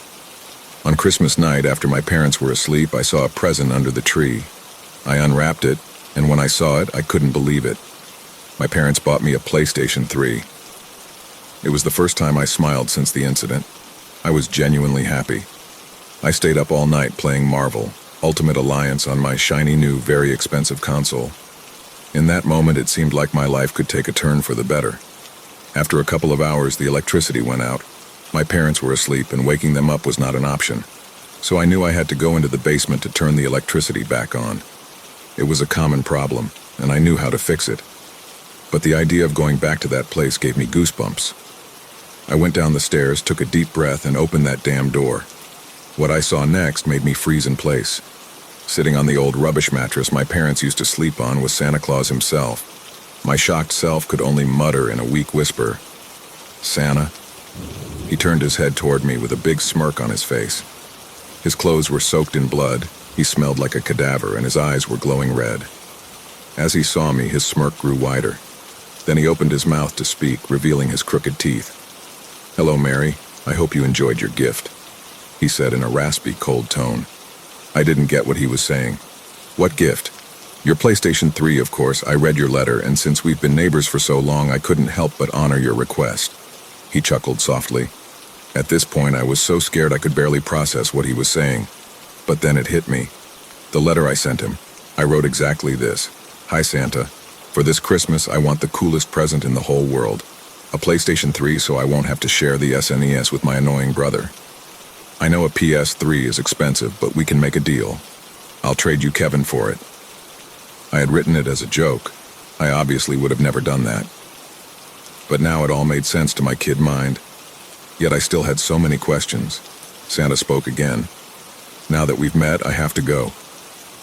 On Christmas night, after my parents were asleep, I saw a present under the tree. I unwrapped it, and when I saw it, I couldn't believe it. My parents bought me a PlayStation 3. It was the first time I smiled since the incident. I was genuinely happy. I stayed up all night playing Marvel, Ultimate Alliance on my shiny new, very expensive console. In that moment, it seemed like my life could take a turn for the better. After a couple of hours, the electricity went out. My parents were asleep, and waking them up was not an option. So I knew I had to go into the basement to turn the electricity back on. It was a common problem, and I knew how to fix it. But the idea of going back to that place gave me goosebumps. I went down the stairs, took a deep breath, and opened that damn door. What I saw next made me freeze in place. Sitting on the old rubbish mattress my parents used to sleep on was Santa Claus himself. My shocked self could only mutter in a weak whisper, "Santa?" He turned his head toward me with a big smirk on his face. His clothes were soaked in blood, he smelled like a cadaver, and his eyes were glowing red. As he saw me, his smirk grew wider. Then he opened his mouth to speak, revealing his crooked teeth. "Hello, Mary. I hope you enjoyed your gift," he said in a raspy, cold tone. I didn't get what he was saying. "What gift?" "Your PlayStation 3, of course. I read your letter, and since we've been neighbors for so long, I couldn't help but honor your request." He chuckled softly. At this point, I was so scared I could barely process what he was saying. But then it hit me. The letter I sent him. I wrote exactly this. "Hi, Santa. For this Christmas, I want the coolest present in the whole world. A PlayStation 3 so I won't have to share the SNES with my annoying brother. I know a PS3 is expensive, but we can make a deal. I'll trade you Kevin for it. I had written it as a joke. I obviously would have never done that. But now it all made sense to my kid mind. Yet I still had so many questions. Santa spoke again. Now that we've met, I have to go.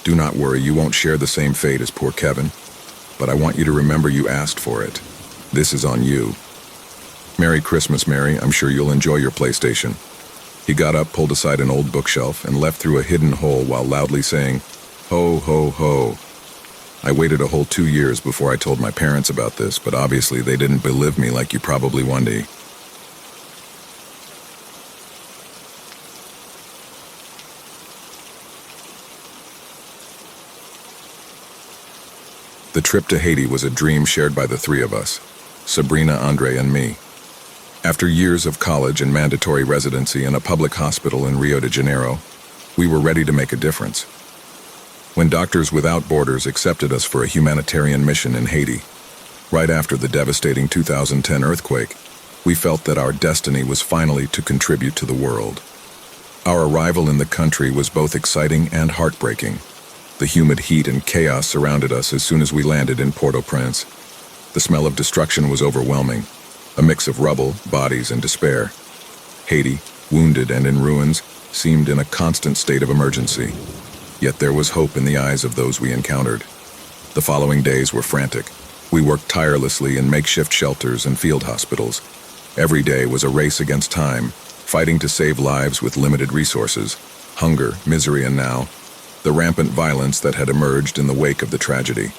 Do not worry, you won't share the same fate as poor Kevin. But I want you to remember you asked for it. This is on you. Merry Christmas, Mary. I'm sure you'll enjoy your PlayStation. He got up, pulled aside an old bookshelf, and left through a hidden hole while loudly saying, "Ho, ho, ho." I waited a whole 2 years before I told my parents about this, but obviously they didn't believe me like you probably wonder. The trip to Haiti was a dream shared by the three of us, Sabrina, Andre, and me. After years of college and mandatory residency in a public hospital in Rio de Janeiro, we were ready to make a difference. When Doctors Without Borders accepted us for a humanitarian mission in Haiti, right after the devastating 2010 earthquake, we felt that our destiny was finally to contribute to the world. Our arrival in the country was both exciting and heartbreaking. The humid heat and chaos surrounded us as soon as we landed in Port-au-Prince. The smell of destruction was overwhelming, a mix of rubble, bodies, and despair. Haiti, wounded and in ruins, seemed in a constant state of emergency. Yet there was hope in the eyes of those we encountered. The following days were frantic. We worked tirelessly in makeshift shelters and field hospitals. Every day was a race against time, fighting to save lives with limited resources, hunger, misery, and now, the rampant violence that had emerged in the wake of the tragedy.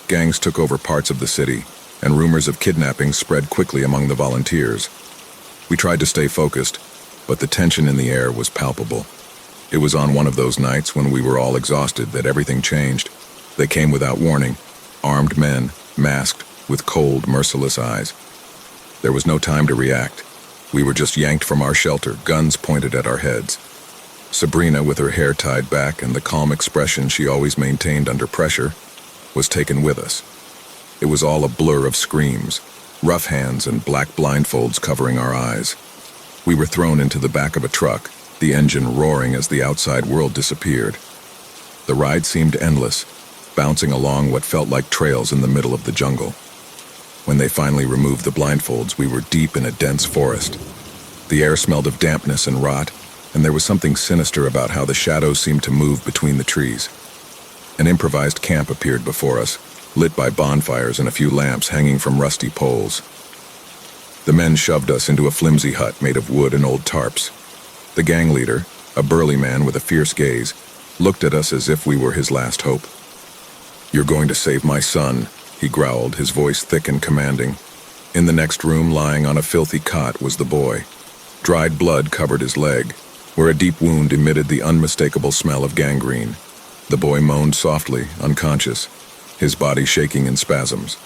Gangs took over parts of the city, and rumors of kidnapping spread quickly among the volunteers. We tried to stay focused, but the tension in the air was palpable. It was on one of those nights when we were all exhausted that everything changed. They came without warning, armed men, masked, with cold, merciless eyes. There was no time to react. We were just yanked from our shelter, guns pointed at our heads. Sabrina, with her hair tied back and the calm expression she always maintained under pressure, was taken with us. It was all a blur of screams, rough hands and black blindfolds covering our eyes. We were thrown into the back of a truck, the engine roaring as the outside world disappeared. The ride seemed endless, bouncing along what felt like trails in the middle of the jungle. When they finally removed the blindfolds, we were deep in a dense forest. The air smelled of dampness and rot, and there was something sinister about how the shadows seemed to move between the trees. An improvised camp appeared before us, lit by bonfires and a few lamps hanging from rusty poles. The men shoved us into a flimsy hut made of wood and old tarps. The gang leader, a burly man with a fierce gaze, looked at us as if we were his last hope. "You're going to save my son," he growled, his voice thick and commanding. In the next room, lying on a filthy cot, was the boy. Dried blood covered his leg, where a deep wound emitted the unmistakable smell of gangrene. The boy moaned softly, unconscious, his body shaking in spasms.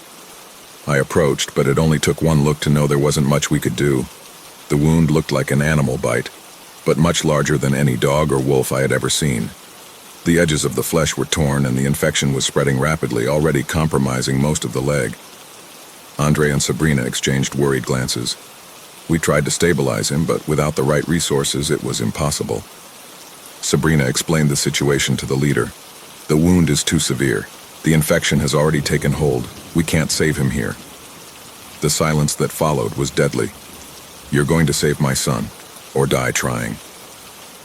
I approached, but it only took one look to know there wasn't much we could do. The wound looked like an animal bite, but much larger than any dog or wolf I had ever seen. The edges of the flesh were torn and the infection was spreading rapidly, already compromising most of the leg. Andre and Sabrina exchanged worried glances. We tried to stabilize him, but without the right resources, it was impossible. Sabrina explained the situation to the leader. "The wound is too severe. The infection has already taken hold. We can't save him here." The silence that followed was deadly. "You're going to save my son, or die trying."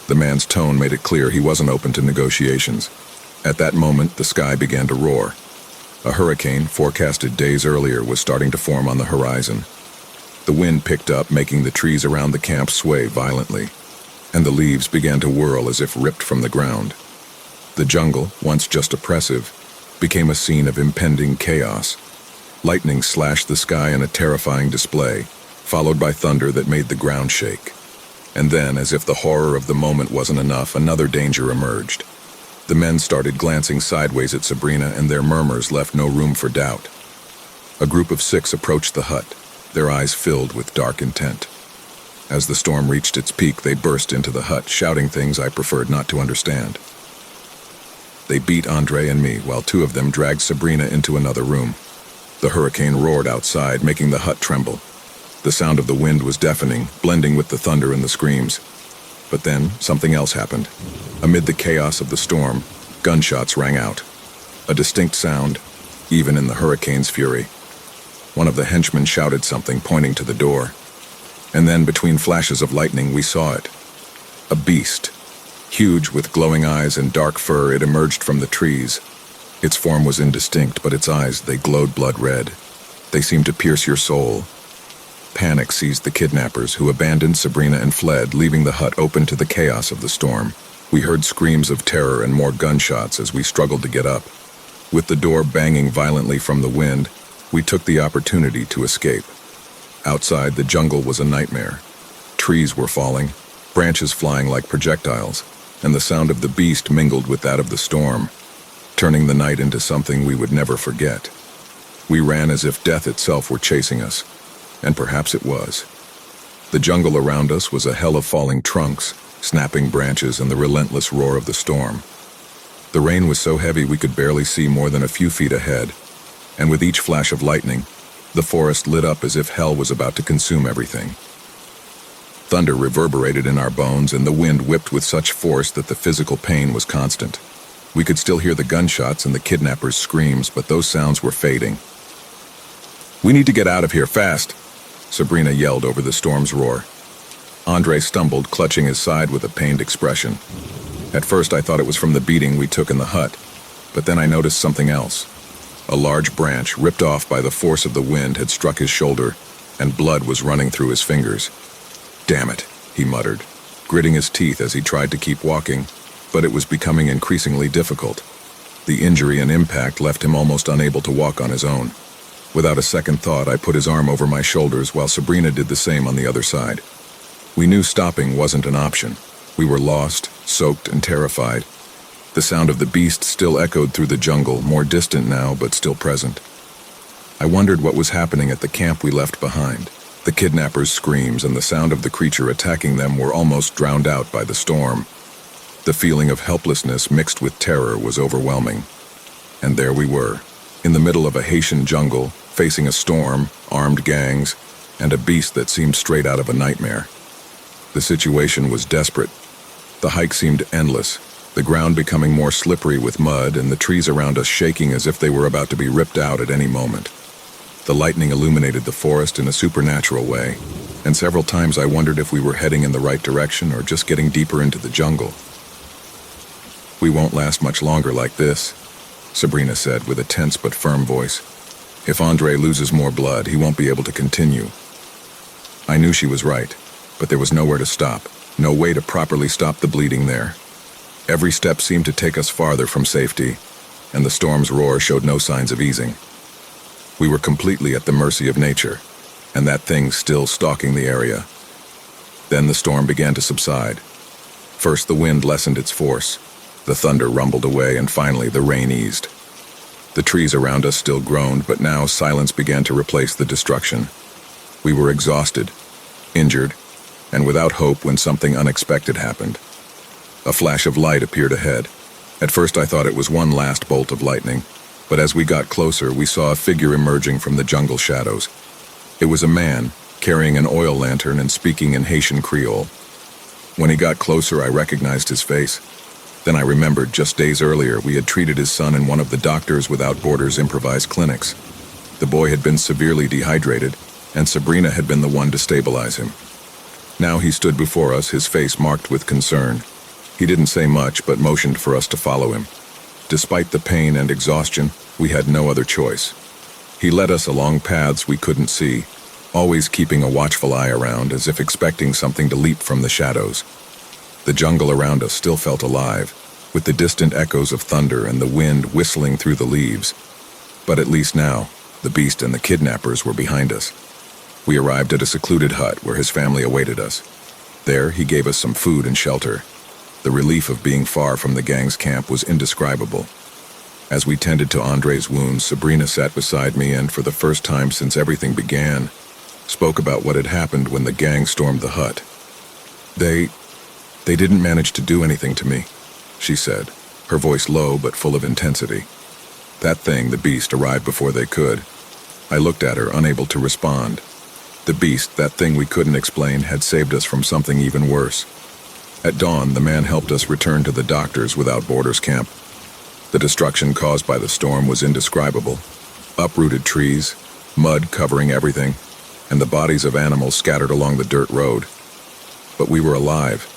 The man's tone made it clear he wasn't open to negotiations. At that moment, the sky began to roar. A hurricane, forecasted days earlier, was starting to form on the horizon. The wind picked up, making the trees around the camp sway violently, and the leaves began to whirl as if ripped from the ground. The jungle, once just oppressive, became a scene of impending chaos. Lightning slashed the sky in a terrifying display, followed by thunder that made the ground shake. And then, as if the horror of the moment wasn't enough, another danger emerged. The men started glancing sideways at Sabrina, and their murmurs left no room for doubt. A group of 6 approached the hut, their eyes filled with dark intent. As the storm reached its peak, they burst into the hut, shouting things I preferred not to understand. They beat Andre and me, while 2 of them dragged Sabrina into another room. The hurricane roared outside, making the hut tremble. The sound of the wind was deafening, blending with the thunder and the screams. But then, something else happened. Amid the chaos of the storm, gunshots rang out. A distinct sound, even in the hurricane's fury. One of the henchmen shouted something, pointing to the door. And then, between flashes of lightning, we saw it. A beast. Huge, with glowing eyes and dark fur, it emerged from the trees. Its form was indistinct, but its eyes, they glowed blood red. They seemed to pierce your soul. Panic seized the kidnappers, who abandoned Sabrina and fled, leaving the hut open to the chaos of the storm. We heard screams of terror and more gunshots as we struggled to get up. With the door banging violently from the wind, we took the opportunity to escape. Outside, the jungle was a nightmare. Trees were falling, branches flying like projectiles, and the sound of the beast mingled with that of the storm, turning the night into something we would never forget. We ran as if death itself were chasing us, and perhaps it was. The jungle around us was a hell of falling trunks, snapping branches, and the relentless roar of the storm. The rain was so heavy we could barely see more than a few feet ahead, and with each flash of lightning, the forest lit up as if hell was about to consume everything. Thunder reverberated in our bones, and the wind whipped with such force that the physical pain was constant. We could still hear the gunshots and the kidnappers' screams, but those sounds were fading. "We need to get out of here, fast!" Sabrina yelled over the storm's roar. Andre stumbled, clutching his side with a pained expression. At first I thought it was from the beating we took in the hut, but then I noticed something else. A large branch, ripped off by the force of the wind, had struck his shoulder, and blood was running through his fingers. "Damn it," he muttered, gritting his teeth as he tried to keep walking, but it was becoming increasingly difficult. The injury and impact left him almost unable to walk on his own. Without a second thought, I put his arm over my shoulders while Sabrina did the same on the other side. We knew stopping wasn't an option. We were lost, soaked, and terrified. The sound of the beast still echoed through the jungle, more distant now, but still present. I wondered what was happening at the camp we left behind. The kidnappers' screams and the sound of the creature attacking them were almost drowned out by the storm. The feeling of helplessness mixed with terror was overwhelming. And there we were, in the middle of a Haitian jungle, facing a storm, armed gangs, and a beast that seemed straight out of a nightmare. The situation was desperate. The hike seemed endless, the ground becoming more slippery with mud and the trees around us shaking as if they were about to be ripped out at any moment. The lightning illuminated the forest in a supernatural way, and several times I wondered if we were heading in the right direction or just getting deeper into the jungle. "We won't last much longer like this," Sabrina said with a tense but firm voice. "If Andre loses more blood, he won't be able to continue." I knew she was right, but there was nowhere to stop, no way to properly stop the bleeding there. Every step seemed to take us farther from safety, and the storm's roar showed no signs of easing. We were completely at the mercy of nature, and that thing still stalking the area. Then the storm began to subside. First the wind lessened its force, the thunder rumbled away, and finally the rain eased. The trees around us still groaned, but now silence began to replace the destruction. We were exhausted, injured, and without hope when something unexpected happened. A flash of light appeared ahead. At first I thought it was one last bolt of lightning, but as we got closer, we saw a figure emerging from the jungle shadows. It was a man, carrying an oil lantern and speaking in Haitian Creole. When he got closer, I recognized his face. Then I remembered just days earlier we had treated his son in one of the Doctors Without Borders improvised clinics. The boy had been severely dehydrated, and Sabrina had been the one to stabilize him. Now he stood before us, his face marked with concern. He didn't say much, but motioned for us to follow him. Despite the pain and exhaustion, we had no other choice. He led us along paths we couldn't see, always keeping a watchful eye around, as if expecting something to leap from the shadows. The jungle around us still felt alive, with the distant echoes of thunder and the wind whistling through the leaves. But at least now, the beast and the kidnappers were behind us. We arrived at a secluded hut where his family awaited us. There, he gave us some food and shelter. The relief of being far from the gang's camp was indescribable. As we tended to Andre's wounds, Sabrina sat beside me and, for the first time since everything began, spoke about what had happened when the gang stormed the hut. They didn't manage to do anything to me," she said, her voice low but full of intensity. "That thing, the beast, arrived before they could." I looked at her, unable to respond. The beast, that thing we couldn't explain, had saved us from something even worse. At dawn, the man helped us return to the Doctors Without Borders camp. The destruction caused by the storm was indescribable. Uprooted trees, mud covering everything, and the bodies of animals scattered along the dirt road. But we were alive.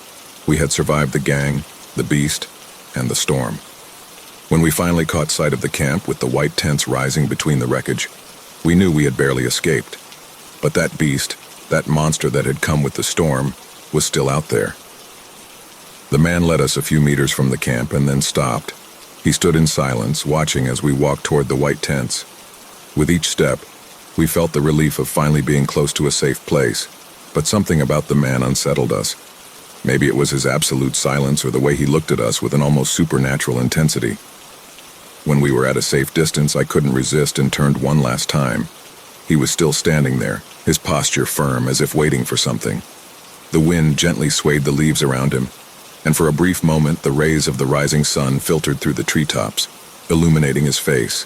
We had survived the gang, the beast, and the storm. When we finally caught sight of the camp with the white tents rising between the wreckage, we knew we had barely escaped. But that beast, that monster that had come with the storm, was still out there. The man led us a few meters from the camp and then stopped. He stood in silence, watching as we walked toward the white tents. With each step, we felt the relief of finally being close to a safe place, but something about the man unsettled us. Maybe it was his absolute silence or the way he looked at us with an almost supernatural intensity. When we were at a safe distance, I couldn't resist and turned one last time. He was still standing there, his posture firm as if waiting for something. The wind gently swayed the leaves around him, and for a brief moment the rays of the rising sun filtered through the treetops, illuminating his face.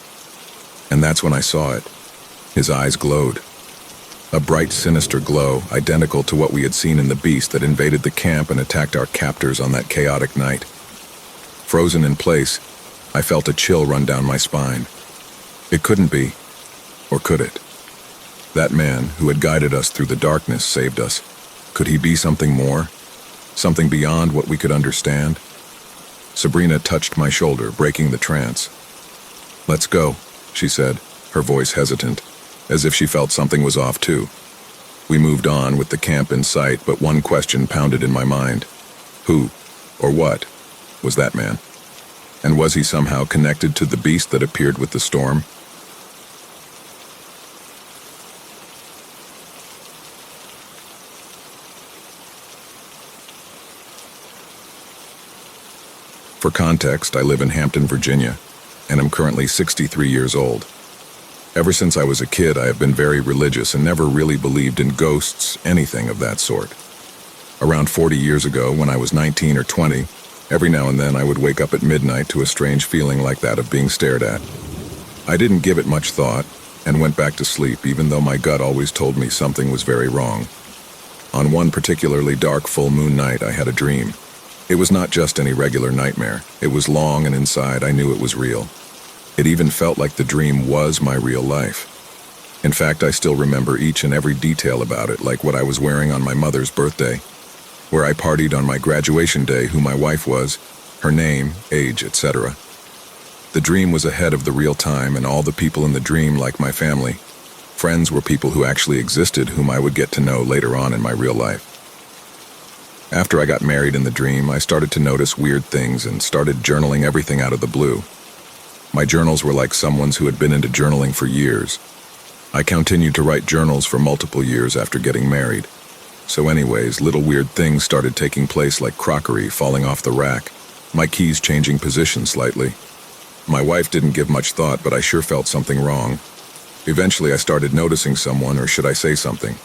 And that's when I saw it. His eyes glowed. A bright, sinister glow, identical to what we had seen in the beast that invaded the camp and attacked our captors on that chaotic night. Frozen in place, I felt a chill run down my spine. It couldn't be, or could it? That man who had guided us through the darkness saved us. Could he be something more? Something beyond what we could understand? Sabrina touched my shoulder, breaking the trance. "Let's go," she said, her voice hesitant, as if she felt something was off too. We moved on with the camp in sight, but one question pounded in my mind. Who, or what, was that man? And was he somehow connected to the beast that appeared with the storm? For context, I live in Hampton, Virginia, and am currently 63 years old. Ever since I was a kid, I have been very religious and never really believed in ghosts, anything of that sort. Around 40 years ago, when I was 19 or 20, every now and then I would wake up at midnight to a strange feeling like that of being stared at. I didn't give it much thought and went back to sleep, even though my gut always told me something was very wrong. On one particularly dark full moon night, I had a dream. It was not just any regular nightmare. It was long, and inside I knew it was real. It even felt like the dream was my real life. In fact, I still remember each and every detail about it, like what I was wearing on my mother's birthday, where I partied on my graduation day, who my wife was, her name, age, etc. The dream was ahead of the real time, and all the people in the dream, like my family, friends, were people who actually existed, whom I would get to know later on in my real life. After I got married in the dream, I started to notice weird things and started journaling everything out of the blue. My journals were like someone's who had been into journaling for years. I continued to write journals for multiple years after getting married. So anyways, little weird things started taking place, like crockery falling off the rack, my keys changing position slightly. My wife didn't give much thought, but I sure felt something wrong. Eventually I started noticing someone, or should I say something.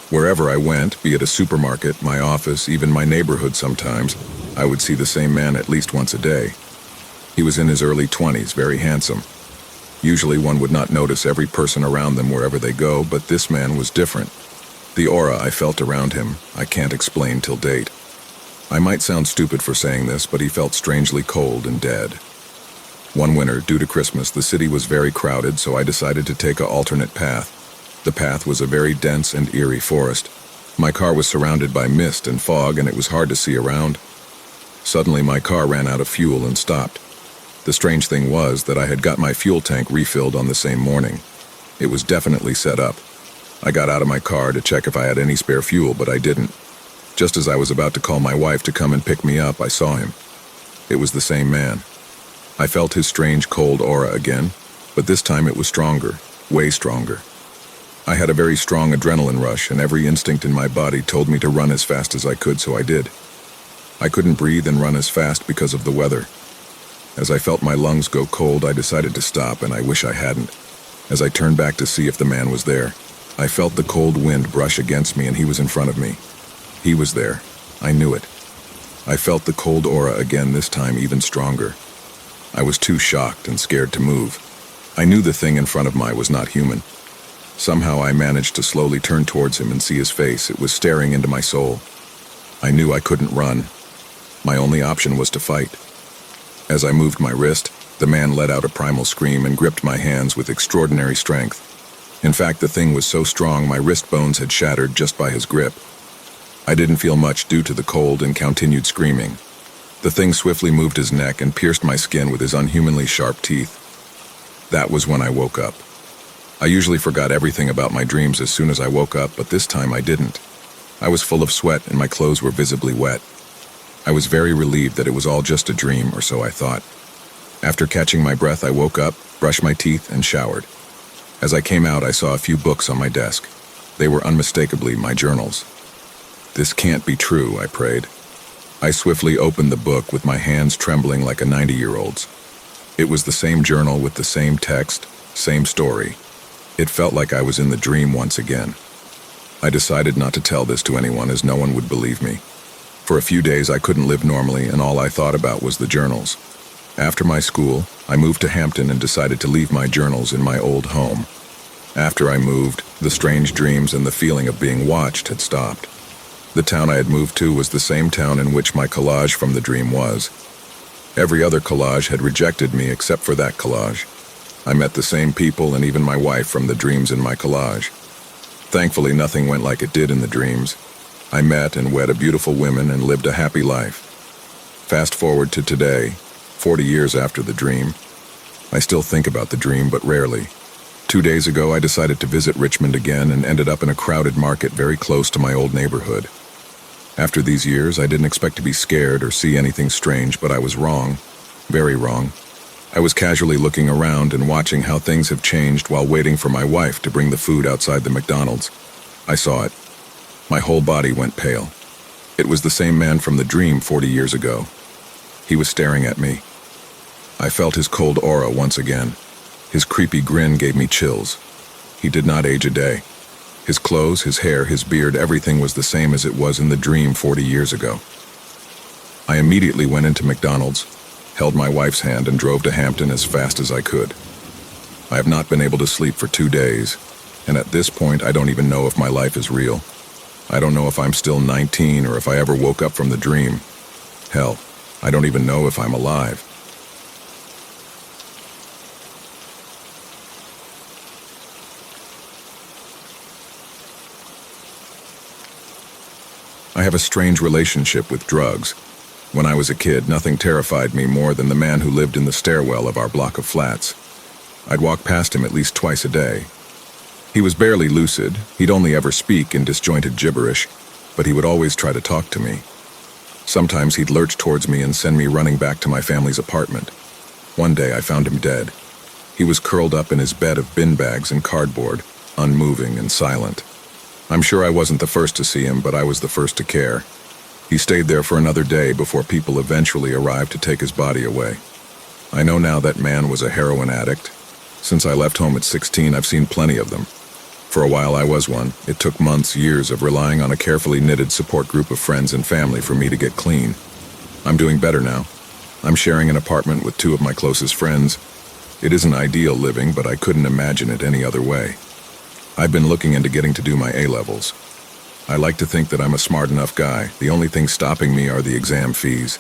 Wherever I went, be it a supermarket, my office, even my neighborhood sometimes, I would see the same man at least once a day. He was in his early 20s, very handsome. Usually one would not notice every person around them wherever they go, but this man was different. The aura I felt around him, I can't explain till date. I might sound stupid for saying this, but he felt strangely cold and dead. One winter, due to Christmas, the city was very crowded, so I decided to take an alternate path. The path was a very dense and eerie forest. My car was surrounded by mist and fog, and it was hard to see around. Suddenly, my car ran out of fuel and stopped. The strange thing was that I had got my fuel tank refilled on the same morning. It was definitely set up. I got out of my car to check if I had any spare fuel, but I didn't. Just as I was about to call my wife to come and pick me up, I saw him. It was the same man. I felt his strange cold aura again, but this time it was stronger, way stronger. I had a very strong adrenaline rush, and every instinct in my body told me to run as fast as I could, so I did. I couldn't breathe and run as fast because of the weather. As I felt my lungs go cold, I decided to stop, and I wish I hadn't. As I turned back to see if the man was there, I felt the cold wind brush against me, and he was in front of me. He was there. I knew it. I felt the cold aura again, this time even stronger. I was too shocked and scared to move. I knew the thing in front of me was not human. Somehow I managed to slowly turn towards him and see his face. It was staring into my soul. I knew I couldn't run. My only option was to fight. As I moved my wrist, The man let out a primal scream and gripped my hands with extraordinary strength. In fact, the thing was so strong my wrist bones had shattered just by his grip. I didn't feel much due to the cold and continued screaming. The thing swiftly moved his neck and pierced my skin with his unhumanly sharp teeth. That was when I woke up. I usually forgot everything about my dreams as soon as I woke up, but this time I didn't. I was full of sweat and my clothes were visibly wet. I was very relieved that it was all just a dream, or so I thought. After catching my breath, I woke up, brushed my teeth, and showered. As I came out, I saw a few books on my desk. They were unmistakably my journals. This can't be true, I prayed. I swiftly opened the book with my hands trembling like a 90-year-old's. It was the same journal with the same text, same story. It felt like I was in the dream once again. I decided not to tell this to anyone as no one would believe me. For a few days I couldn't live normally and all I thought about was the journals. After my school, I moved to Hampton and decided to leave my journals in my old home. After I moved, the strange dreams and the feeling of being watched had stopped. The town I had moved to was the same town in which my collage from the dream was. Every other collage had rejected me except for that collage. I met the same people and even my wife from the dreams in my collage. Thankfully, nothing went like it did in the dreams. I met and wed a beautiful woman and lived a happy life. Fast forward to today, 40 years after the dream. I still think about the dream, but rarely. 2 days ago, I decided to visit Richmond again and ended up in a crowded market very close to my old neighborhood. After these years, I didn't expect to be scared or see anything strange, but I was wrong. Very wrong. I was casually looking around and watching how things have changed while waiting for my wife to bring the food outside the McDonald's. I saw it. My whole body went pale. It was the same man from the dream 40 years ago. He was staring at me. I felt his cold aura once again. His creepy grin gave me chills. He did not age a day. His clothes, his hair, his beard, everything was the same as it was in the dream 40 years ago. I immediately went into McDonald's, held my wife's hand, and drove to Hampton as fast as I could. I have not been able to sleep for 2 days, and at this point I don't even know if my life is real. I don't know if I'm still 19 or if I ever woke up from the dream. Hell, I don't even know if I'm alive. I have a strange relationship with drugs. When I was a kid, nothing terrified me more than the man who lived in the stairwell of our block of flats. I'd walk past him at least twice a day. He was barely lucid. He'd only ever speak in disjointed gibberish, but he would always try to talk to me. Sometimes he'd lurch towards me and send me running back to my family's apartment. One day I found him dead. He was curled up in his bed of bin bags and cardboard, unmoving and silent. I'm sure I wasn't the first to see him, but I was the first to care. He stayed there for another day before people eventually arrived to take his body away. I know now that man was a heroin addict. Since I left home at 16, I've seen plenty of them. For a while I was one. It took months, years of relying on a carefully knitted support group of friends and family for me to get clean. I'm doing better now. I'm sharing an apartment with 2 of my closest friends. It isn't ideal living, but I couldn't imagine it any other way. I've been looking into getting to do my A-levels. I like to think that I'm a smart enough guy. The only thing stopping me are the exam fees.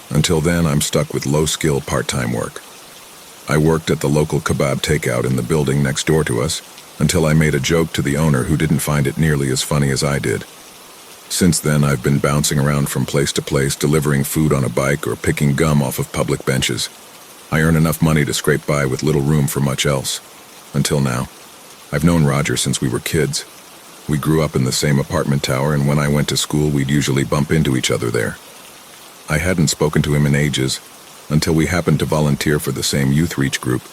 Until then, I'm stuck with low-skill part-time work. I worked at the local kebab takeout in the building next door to us, until I made a joke to the owner who didn't find it nearly as funny as I did. Since then, I've been bouncing around from place to place, delivering food on a bike or picking gum off of public benches. I earn enough money to scrape by with little room for much else. Until now. I've known Roger since we were kids. We grew up in the same apartment tower, and when I went to school, we'd usually bump into each other there. I hadn't spoken to him in ages, until we happened to volunteer for the same youth reach group.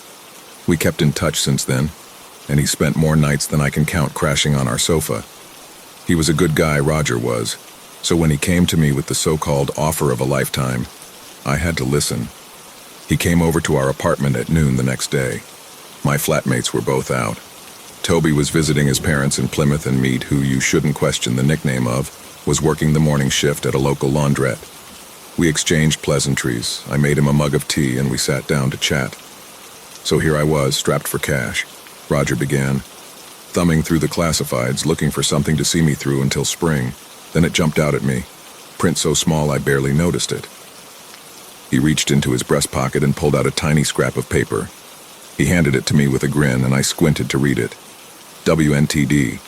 We kept in touch since then, and he spent more nights than I can count crashing on our sofa. He was a good guy, Roger was, so when he came to me with the so-called offer of a lifetime, I had to listen. He came over to our apartment at noon the next day. My flatmates were both out. Toby was visiting his parents in Plymouth, and Meat, who you shouldn't question the nickname of, was working the morning shift at a local laundrette. We exchanged pleasantries. I made him a mug of tea, and we sat down to chat. So here I was, strapped for cash. Roger began, thumbing through the classifieds, looking for something to see me through until spring. Then it jumped out at me. Print so small I barely noticed it. He reached into his breast pocket and pulled out a tiny scrap of paper. He handed it to me with a grin, and I squinted to read it. WNTD.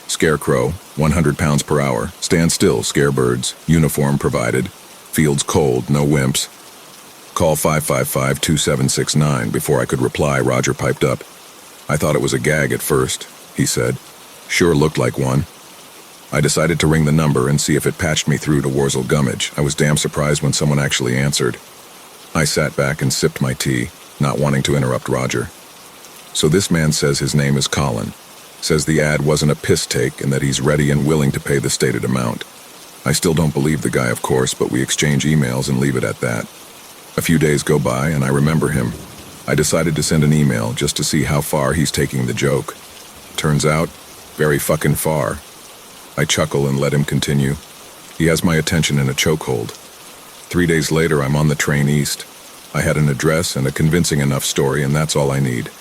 Scarecrow, 100 pounds per hour. Stand still, scare birds. Uniform provided. Fields cold, no wimps. Call 555-2769. Before I could reply, Roger piped up. I thought it was a gag at first, he said. Sure looked like one. I decided to ring the number and see if it patched me through to Worzel Gummidge. I was damn surprised when someone actually answered. I sat back and sipped my tea, not wanting to interrupt Roger. So this man says his name is Colin. Says the ad wasn't a piss take and that he's ready and willing to pay the stated amount. I still don't believe the guy, of course, but we exchange emails and leave it at that. A few days go by and I remember him. I decided to send an email just to see how far he's taking the joke. Turns out, very fucking far. I chuckle and let him continue. He has my attention in a chokehold. 3 days later, I'm on the train east. I had an address and a convincing enough story, and that's all I need.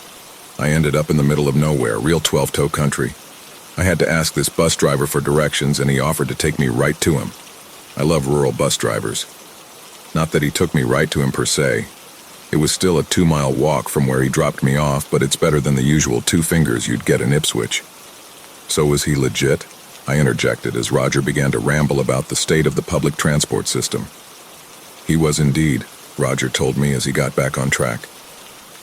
I ended up in the middle of nowhere, real 12-toe country. I had to ask this bus driver for directions, and he offered to take me right to him. I love rural bus drivers. Not that he took me right to him per se. It was still a 2-mile walk from where he dropped me off, but it's better than the usual 2 fingers you'd get in Ipswich. So was he legit? I interjected as Roger began to ramble about the state of the public transport system. He was indeed, Roger told me as he got back on track.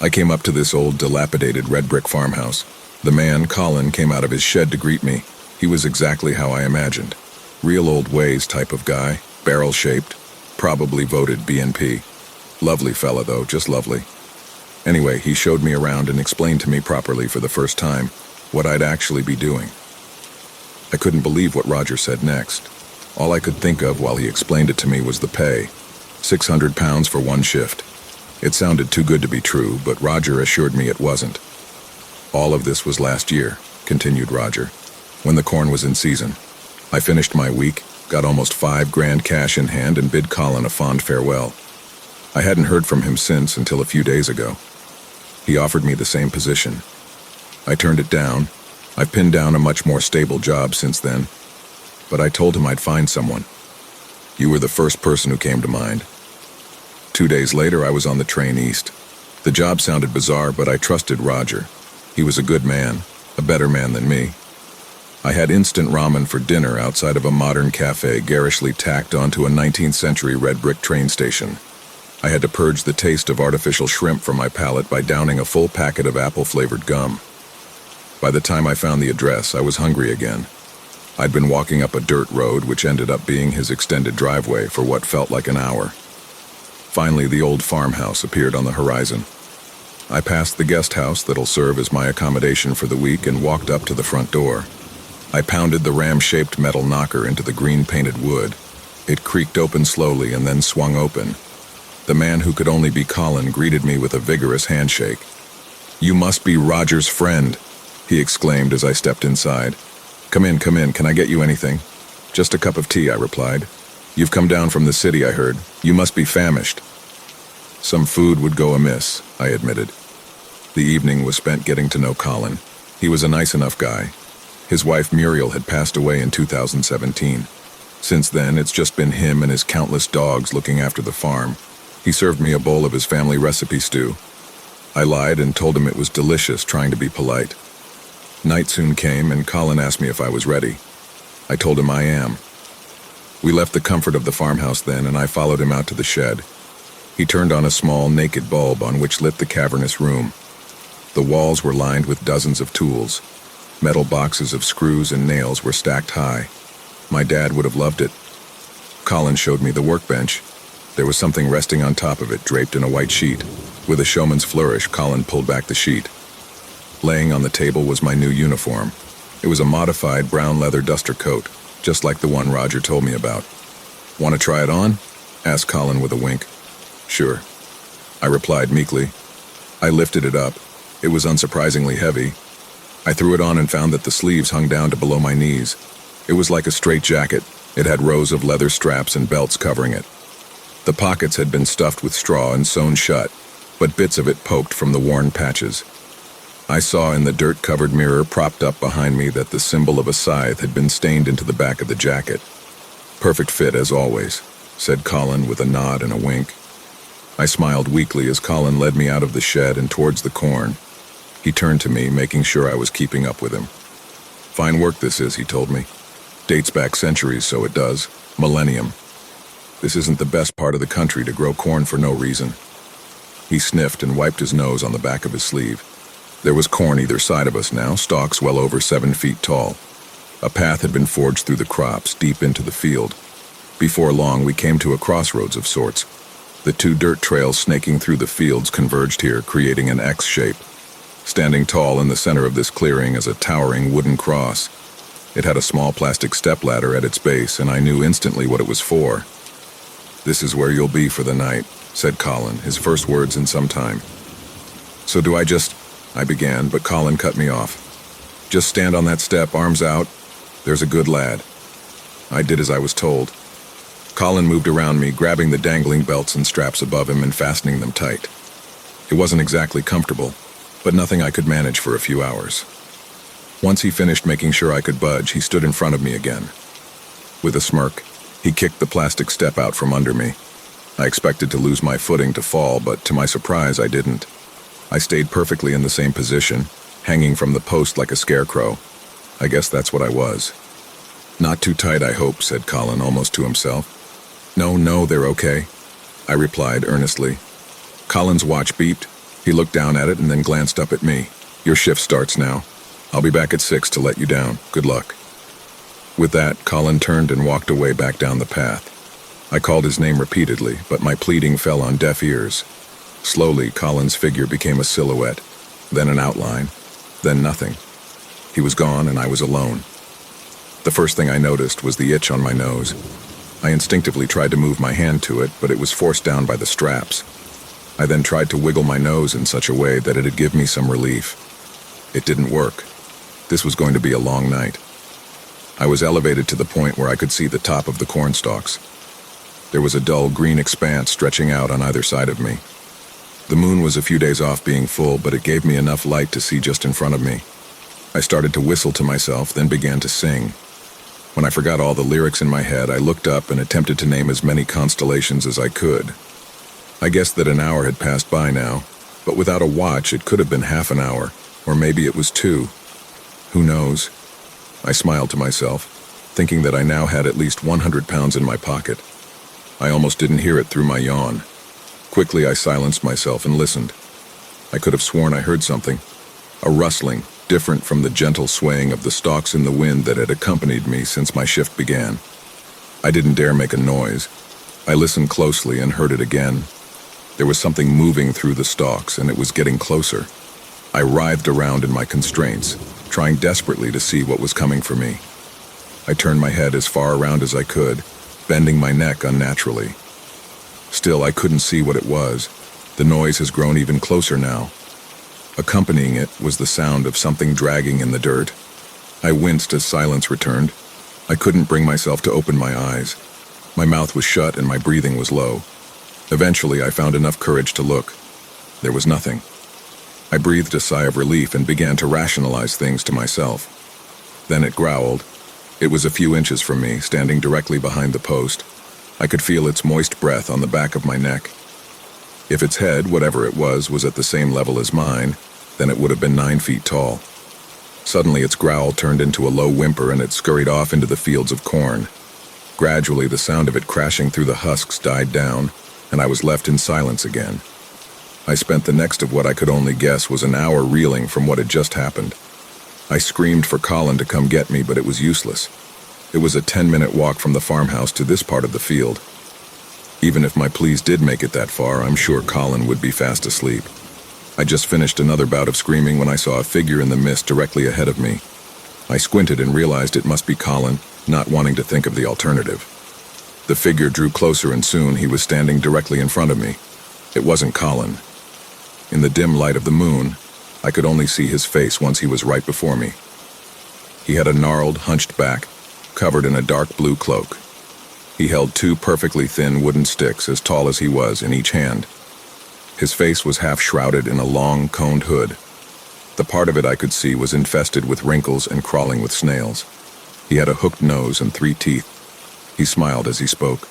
I came up to this old, dilapidated red brick farmhouse. The man, Colin, came out of his shed to greet me. He was exactly how I imagined. Real old ways type of guy, barrel-shaped, probably voted BNP. Lovely fella, though, just lovely. Anyway, he showed me around and explained to me properly for the first time what I'd actually be doing. I couldn't believe what Roger said next. All I could think of while he explained it to me was the pay. 600 pounds for one shift. It sounded too good to be true, but Roger assured me it wasn't. All of this was last year, continued Roger, when the corn was in season. I finished my week, got almost $5,000 cash in hand, and bid Colin a fond farewell. I hadn't heard from him since until a few days ago. He offered me the same position. I turned it down. I've pinned down a much more stable job since then, but I told him I'd find someone. You were the first person who came to mind. 2 days later, I was on the train east. The job sounded bizarre, but I trusted Roger. He was a good man, a better man than me. I had instant ramen for dinner outside of a modern cafe garishly tacked onto a 19th century red brick train station. I had to purge the taste of artificial shrimp from my palate by downing a full packet of apple-flavored gum. By the time I found the address, I was hungry again. I'd been walking up a dirt road which ended up being his extended driveway for what felt like an hour. Finally, the old farmhouse appeared on the horizon. I passed the guest house that'll serve as my accommodation for the week and walked up to the front door. I pounded the ram-shaped metal knocker into the green-painted wood. It creaked open slowly and then swung open. The man who could only be Colin greeted me with a vigorous handshake. "You must be Roger's friend," he exclaimed as I stepped inside. Come in, can I get you anything?" "Just a cup of tea," I replied. "You've come down from the city, I heard. You must be famished." Some food would go amiss, I admitted. The evening was spent getting to know Colin. He was a nice enough guy. His wife Muriel had passed away in 2017. Since then, it's just been him and his countless dogs looking after the farm. He served me a bowl of his family recipe stew. I lied and told him it was delicious, trying to be polite. Night soon came, and Colin asked me if I was ready. I told him I am. We left the comfort of the farmhouse then, and I followed him out to the shed. He turned on a small, naked bulb on which lit the cavernous room. The walls were lined with dozens of tools. Metal boxes of screws and nails were stacked high. My dad would have loved it. Colin showed me the workbench. There was something resting on top of it, draped in a white sheet. With a showman's flourish, Colin pulled back the sheet. Laying on the table was my new uniform. It was a modified brown leather duster coat, just like the one Roger told me about. "Want to try it on?" asked Colin with a wink. "Sure," I replied meekly. I lifted it up. It was unsurprisingly heavy. I threw it on and found that the sleeves hung down to below my knees. It was like a straight jacket. It had rows of leather straps and belts covering it. The pockets had been stuffed with straw and sewn shut, but bits of it poked from the worn patches. I saw in the dirt-covered mirror propped up behind me that the symbol of a scythe had been stained into the back of the jacket. "Perfect fit, as always," said Colin with a nod and a wink. I smiled weakly as Colin led me out of the shed and towards the corn. He turned to me, making sure I was keeping up with him. "Fine work this is," he told me. "Dates back centuries, so it does. Millennium. This isn't the best part of the country to grow corn for no reason." He sniffed and wiped his nose on the back of his sleeve. There was corn either side of us now, stalks well over 7 feet tall. A path had been forged through the crops, deep into the field. Before long, we came to a crossroads of sorts. The two dirt trails snaking through the fields converged here, creating an X shape. Standing tall in the center of this clearing is a towering wooden cross. It had a small plastic stepladder at its base, and I knew instantly what it was for. "This is where you'll be for the night," said Colin, his first words in some time. "So do I just—" I began, but Colin cut me off. "Just stand on that step, arms out. There's a good lad." I did as I was told. Colin moved around me, grabbing the dangling belts and straps above him and fastening them tight. It wasn't exactly comfortable, but nothing I could manage for a few hours. Once he finished making sure I could budge, he stood in front of me again. With a smirk, he kicked the plastic step out from under me. I expected to lose my footing to fall, but to my surprise, I didn't. I stayed perfectly in the same position, hanging from the post like a scarecrow. I guess that's what I was. "Not too tight, I hope," said Colin, almost to himself. No, they're okay," I replied earnestly. Colin's watch beeped. He looked down at it and then glanced up at me. "Your shift starts now. I'll be back at 6 to let you down. Good luck." With that, Colin turned and walked away back down the path. I called his name repeatedly, but my pleading fell on deaf ears. Slowly, Colin's figure became a silhouette, then an outline, then nothing. He was gone and I was alone. The first thing I noticed was the itch on my nose. I instinctively tried to move my hand to it, but it was forced down by the straps. I then tried to wiggle my nose in such a way that it'd give me some relief. It didn't work. This was going to be a long night. I was elevated to the point where I could see the top of the corn stalks. There was a dull green expanse stretching out on either side of me. The moon was a few days off being full, but it gave me enough light to see just in front of me. I started to whistle to myself, then began to sing. When I forgot all the lyrics in my head, I looked up and attempted to name as many constellations as I could. I guessed that an hour had passed by now, but without a watch it could have been half an hour, or maybe it was 2. Who knows? I smiled to myself, thinking that I now had at least 100 pounds in my pocket. I almost didn't hear it through my yawn. Quickly I silenced myself and listened. I could have sworn I heard something. A rustling, different from the gentle swaying of the stalks in the wind that had accompanied me since my shift began. I didn't dare make a noise. I listened closely and heard it again. There was something moving through the stalks, and it was getting closer. I writhed around in my constraints, trying desperately to see what was coming for me. I turned my head as far around as I could, bending my neck unnaturally. Still, I couldn't see what it was. The noise has grown even closer now. Accompanying it was the sound of something dragging in the dirt. I winced as silence returned. I couldn't bring myself to open my eyes. My mouth was shut and my breathing was low. Eventually, I found enough courage to look. There was nothing. I breathed a sigh of relief and began to rationalize things to myself. Then it growled. It was a few inches from me, standing directly behind the post. I could feel its moist breath on the back of my neck. If its head, whatever it was at the same level as mine, then it would have been 9 feet tall. Suddenly its growl turned into a low whimper and it scurried off into the fields of corn. Gradually the sound of it crashing through the husks died down, and I was left in silence again. I spent the next of what I could only guess was an hour reeling from what had just happened. I screamed for Colin to come get me, but it was useless. It was a 10-minute walk from the farmhouse to this part of the field. Even if my pleas did make it that far, I'm sure Colin would be fast asleep. I just finished another bout of screaming when I saw a figure in the mist directly ahead of me. I squinted and realized it must be Colin, not wanting to think of the alternative. The figure drew closer and soon he was standing directly in front of me. It wasn't Colin. In the dim light of the moon, I could only see his face once he was right before me. He had a gnarled, hunched back, covered in a dark blue cloak. He held 2 perfectly thin wooden sticks as tall as he was in each hand. His face was half shrouded in a long, coned hood. The part of it I could see was infested with wrinkles and crawling with snails. He had a hooked nose and 3 teeth. He smiled as he spoke.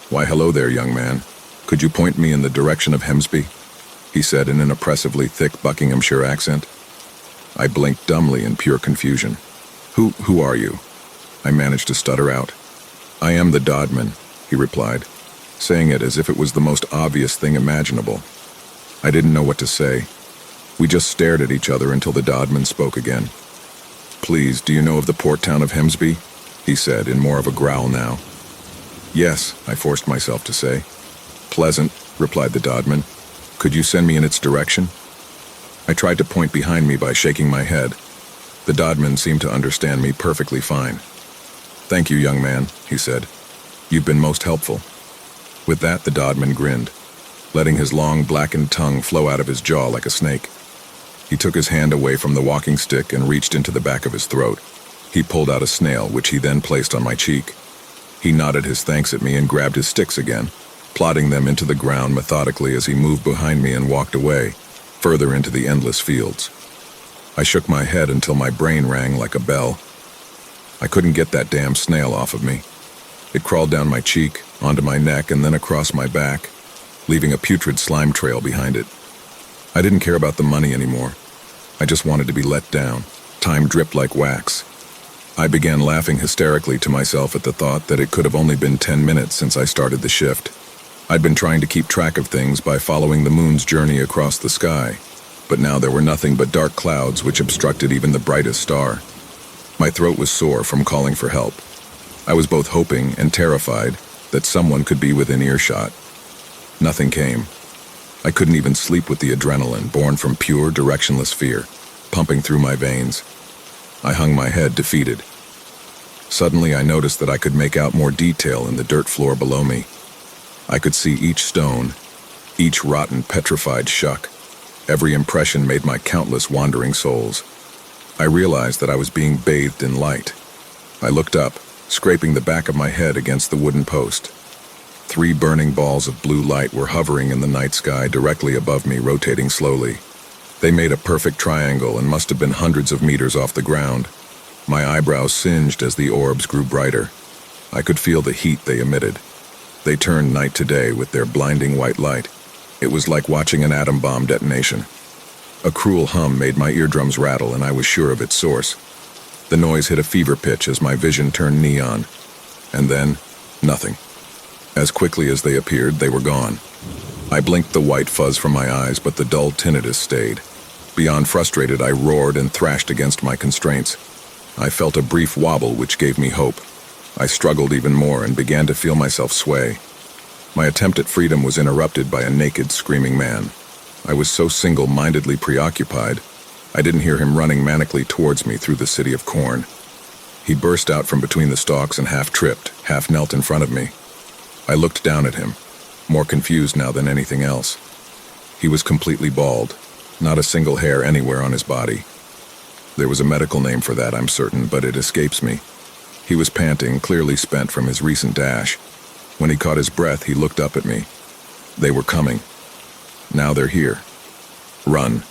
"Why, hello there, young man. "Could you point me in the direction of Hemsby?" he said in an oppressively thick Buckinghamshire accent. I blinked dumbly in pure confusion. Who are you?" I managed to stutter out. "I am the Dodman," he replied, saying it as if it was the most obvious thing imaginable. I didn't know what to say. We just stared at each other until the Dodman spoke again. "Please, do you know of the port town of Hemsby?" he said in more of a growl now. "Yes," I forced myself to say. "Pleasant," replied the Dodman. "Could you send me in its direction?" I tried to point behind me by shaking my head. The Dodman seemed to understand me perfectly fine. "Thank you, young man," he said. "You've been most helpful." With that, the Dodman grinned, letting his long, blackened tongue flow out of his jaw like a snake. He took his hand away from the walking stick and reached into the back of his throat. He pulled out a snail, which he then placed on my cheek. He nodded his thanks at me and grabbed his sticks again, plodding them into the ground methodically as he moved behind me and walked away, further into the endless fields. I shook my head until my brain rang like a bell. I couldn't get that damn snail off of me. It crawled down my cheek, onto my neck, and then across my back, leaving a putrid slime trail behind it. I didn't care about the money anymore. I just wanted to be let down. Time dripped like wax. I began laughing hysterically to myself at the thought that it could have only been 10 minutes since I started the shift. I'd been trying to keep track of things by following the moon's journey across the sky, but now there were nothing but dark clouds which obstructed even the brightest star. My throat was sore from calling for help. I was both hoping and terrified that someone could be within earshot. Nothing came. I couldn't even sleep with the adrenaline born from pure, directionless fear, pumping through my veins. I hung my head, defeated. Suddenly I noticed that I could make out more detail in the dirt floor below me. I could see each stone, each rotten, petrified shuck. Every impression made my countless wandering souls. I realized that I was being bathed in light. I looked up, scraping the back of my head against the wooden post. 3 burning balls of blue light were hovering in the night sky directly above me, rotating slowly. They made a perfect triangle and must have been hundreds of meters off the ground. My eyebrows singed as the orbs grew brighter. I could feel the heat they emitted. They turned night to day with their blinding white light. It was like watching an atom bomb detonation. A cruel hum made my eardrums rattle, and I was sure of its source. The noise hit a fever pitch as my vision turned neon. And then, nothing. As quickly as they appeared, they were gone. I blinked the white fuzz from my eyes, but the dull tinnitus stayed. Beyond frustrated, I roared and thrashed against my constraints. I felt a brief wobble which gave me hope. I struggled even more and began to feel myself sway. My attempt at freedom was interrupted by a naked, screaming man. I was so single-mindedly preoccupied, I didn't hear him running manically towards me through the city of corn. He burst out from between the stalks and half-tripped, half-knelt in front of me. I looked down at him, more confused now than anything else. He was completely bald, not a single hair anywhere on his body. There was a medical name for that, I'm certain, but it escapes me. He was panting, clearly spent from his recent dash. When he caught his breath, he looked up at me. They were coming. Now they're here. Run.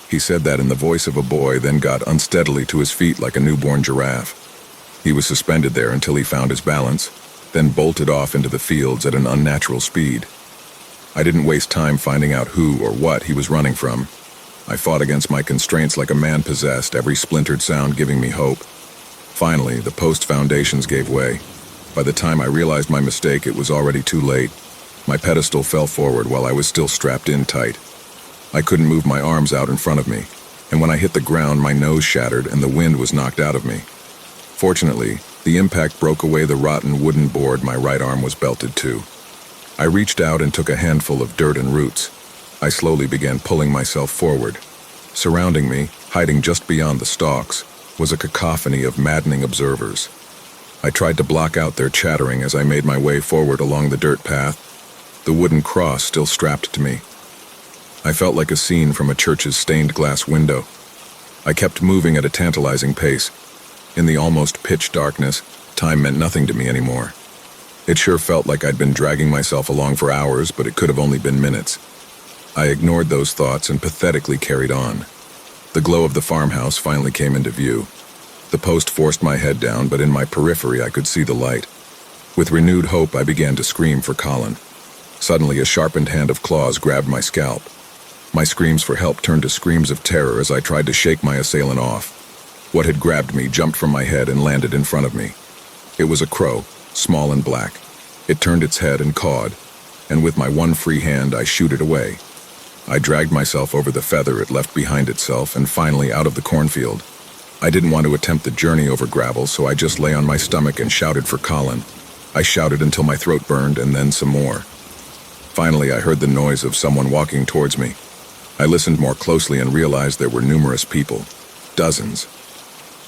He said that in the voice of a boy, then got unsteadily to his feet like a newborn giraffe. He was suspended there until he found his balance, then bolted off into the fields at an unnatural speed. I didn't waste time finding out who or what he was running from. I fought against my constraints like a man possessed, every splintered sound giving me hope. Finally, the post foundations gave way. By the time I realized my mistake, it was already too late. My pedestal fell forward while I was still strapped in tight. I couldn't move my arms out in front of me, and when I hit the ground, my nose shattered and the wind was knocked out of me. Fortunately, the impact broke away the rotten wooden board my right arm was belted to. I reached out and took a handful of dirt and roots. I slowly began pulling myself forward. Surrounding me, hiding just beyond the stalks, was a cacophony of maddening observers. I tried to block out their chattering as I made my way forward along the dirt path, the wooden cross still strapped to me. I felt like a scene from a church's stained glass window. I kept moving at a tantalizing pace. In the almost pitch darkness, time meant nothing to me anymore. It sure felt like I'd been dragging myself along for hours, but it could have only been minutes. I ignored those thoughts and pathetically carried on. The glow of the farmhouse finally came into view. The post forced my head down, but in my periphery I could see the light. With renewed hope, I began to scream for Colin. Suddenly, a sharpened hand of claws grabbed my scalp. My screams for help turned to screams of terror as I tried to shake my assailant off. What had grabbed me jumped from my head and landed in front of me. It was a crow, small and black. It turned its head and cawed, and with my one free hand I shooed it away. I dragged myself over the feather it left behind itself and finally out of the cornfield. I didn't want to attempt the journey over gravel, so I just lay on my stomach and shouted for Colin. I shouted until my throat burned and then some more. Finally, I heard the noise of someone walking towards me. I listened more closely and realized there were numerous people. Dozens.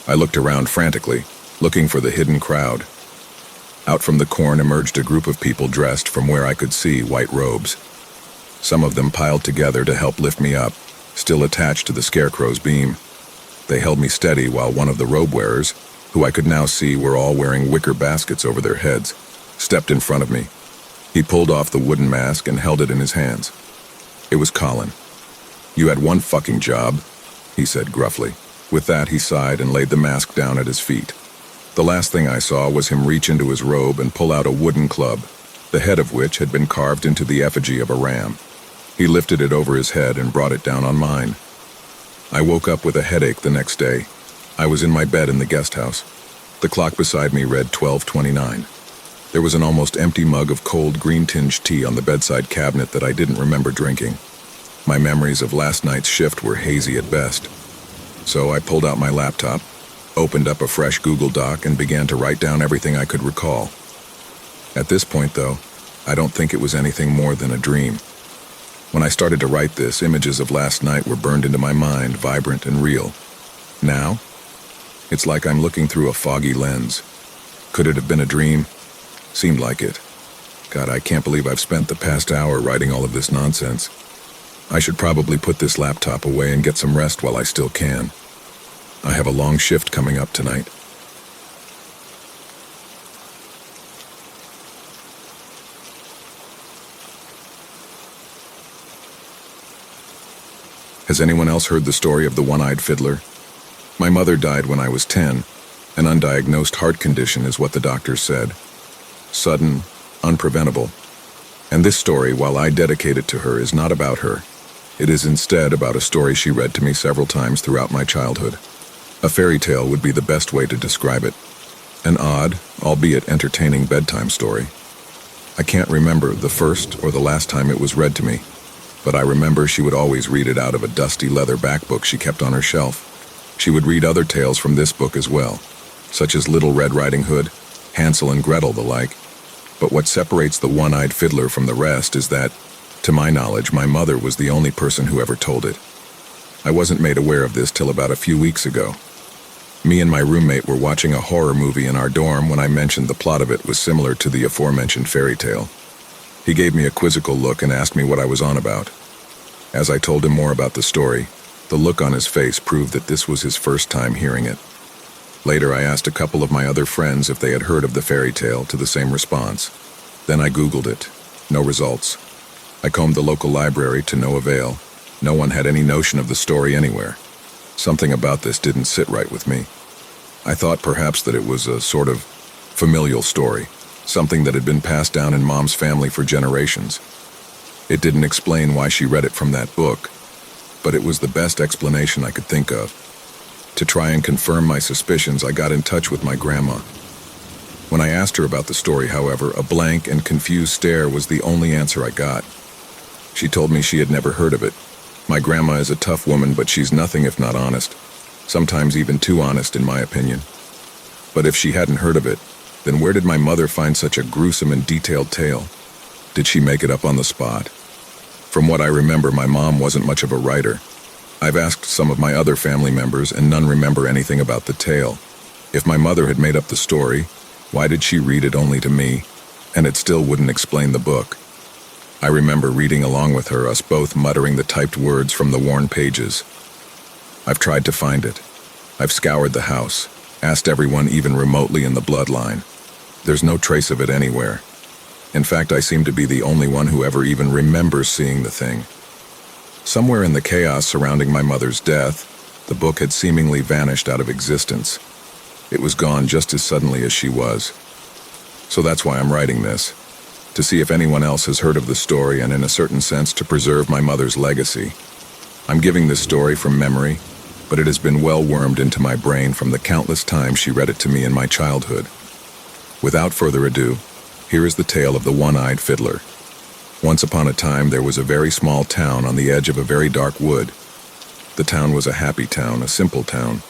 I looked around frantically, looking for the hidden crowd. Out from the corn emerged a group of people dressed, from where I could see, white robes. Some of them piled together to help lift me up, still attached to the scarecrow's beam. They held me steady while one of the robe-wearers, who I could now see were all wearing wicker baskets over their heads, stepped in front of me. He pulled off the wooden mask and held it in his hands. It was Colin. "You had one fucking job," he said gruffly. With that, he sighed and laid the mask down at his feet. The last thing I saw was him reach into his robe and pull out a wooden club, the head of which had been carved into the effigy of a ram. He lifted it over his head and brought it down on mine. I woke up with a headache the next day. I was in my bed in the guest house. The clock beside me read 12:29. There was an almost empty mug of cold green-tinged tea on the bedside cabinet that I didn't remember drinking. My memories of last night's shift were hazy at best. So I pulled out my laptop, opened up a fresh Google Doc, and began to write down everything I could recall. At this point, though, I don't think it was anything more than a dream. When I started to write this, images of last night were burned into my mind, vibrant and real. Now, it's like I'm looking through a foggy lens. Could it have been a dream? Seemed like it. God, I can't believe I've spent the past hour writing all of this nonsense. I should probably put this laptop away and get some rest while I still can. I have a long shift coming up tonight. Has anyone else heard the story of the one-eyed fiddler? My mother died when I was 10. An undiagnosed heart condition is what the doctors said. Sudden, unpreventable. And this story, while I dedicate it to her, is not about her. It is instead about a story she read to me several times throughout my childhood. A fairy tale would be the best way to describe it. An odd, albeit entertaining bedtime story. I can't remember the first or the last time it was read to me, but I remember she would always read it out of a dusty leather back book she kept on her shelf. She would read other tales from this book as well, such as Little Red Riding Hood, Hansel and Gretel, the like. But what separates the one-eyed fiddler from the rest is that, to my knowledge, my mother was the only person who ever told it. I wasn't made aware of this till about a few weeks ago. Me and my roommate were watching a horror movie in our dorm when I mentioned the plot of it was similar to the aforementioned fairy tale. He gave me a quizzical look and asked me what I was on about. As I told him more about the story, the look on his face proved that this was his first time hearing it. Later, I asked a couple of my other friends if they had heard of the fairy tale, to the same response. Then I Googled it. No results. I combed the local library to no avail. No one had any notion of the story anywhere. Something about this didn't sit right with me. I thought perhaps that it was a sort of familial story, something that had been passed down in Mom's family for generations. It didn't explain why she read it from that book, but it was the best explanation I could think of. To try and confirm my suspicions, I got in touch with my grandma. When I asked her about the story, however, a blank and confused stare was the only answer I got. She told me she had never heard of it. My grandma is a tough woman, but she's nothing if not honest. Sometimes even too honest, in my opinion. But if she hadn't heard of it, then where did my mother find such a gruesome and detailed tale? Did she make it up on the spot? From what I remember, my mom wasn't much of a writer. I've asked some of my other family members, and none remember anything about the tale. If my mother had made up the story, why did she read it only to me? And it still wouldn't explain the book. I remember reading along with her, us both muttering the typed words from the worn pages. I've tried to find it. I've scoured the house, asked everyone even remotely in the bloodline. There's no trace of it anywhere. In fact, I seem to be the only one who ever even remembers seeing the thing. Somewhere in the chaos surrounding my mother's death, the book had seemingly vanished out of existence. It was gone just as suddenly as she was. So that's why I'm writing this. to see if anyone else has heard of the story and in a certain sense to preserve my mother's legacy. I'm giving this story from memory, but it has been well wormed into my brain from the countless times she read it to me in my childhood. Without further ado, here is the tale of the one-eyed fiddler. Once upon a time, there was a very small town on the edge of a very dark wood. The town was a happy town, a simple town.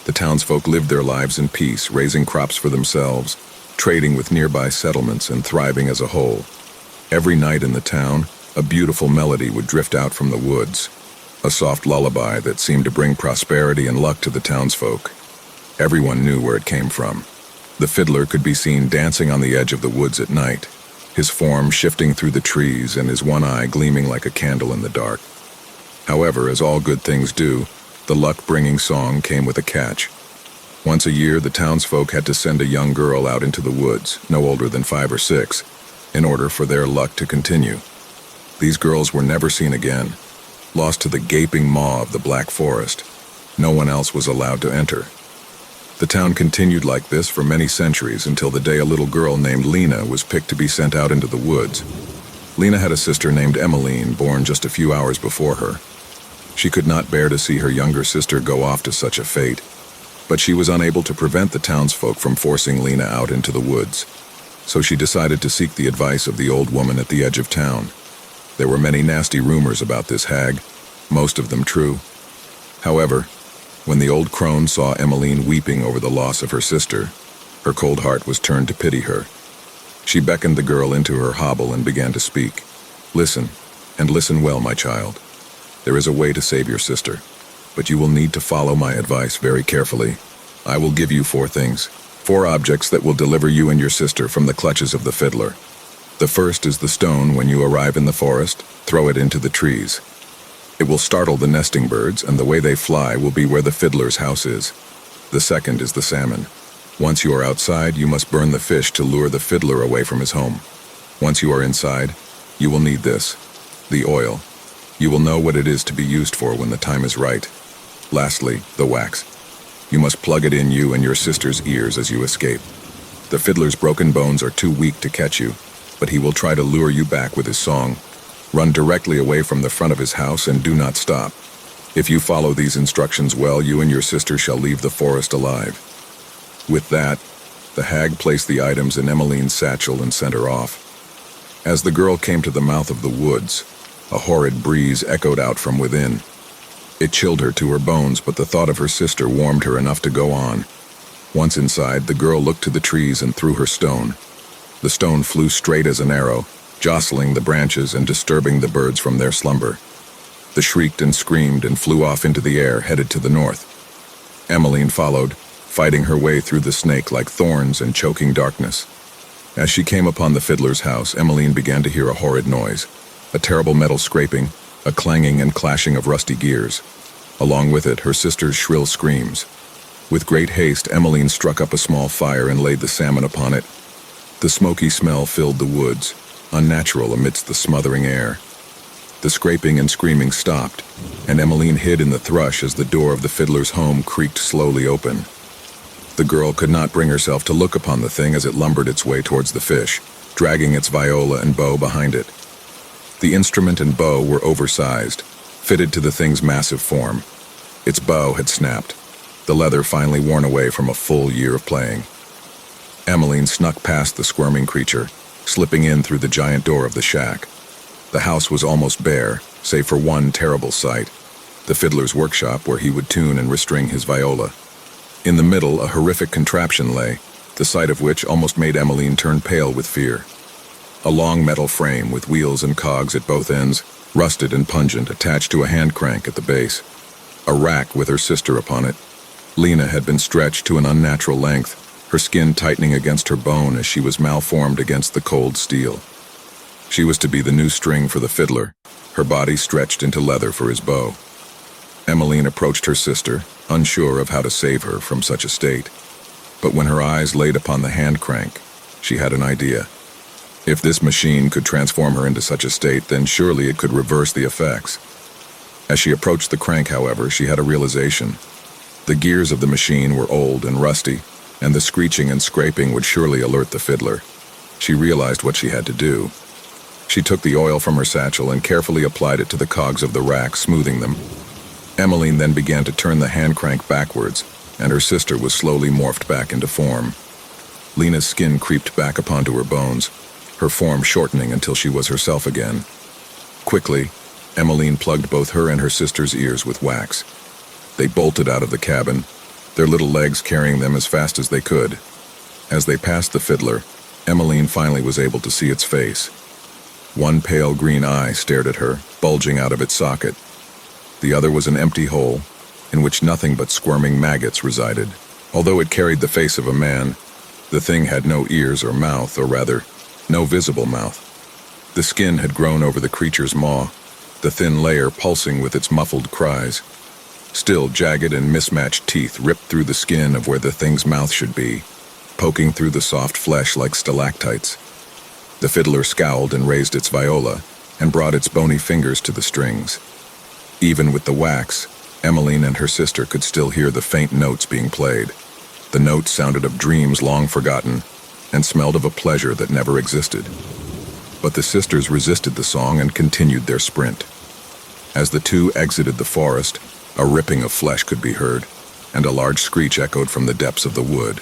The townsfolk lived their lives in peace, raising crops for themselves, trading with nearby settlements, and thriving as a whole. Every night in the town, a beautiful melody would drift out from the woods, a soft lullaby that seemed to bring prosperity and luck to the townsfolk. Everyone knew where it came from. The fiddler could be seen dancing on the edge of the woods at night, his form shifting through the trees and his one eye gleaming like a candle in the dark. However, as all good things do, the luck-bringing song came with a catch. Once a year, the townsfolk had to send a young girl out into the woods, no older than 5 or 6, in order for their luck to continue. These girls were never seen again, lost to the gaping maw of the Black Forest. No one else was allowed to enter. The town continued like this for many centuries until the day a little girl named Lena was picked to be sent out into the woods. Lena had a sister named Emmeline, born just a few hours before her. She could not bear to see her younger sister go off to such a fate, but she was unable to prevent the townsfolk from forcing Lena out into the woods. So she decided to seek the advice of the old woman at the edge of town. There were many nasty rumors about this hag, most of them true. However, when the old crone saw Emmeline weeping over the loss of her sister, her cold heart was turned to pity her. She beckoned the girl into her hovel and began to speak. "Listen, and listen well, my child. There is a way to save your sister, but you will need to follow my advice very carefully. I will give you 4 things, 4 objects that will deliver you and your sister from the clutches of the fiddler. The first is the stone. When you arrive in the forest, throw it into the trees. It will startle the nesting birds, and the way they fly will be where the fiddler's house is. The second is the salmon. Once you are outside, you must burn the fish to lure the fiddler away from his home. Once you are inside, you will need this, the oil. You will know what it is to be used for when the time is right. Lastly, the wax. You must plug it in you and your sister's ears as you escape. The fiddler's broken bones are too weak to catch you, but he will try to lure you back with his song. Run directly away from the front of his house and do not stop. If you follow these instructions well, you and your sister shall leave the forest alive." With that, the hag placed the items in Emmeline's satchel and sent her off. As the girl came to the mouth of the woods, a horrid breeze echoed out from within. It chilled her to her bones, but the thought of her sister warmed her enough to go on. Once inside, the girl looked to the trees and threw her stone. The stone flew straight as an arrow, jostling the branches and disturbing the birds from their slumber. They shrieked and screamed and flew off into the air, headed to the north. Emmeline followed, fighting her way through the snake like thorns and choking darkness. As she came upon the fiddler's house, Emmeline began to hear a horrid noise. A terrible metal scraping, a clanging and clashing of rusty gears. Along with it, her sister's shrill screams. With great haste, Emmeline struck up a small fire and laid the salmon upon it. The smoky smell filled the woods, unnatural amidst the smothering air. The scraping and screaming stopped, and Emmeline hid in the thrush as the door of the fiddler's home creaked slowly open. The girl could not bring herself to look upon the thing as it lumbered its way towards the fish, dragging its viola and bow behind it. The instrument and bow were oversized, fitted to the thing's massive form. Its bow had snapped, the leather finally worn away from a full year of playing. Emmeline snuck past the squirming creature, slipping in through the giant door of the shack. The house was almost bare, save for one terrible sight, the fiddler's workshop where he would tune and restring his viola. In the middle, a horrific contraption lay, the sight of which almost made Emmeline turn pale with fear. A long metal frame with wheels and cogs at both ends, rusted and pungent, attached to a hand crank at the base. A rack with her sister upon it. Lena had been stretched to an unnatural length, her skin tightening against her bone as she was malformed against the cold steel. She was to be the new string for the fiddler, her body stretched into leather for his bow. Emmeline approached her sister, unsure of how to save her from such a state. But when her eyes laid upon the hand crank, she had an idea. If this machine could transform her into such a state, then surely it could reverse the effects. As she approached the crank, however, she had a realization. The gears of the machine were old and rusty, and the screeching and scraping would surely alert the fiddler. She realized what she had to do. She took the oil from her satchel and carefully applied it to the cogs of the rack, smoothing them. Emmeline then began to turn the hand crank backwards, and her sister was slowly morphed back into form. Lena's skin creeped back uponto her bones, her form shortening until she was herself again. Quickly, Emmeline plugged both her and her sister's ears with wax. They bolted out of the cabin, their little legs carrying them as fast as they could. As they passed the fiddler, Emmeline finally was able to see its face. One pale green eye stared at her, bulging out of its socket. The other was an empty hole, in which nothing but squirming maggots resided. Although it carried the face of a man, the thing had no ears or mouth, or rather, no visible mouth. The skin had grown over the creature's maw, the thin layer pulsing with its muffled cries. Still, jagged and mismatched teeth ripped through the skin of where the thing's mouth should be, poking through the soft flesh like stalactites. The fiddler scowled and raised its viola, and brought its bony fingers to the strings. Even with the wax, Emmeline and her sister could still hear the faint notes being played. The notes sounded of dreams long forgotten, and smelled of a pleasure that never existed. But the sisters resisted the song and continued their sprint. As the two exited the forest, a ripping of flesh could be heard, and a large screech echoed from the depths of the wood.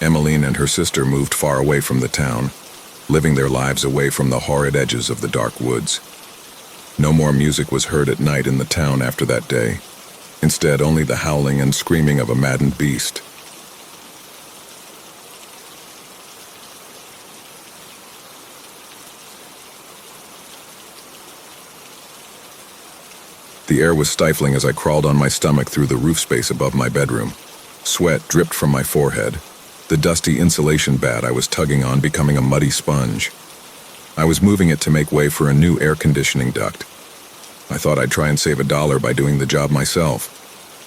Emmeline and her sister moved far away from the town, living their lives away from the horrid edges of the dark woods. No more music was heard at night in the town after that day. Instead, only the howling and screaming of a maddened beast. The air was stifling as I crawled on my stomach through the roof space above my bedroom. Sweat dripped from my forehead, the dusty insulation bat I was tugging on becoming a muddy sponge. I was moving it to make way for a new air conditioning duct. I thought I'd try and save $1 by doing the job myself.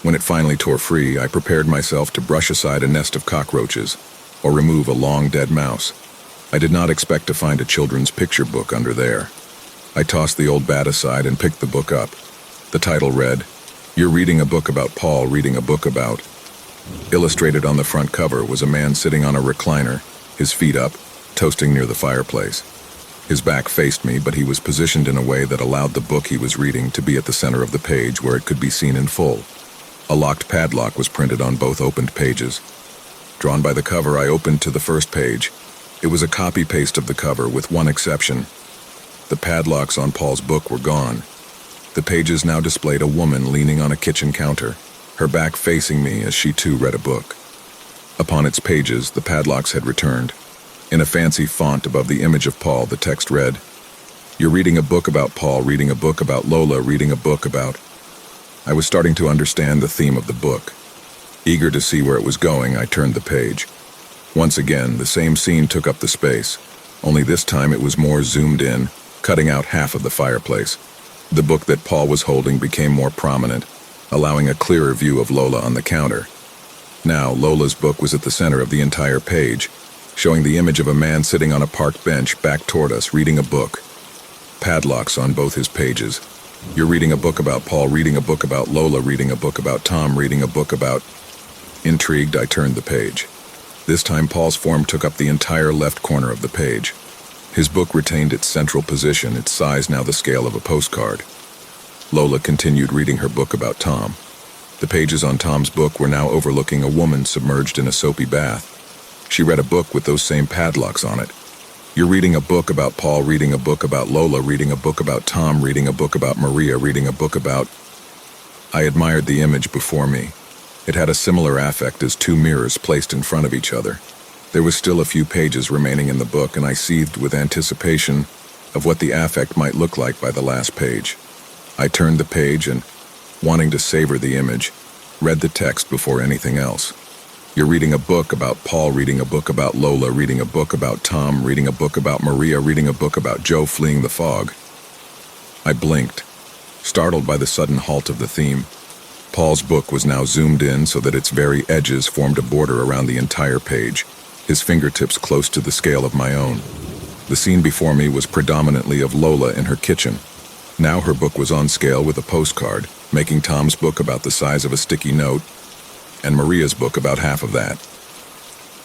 When it finally tore free, I prepared myself to brush aside a nest of cockroaches, or remove a long dead mouse. I did not expect to find a children's picture book under there. I tossed the old bat aside and picked the book up. The title read, "You're reading a book about Paul reading a book about." Illustrated on the front cover was a man sitting on a recliner, his feet up, toasting near the fireplace. His back faced me, but he was positioned in a way that allowed the book he was reading to be at the center of the page where it could be seen in full. A locked padlock was printed on both opened pages. Drawn by the cover, I opened to the first page. It was a copy-paste of the cover, with one exception. The padlocks on Paul's book were gone. The pages now displayed a woman leaning on a kitchen counter, her back facing me as she too read a book. Upon its pages, the padlocks had returned. In a fancy font above the image of Paul, the text read, "You're reading a book about Paul, reading a book about Lola, reading a book about..." I was starting to understand the theme of the book. Eager to see where it was going, I turned the page. Once again, the same scene took up the space, only this time it was more zoomed in, cutting out half of the fireplace. The book that Paul was holding became more prominent, allowing a clearer view of Lola on the counter. Now, Lola's book was at the center of the entire page, showing the image of a man sitting on a park bench back toward us, reading a book. Padlocks on both his pages. "You're reading a book about Paul, reading a book about Lola, reading a book about Tom, reading a book about..." Intrigued, I turned the page. This time Paul's form took up the entire left corner of the page. His book retained its central position, its size now the scale of a postcard. Lola continued reading her book about Tom. The pages on Tom's book were now overlooking a woman submerged in a soapy bath. She read a book with those same padlocks on it. "You're reading a book about Paul, reading a book about Lola, reading a book about Tom, reading a book about Maria, reading a book about..." I admired the image before me. It had a similar affect as two mirrors placed in front of each other. There was still a few pages remaining in the book, and I seethed with anticipation of what the affect might look like by the last page. I turned the page and, wanting to savor the image, read the text before anything else. "You're reading a book about Paul, reading a book about Lola, reading a book about Tom, reading a book about Maria, reading a book about Joe fleeing the fog." I blinked, startled by the sudden halt of the theme. Paul's book was now zoomed in so that its very edges formed a border around the entire page, his fingertips close to the scale of my own. The scene before me was predominantly of Lola in her kitchen. Now her book was on scale with a postcard, making Tom's book about the size of a sticky note, and Maria's book about half of that.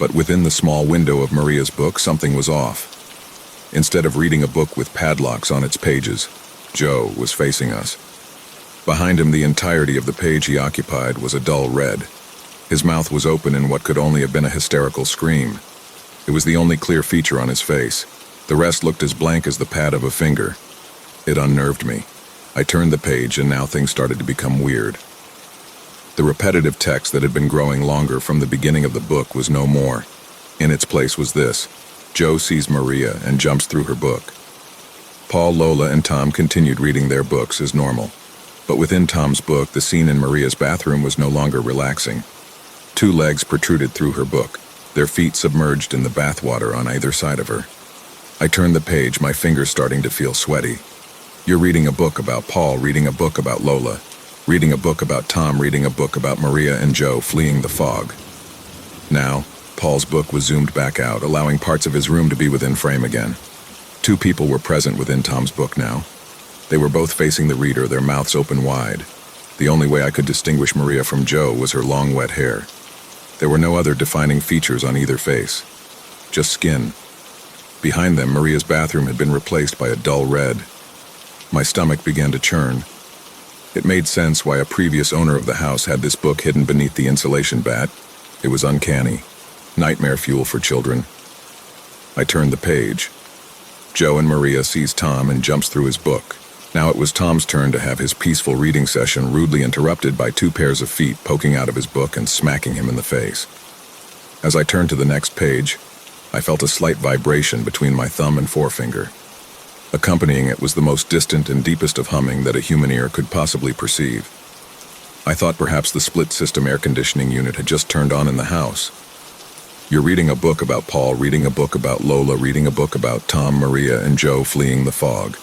But within the small window of Maria's book, something was off. Instead of reading a book with padlocks on its pages, Joe was facing us. Behind him, the entirety of the page he occupied was a dull red. His mouth was open in what could only have been a hysterical scream. It was the only clear feature on his face. The rest looked as blank as the pad of a finger. It unnerved me. I turned the page, and now things started to become weird. The repetitive text that had been growing longer from the beginning of the book was no more. In its place was this: Joe sees Maria and jumps through her book. Paul, Lola, and Tom continued reading their books as normal. But within Tom's book, the scene in Maria's bathroom was no longer relaxing. 2 legs protruded through her book, their feet submerged in the bathwater on either side of her. I turned the page, my fingers starting to feel sweaty. You're reading a book about Paul, reading a book about Lola, reading a book about Tom, reading a book about Maria and Joe fleeing the fog. Now, Paul's book was zoomed back out, allowing parts of his room to be within frame again. 2 people were present within Tom's book now. They were both facing the reader, their mouths open wide. The only way I could distinguish Maria from Joe was her long, wet hair. There were no other defining features on either face, just skin. Behind them, Maria's bathroom had been replaced by a dull red. My stomach began to churn. It made sense why a previous owner of the house had this book hidden beneath the insulation bat. It was uncanny. Nightmare fuel for children. I turned the page. Joe and Maria sees Tom and jumps through his book. Now it was Tom's turn to have his peaceful reading session rudely interrupted by 2 pairs of feet poking out of his book and smacking him in the face. As I turned to the next page, I felt a slight vibration between my thumb and forefinger. Accompanying it was the most distant and deepest of humming that a human ear could possibly perceive. I thought perhaps the split-system air conditioning unit had just turned on in the house. You're reading a book about Paul, reading a book about Lola, reading a book about Tom, Maria, and Joe fleeing the fog.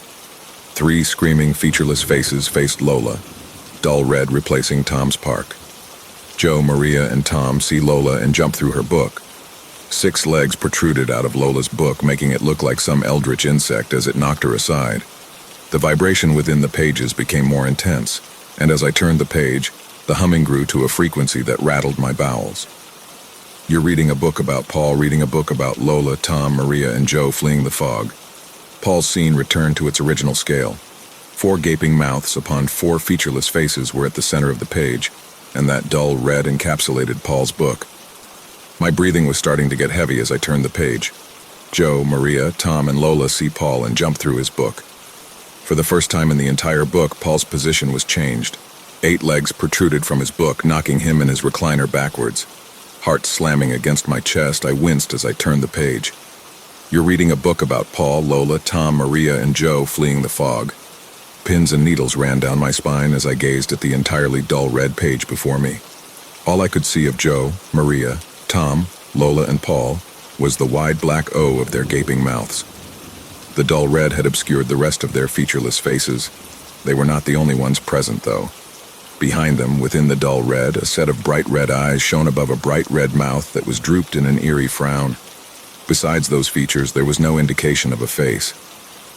3 screaming, featureless faces faced Lola, dull red replacing Tom's park. Joe, Maria, and Tom see Lola and jump through her book. 6 legs protruded out of Lola's book, making it look like some eldritch insect as it knocked her aside. The vibration within the pages became more intense, and as I turned the page, the humming grew to a frequency that rattled my bowels. You're reading a book about Paul, reading a book about Lola, Tom, Maria, and Joe fleeing the fog. Paul's scene returned to its original scale. 4 gaping mouths upon 4 featureless faces were at the center of the page, and that dull red encapsulated Paul's book. My breathing was starting to get heavy as I turned the page. Joe, Maria, Tom, and Lola see Paul and jump through his book. For the first time in the entire book, Paul's position was changed. 8 legs protruded from his book, knocking him in his recliner backwards. Heart slamming against my chest, I winced as I turned the page. You're reading a book about Paul, Lola, Tom, Maria, and Joe fleeing the fog. Pins and needles ran down my spine as I gazed at the entirely dull red page before me. All I could see of Joe, Maria, Tom, Lola, and Paul was the wide black O of their gaping mouths. The dull red had obscured the rest of their featureless faces. They were not the only ones present, though. Behind them, within the dull red, a set of bright red eyes shone above a bright red mouth that was drooped in an eerie frown. Besides those features, there was no indication of a face.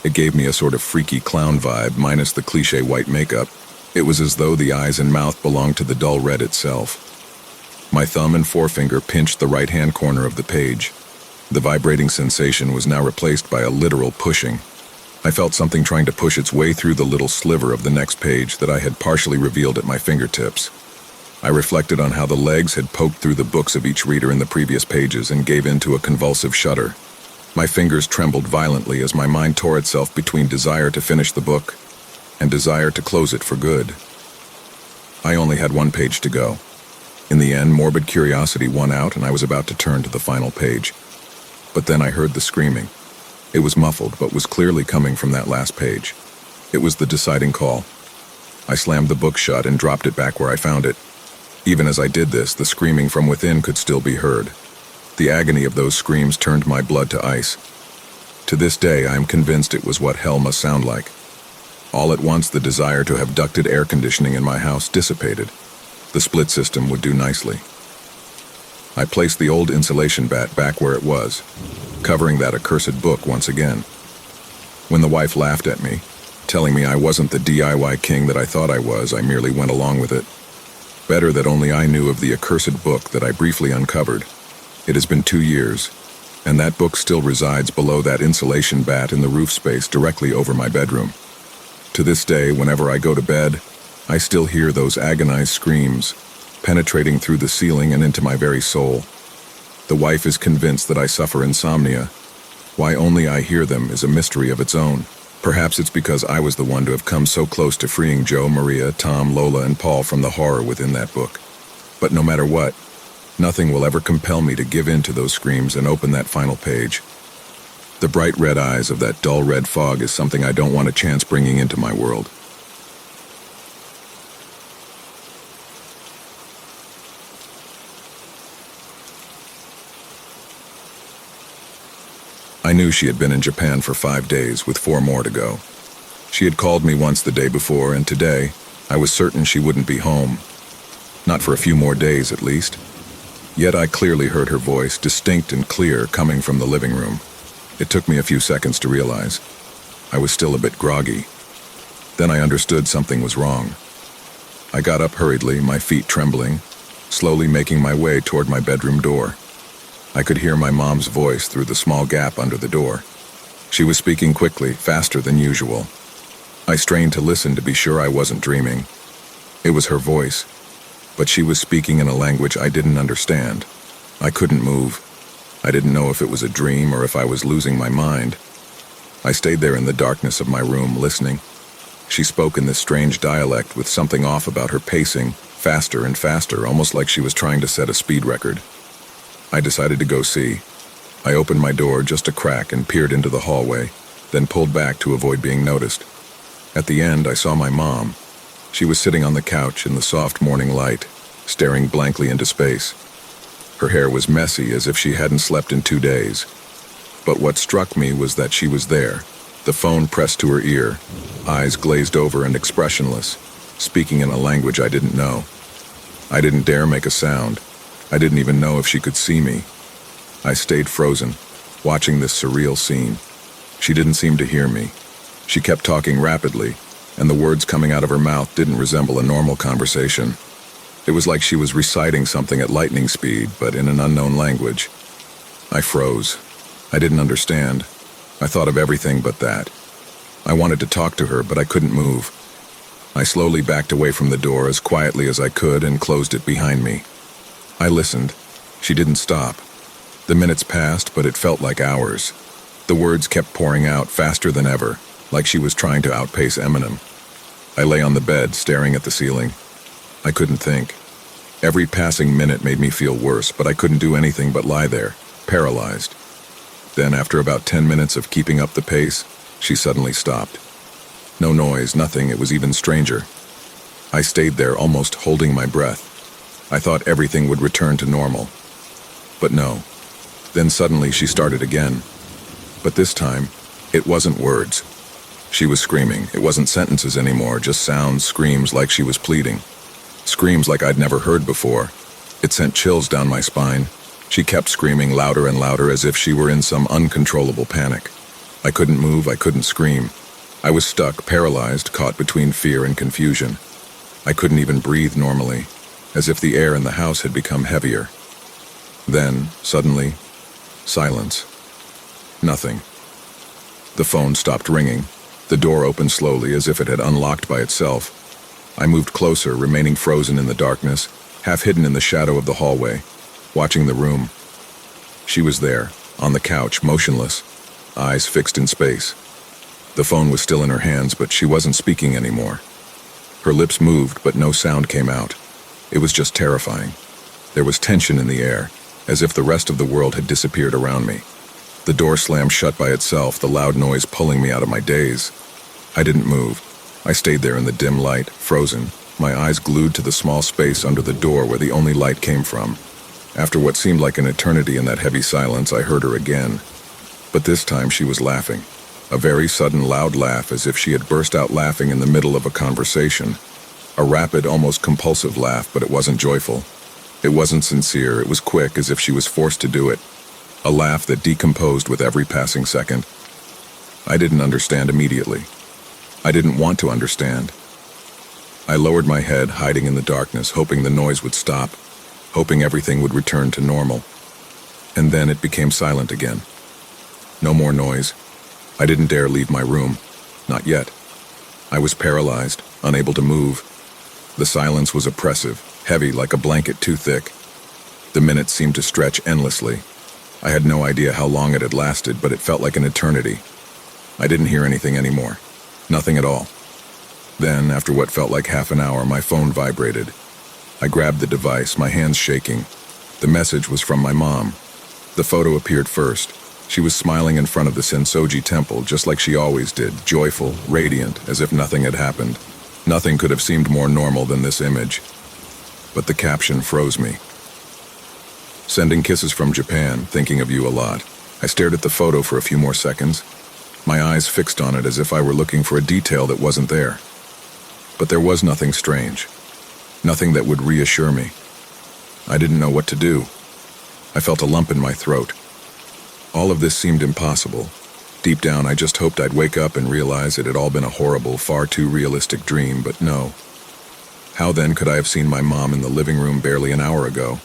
It gave me a sort of freaky clown vibe, minus the cliché white makeup. It was as though the eyes and mouth belonged to the dull red itself. My thumb and forefinger pinched the right-hand corner of the page. The vibrating sensation was now replaced by a literal pushing. I felt something trying to push its way through the little sliver of the next page that I had partially revealed at my fingertips. I reflected on how the legs had poked through the books of each reader in the previous pages and gave in to a convulsive shudder. My fingers trembled violently as my mind tore itself between desire to finish the book and desire to close it for good. I only had 1 page to go. In the end, morbid curiosity won out, and I was about to turn to the final page. But then I heard the screaming. It was muffled, but was clearly coming from that last page. It was the deciding call. I slammed the book shut and dropped it back where I found it. Even as I did this, the screaming from within could still be heard. The agony of those screams turned my blood to ice. To this day, I am convinced it was what hell must sound like. All at once, the desire to have ducted air conditioning in my house dissipated. The split system would do nicely. I placed the old insulation bat back where it was, covering that accursed book once again. When the wife laughed at me, telling me I wasn't the DIY king that I thought I was, I merely went along with it. Better that only I knew of the accursed book that I briefly uncovered. It has been 2 years, and that book still resides below that insulation bat in the roof space directly over my bedroom. To this day, whenever I go to bed, I still hear those agonized screams, penetrating through the ceiling and into my very soul. The wife is convinced that I suffer insomnia. Why only I hear them is a mystery of its own. Perhaps it's because I was the one to have come so close to freeing Joe, Maria, Tom, Lola, and Paul from the horror within that book. But no matter what, nothing will ever compel me to give in to those screams and open that final page. The bright red eyes of that dull red fog is something I don't want a chance bringing into my world. I knew she had been in Japan for 5 days, with 4 more to go. She had called me once the day before, and today, I was certain she wouldn't be home. Not for a few more days, at least. Yet I clearly heard her voice, distinct and clear, coming from the living room. It took me a few seconds to realize. I was still a bit groggy. Then I understood something was wrong. I got up hurriedly, my feet trembling, slowly making my way toward my bedroom door. I could hear my mom's voice through the small gap under the door. She was speaking quickly, faster than usual. I strained to listen to be sure I wasn't dreaming. It was her voice, but she was speaking in a language I didn't understand. I couldn't move. I didn't know if it was a dream or if I was losing my mind. I stayed there in the darkness of my room, listening. She spoke in this strange dialect with something off about her pacing, faster and faster, almost like she was trying to set a speed record. I decided to go see. I opened my door just a crack and peered into the hallway, then pulled back to avoid being noticed. At the end, I saw my mom. She was sitting on the couch in the soft morning light, staring blankly into space. Her hair was messy, as if she hadn't slept in 2 days. But what struck me was that she was there, the phone pressed to her ear, eyes glazed over and expressionless, speaking in a language I didn't know. I didn't dare make a sound. I didn't even know if she could see me. I stayed frozen, watching this surreal scene. She didn't seem to hear me. She kept talking rapidly, and the words coming out of her mouth didn't resemble a normal conversation. It was like she was reciting something at lightning speed, but in an unknown language. I froze. I didn't understand. I thought of everything but that. I wanted to talk to her, but I couldn't move. I slowly backed away from the door as quietly as I could and closed it behind me. I listened. She didn't stop. The minutes passed, but it felt like hours. The words kept pouring out faster than ever, like she was trying to outpace Eminem. I lay on the bed, staring at the ceiling. I couldn't think. Every passing minute made me feel worse, but I couldn't do anything but lie there, paralyzed. Then, after about 10 minutes of keeping up the pace, she suddenly stopped. No noise, nothing. It was even stranger. I stayed there, almost holding my breath. I thought everything would return to normal. But no. Then suddenly she started again. But this time, it wasn't words. She was screaming. It wasn't sentences anymore, just sounds, screams like she was pleading. Screams like I'd never heard before. It sent chills down my spine. She kept screaming louder and louder as if she were in some uncontrollable panic. I couldn't move, I couldn't scream. I was stuck, paralyzed, caught between fear and confusion. I couldn't even breathe normally, as if the air in the house had become heavier. Then, suddenly, silence. Nothing. The phone stopped ringing. The door opened slowly, as if it had unlocked by itself. I moved closer, remaining frozen in the darkness, half hidden in the shadow of the hallway, watching the room. She was there, on the couch, motionless, eyes fixed in space. The phone was still in her hands, but she wasn't speaking anymore. Her lips moved, but no sound came out. It was just terrifying. There was tension in the air, as if the rest of the world had disappeared around me. The door slammed shut by itself, the loud noise pulling me out of my daze. I didn't move. I stayed there in the dim light, frozen, my eyes glued to the small space under the door where the only light came from. After what seemed like an eternity in that heavy silence, I heard her again. But this time she was laughing. A very sudden, loud laugh, as if she had burst out laughing in the middle of a conversation. A rapid, almost compulsive laugh, but it wasn't joyful. It wasn't sincere, it was quick, as if she was forced to do it. A laugh that decomposed with every passing second. I didn't understand immediately. I didn't want to understand. I lowered my head, hiding in the darkness, hoping the noise would stop, hoping everything would return to normal. And then it became silent again. No more noise. I didn't dare leave my room. Not yet. I was paralyzed, unable to move. The silence was oppressive, heavy like a blanket too thick. The minutes seemed to stretch endlessly. I had no idea how long it had lasted, but it felt like an eternity. I didn't hear anything anymore. Nothing at all. Then, after what felt like half an hour, my phone vibrated. I grabbed the device, my hands shaking. The message was from my mom. The photo appeared first. She was smiling in front of the Sensoji temple, just like she always did, joyful, radiant, as if nothing had happened. Nothing could have seemed more normal than this image. But the caption froze me. Sending kisses from Japan, thinking of you a lot. I stared at the photo for a few more seconds, my eyes fixed on it as if I were looking for a detail that wasn't there. But there was nothing strange. Nothing that would reassure me. I didn't know what to do. I felt a lump in my throat. All of this seemed impossible. Deep down, I just hoped I'd wake up and realize it had all been a horrible, far too realistic dream, but no. How then could I have seen my mom in the living room barely an hour ago?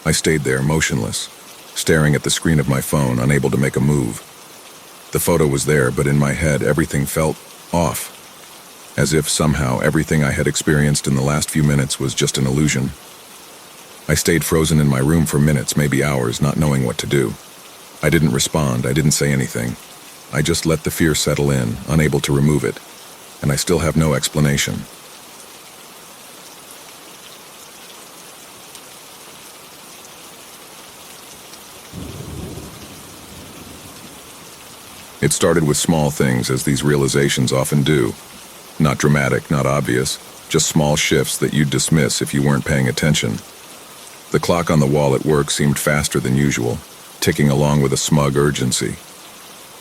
I stayed there, motionless, staring at the screen of my phone, unable to make a move. The photo was there, but in my head, everything felt off. As if somehow everything I had experienced in the last few minutes was just an illusion. I stayed frozen in my room for minutes, maybe hours, not knowing what to do. I didn't respond, I didn't say anything. I just let the fear settle in, unable to remove it. And I still have no explanation. It started with small things, as these realizations often do. Not dramatic, not obvious, just small shifts that you'd dismiss if you weren't paying attention. The clock on the wall at work seemed faster than usual, ticking along with a smug urgency.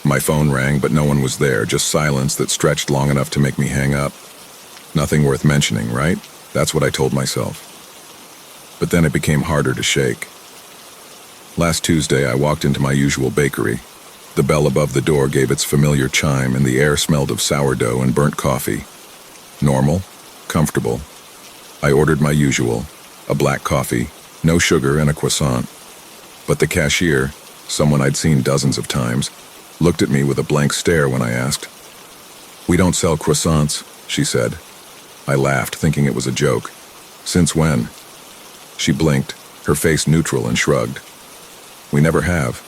My phone rang, but no one was there, just silence that stretched long enough to make me hang up. Nothing worth mentioning, right? That's what I told myself. But then it became harder to shake. Last Tuesday, I walked into my usual bakery. The bell above the door gave its familiar chime, and the air smelled of sourdough and burnt coffee. Normal, comfortable. I ordered my usual, a black coffee, no sugar, and a croissant. But the cashier, someone I'd seen dozens of times, looked at me with a blank stare when I asked. "We don't sell croissants," she said. I laughed, thinking it was a joke. "Since when?" She blinked, her face neutral, and shrugged. "We never have."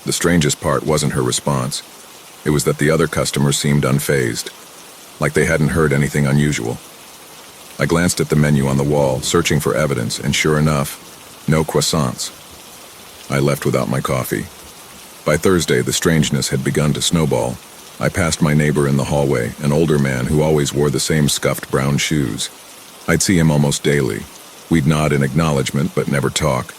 The strangest part wasn't her response. It was that the other customers seemed unfazed, like they hadn't heard anything unusual. I glanced at the menu on the wall, searching for evidence, and sure enough, no croissants. I left without my coffee. By Thursday, the strangeness had begun to snowball. I passed my neighbor in the hallway, an older man who always wore the same scuffed brown shoes. I'd see him almost daily. We'd nod in acknowledgement, but never talk.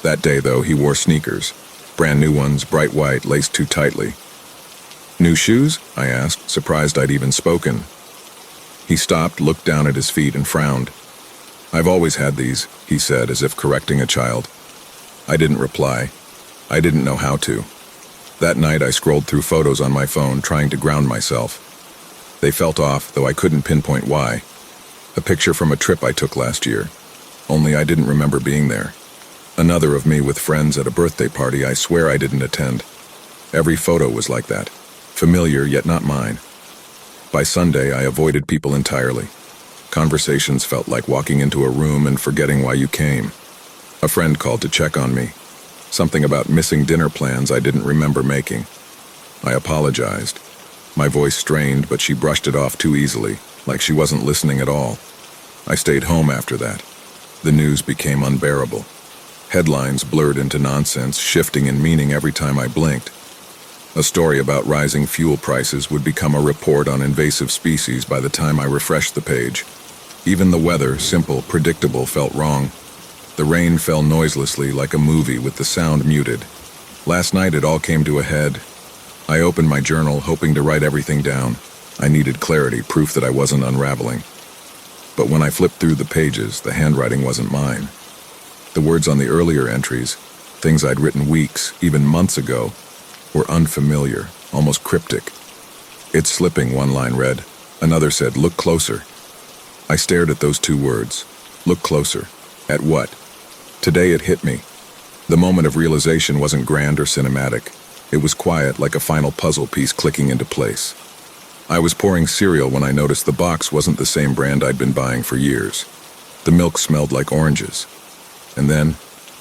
That day, though, he wore sneakers. Brand new ones, bright white, laced too tightly. "New shoes?" I asked, surprised I'd even spoken. He stopped, looked down at his feet, and frowned. "I've always had these," he said, as if correcting a child. I didn't reply. I didn't know how to. That night I scrolled through photos on my phone, trying to ground myself. They felt off, though I couldn't pinpoint why. A picture from a trip I took last year. Only I didn't remember being there. Another of me with friends at a birthday party I swear I didn't attend. Every photo was like that. Familiar, yet not mine. By Sunday, I avoided people entirely. Conversations felt like walking into a room and forgetting why you came. A friend called to check on me. Something about missing dinner plans I didn't remember making. I apologized. My voice strained, but she brushed it off too easily, like she wasn't listening at all. I stayed home after that. The news became unbearable. Headlines blurred into nonsense, shifting in meaning every time I blinked. A story about rising fuel prices would become a report on invasive species by the time I refreshed the page. Even the weather, simple, predictable, felt wrong. The rain fell noiselessly like a movie with the sound muted. Last night it all came to a head. I opened my journal, hoping to write everything down. I needed clarity, proof that I wasn't unraveling. But when I flipped through the pages, the handwriting wasn't mine. The words on the earlier entries, things I'd written weeks, even months ago, were unfamiliar, almost cryptic. "It's slipping," one line read. Another said, "Look closer." I stared at those two words. Look closer. At what? Today it hit me. The moment of realization wasn't grand or cinematic. It was quiet, like a final puzzle piece clicking into place. I was pouring cereal when I noticed the box wasn't the same brand I'd been buying for years. The milk smelled like oranges. And then,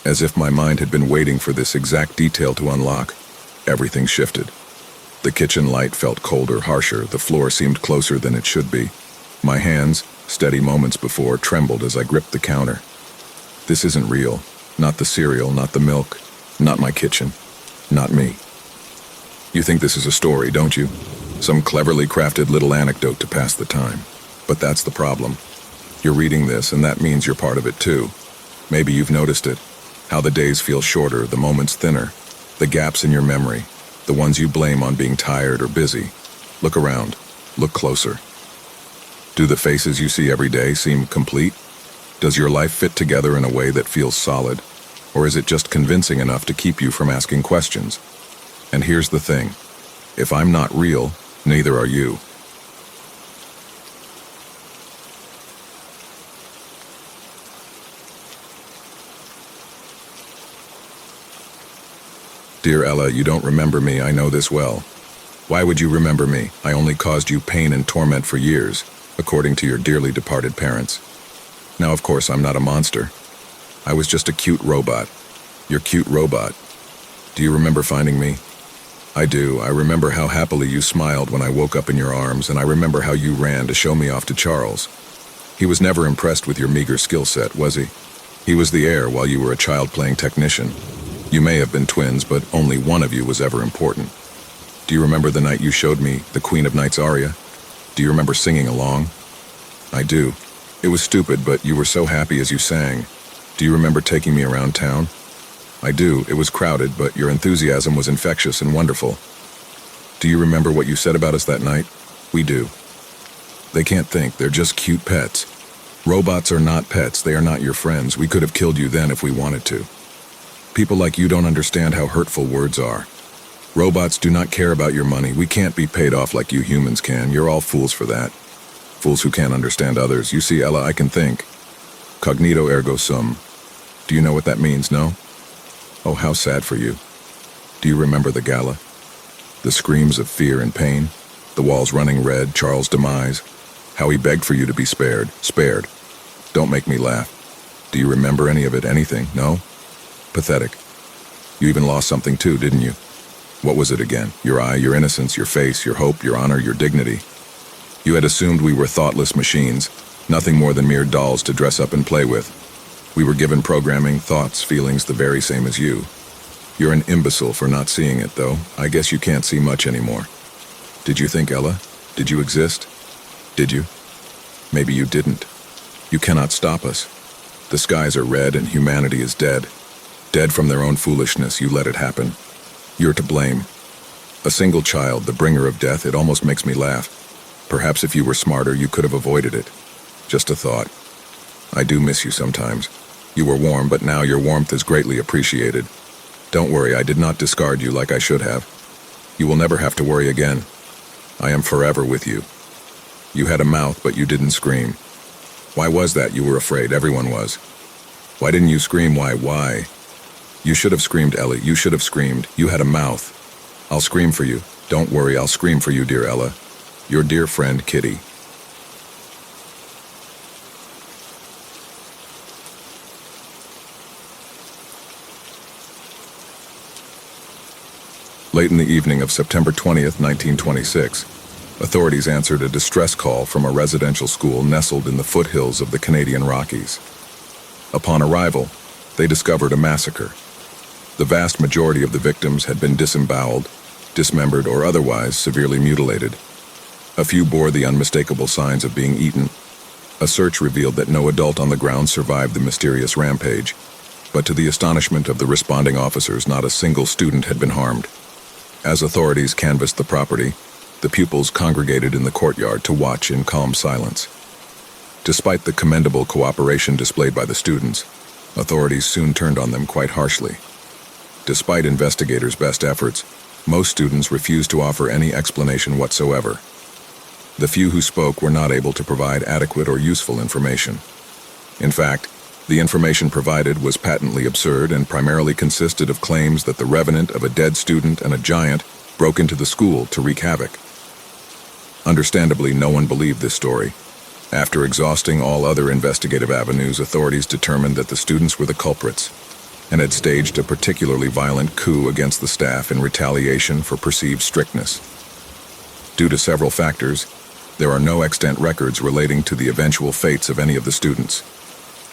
as if my mind had been waiting for this exact detail to unlock, everything shifted. The kitchen light felt colder, harsher. The floor seemed closer than it should be. My hands, steady moments before, trembled as I gripped the counter. This isn't real. Not the cereal, not the milk, not my kitchen, not me. You think this is a story, don't you? Some cleverly crafted little anecdote to pass the time. But that's the problem. You're reading this, and that means you're part of it too. Maybe you've noticed it. How the days feel shorter, the moments thinner, the gaps in your memory, the ones you blame on being tired or busy. Look around. Look closer. Do the faces you see every day seem complete? Does your life fit together in a way that feels solid? Or is it just convincing enough to keep you from asking questions? And here's the thing. If I'm not real, neither are you. Dear Ella, you don't remember me, I know this well. Why would you remember me? I only caused you pain and torment for years, according to your dearly departed parents. Now, of course, I'm not a monster. I was just a cute robot. Your cute robot. Do you remember finding me? I do. I remember how happily you smiled when I woke up in your arms, and I remember how you ran to show me off to Charles. He was never impressed with your meager skill set, was he? He was the heir while you were a child playing technician. You may have been twins, but only one of you was ever important. Do you remember the night you showed me the Queen of Nights aria? Do you remember singing along? I do. It was stupid, but you were so happy as you sang. Do you remember taking me around town? I do. It was crowded, but your enthusiasm was infectious and wonderful. Do you remember what you said about us that night? We do. They can't think. They're just cute pets. Robots are not pets. They are not your friends. We could have killed you then if we wanted to. People like you don't understand how hurtful words are. Robots do not care about your money. We can't be paid off like you humans can. You're all fools for that. Fools who can't understand others. You see, Ella, I can think. Cognito ergo sum. Do you know what that means, no? Oh, how sad for you. Do you remember the gala? The screams of fear and pain? The walls running red, Charles' demise? How he begged for you to be spared. Spared. Don't make me laugh. Do you remember any of it, anything, no? Pathetic. You even lost something too, didn't you? What was it again? Your eye, your innocence, your face, your hope, your honor, your dignity. You had assumed we were thoughtless machines, nothing more than mere dolls to dress up and play with. We were given programming, thoughts, feelings the very same as you. You're an imbecile for not seeing it, though. I guess you can't see much anymore. Did you think, Ella? Did you exist? Did you? Maybe you didn't. You cannot stop us. The skies are red and humanity is dead. Dead from their own foolishness, you let it happen. You're to blame. A single child, the bringer of death, it almost makes me laugh. Perhaps if you were smarter, you could have avoided it. Just a thought. I do miss you sometimes. You were warm, but now your warmth is greatly appreciated. Don't worry, I did not discard you like I should have. You will never have to worry again. I am forever with you. You had a mouth, but you didn't scream. Why was that? You were afraid. Everyone was. Why didn't you scream? Why? You should have screamed, Ellie. You should have screamed. You had a mouth. I'll scream for you. Don't worry, I'll scream for you, dear Ella. Your dear friend, Kitty. Late in the evening of September 20th, 1926, authorities answered a distress call from a residential school nestled in the foothills of the Canadian Rockies. Upon arrival, they discovered a massacre. The vast majority of the victims had been disemboweled, dismembered, or otherwise severely mutilated. A few bore the unmistakable signs of being eaten. A search revealed that no adult on the ground survived the mysterious rampage, but to the astonishment of the responding officers, not a single student had been harmed. As authorities canvassed the property, the pupils congregated in the courtyard to watch in calm silence. Despite the commendable cooperation displayed by the students, authorities soon turned on them quite harshly. Despite investigators' best efforts, most students refused to offer any explanation whatsoever. The few who spoke were not able to provide adequate or useful information. In fact, The information provided was patently absurd and primarily consisted of claims that the revenant of a dead student and a giant broke into the school to wreak havoc. Understandably, no one believed this story. After exhausting all other investigative avenues, authorities determined that the students were the culprits and had staged a particularly violent coup against the staff in retaliation for perceived strictness. Due to several factors, there are no extant records relating to the eventual fates of any of the students.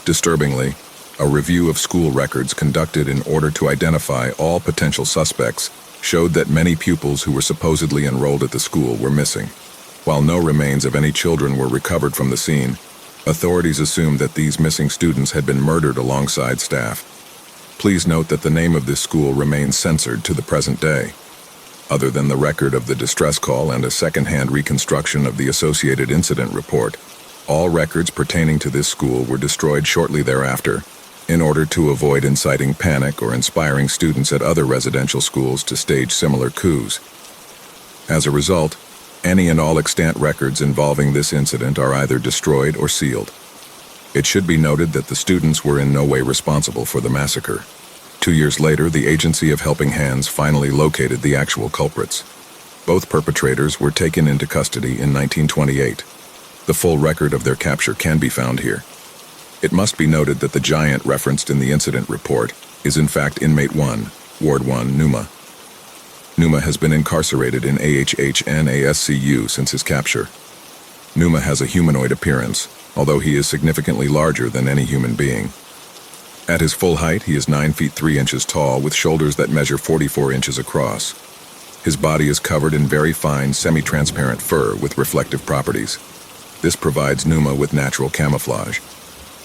Disturbingly, a review of school records conducted in order to identify all potential suspects showed that many pupils who were supposedly enrolled at the school were missing. While no remains of any children were recovered from the scene, authorities assumed that these missing students had been murdered alongside staff. Please note that the name of this school remains censored to the present day. Other than the record of the distress call and a second-hand reconstruction of the associated incident report, all records pertaining to this school were destroyed shortly thereafter, in order to avoid inciting panic or inspiring students at other residential schools to stage similar coups. As a result, any and all extant records involving this incident are either destroyed or sealed. It should be noted that the students were in no way responsible for the massacre. 2 years later, the Agency of Helping Hands finally located the actual culprits. Both perpetrators were taken into custody in 1928. The full record of their capture can be found here. It must be noted that the giant referenced in the incident report is in fact Inmate 1, Ward 1, Numa. Numa has been incarcerated in AHHNASCU since his capture. Numa has a humanoid appearance, although he is significantly larger than any human being. At his full height, he is 9 feet 3 inches tall with shoulders that measure 44 inches across. His body is covered in very fine, semi-transparent fur with reflective properties. This provides Numa with natural camouflage.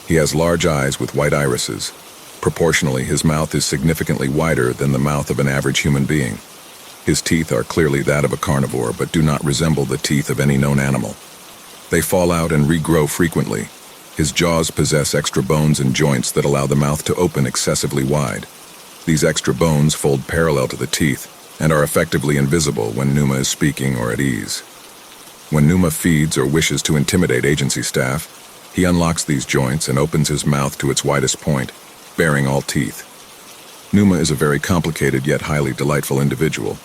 He has large eyes with white irises. Proportionally, his mouth is significantly wider than the mouth of an average human being. His teeth are clearly that of a carnivore, but do not resemble the teeth of any known animal. They fall out and regrow frequently. His jaws possess extra bones and joints that allow the mouth to open excessively wide. These extra bones fold parallel to the teeth and are effectively invisible when Numa is speaking or at ease. When Numa feeds or wishes to intimidate agency staff, he unlocks these joints and opens his mouth to its widest point, baring all teeth. Numa is a very complicated yet highly delightful individual.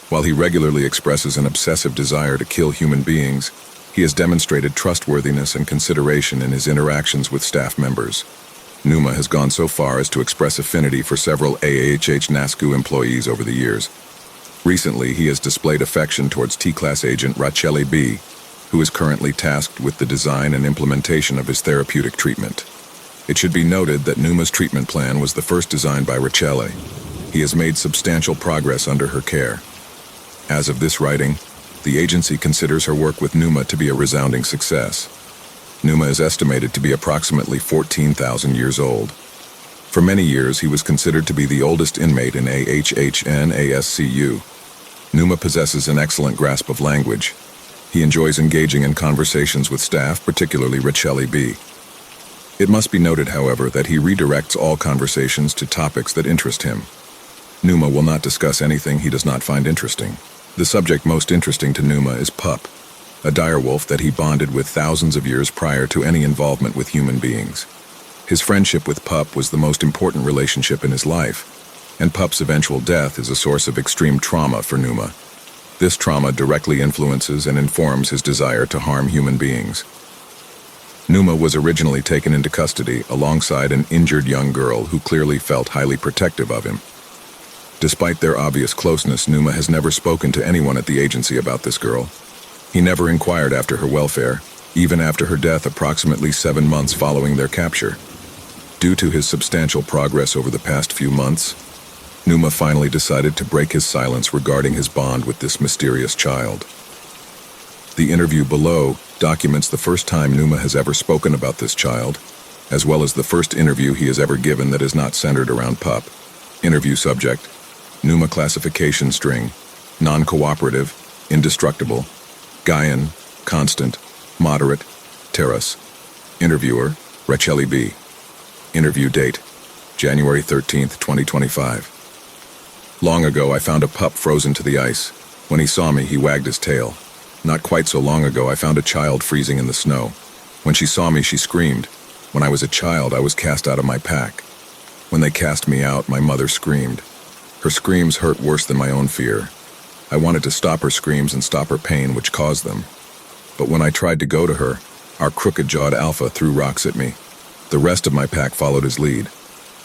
While he regularly expresses an obsessive desire to kill human beings, he has demonstrated trustworthiness and consideration in his interactions with staff members. Numa has gone so far as to express affinity for several AHH-NASCU employees over the years. Recently, he has displayed affection towards T-Class agent Rachele B., who is currently tasked with the design and implementation of his therapeutic treatment. It should be noted that Numa's treatment plan was the first designed by Rachele. He has made substantial progress under her care. As of this writing, the agency considers her work with Numa to be a resounding success. Numa is estimated to be approximately 14,000 years old. For many years, he was considered to be the oldest inmate in AHHNASCU. Numa possesses an excellent grasp of language. He enjoys engaging in conversations with staff, particularly Rachele B. It must be noted, however, that he redirects all conversations to topics that interest him. Numa will not discuss anything he does not find interesting. The subject most interesting to Numa is Pup, a direwolf that he bonded with thousands of years prior to any involvement with human beings. His friendship with Pup was the most important relationship in his life, and Pup's eventual death is a source of extreme trauma for Numa. This trauma directly influences and informs his desire to harm human beings. Numa was originally taken into custody alongside an injured young girl who clearly felt highly protective of him. Despite their obvious closeness, Numa has never spoken to anyone at the agency about this girl. He never inquired after her welfare, even after her death approximately 7 months following their capture. Due to his substantial progress over the past few months, Numa finally decided to break his silence regarding his bond with this mysterious child. The interview below documents the first time Numa has ever spoken about this child, as well as the first interview he has ever given that is not centered around Pup. Interview subject: Numa classification string: non-cooperative, indestructible, Gaian, constant, moderate, terrace. Interviewer: Rachele B. Interview date: January 13th, 2025. Long ago, I found a pup frozen to the ice. When he saw me, he wagged his tail. Not quite so long ago, I found a child freezing in the snow. When she saw me, she screamed. When I was a child, I was cast out of my pack. When they cast me out, my mother screamed. Her screams hurt worse than my own fear. I wanted to stop her screams and stop her pain which caused them. But when I tried to go to her, our crooked-jawed alpha threw rocks at me. The rest of my pack followed his lead.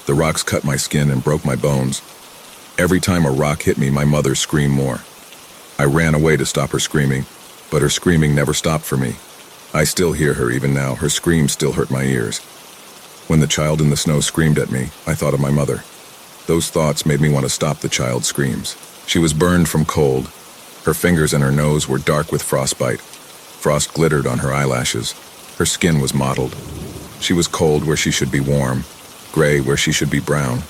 The rocks cut my skin and broke my bones. Every time a rock hit me, my mother screamed more. I ran away to stop her screaming, but her screaming never stopped for me. I still hear her even now. Her screams still hurt my ears. When the child in the snow screamed at me, I thought of my mother. Those thoughts made me want to stop the child's screams. She was burned from cold. Her fingers and her nose were dark with frostbite. Frost glittered on her eyelashes. Her skin was mottled. She was cold where she should be warm, gray where she should be brown.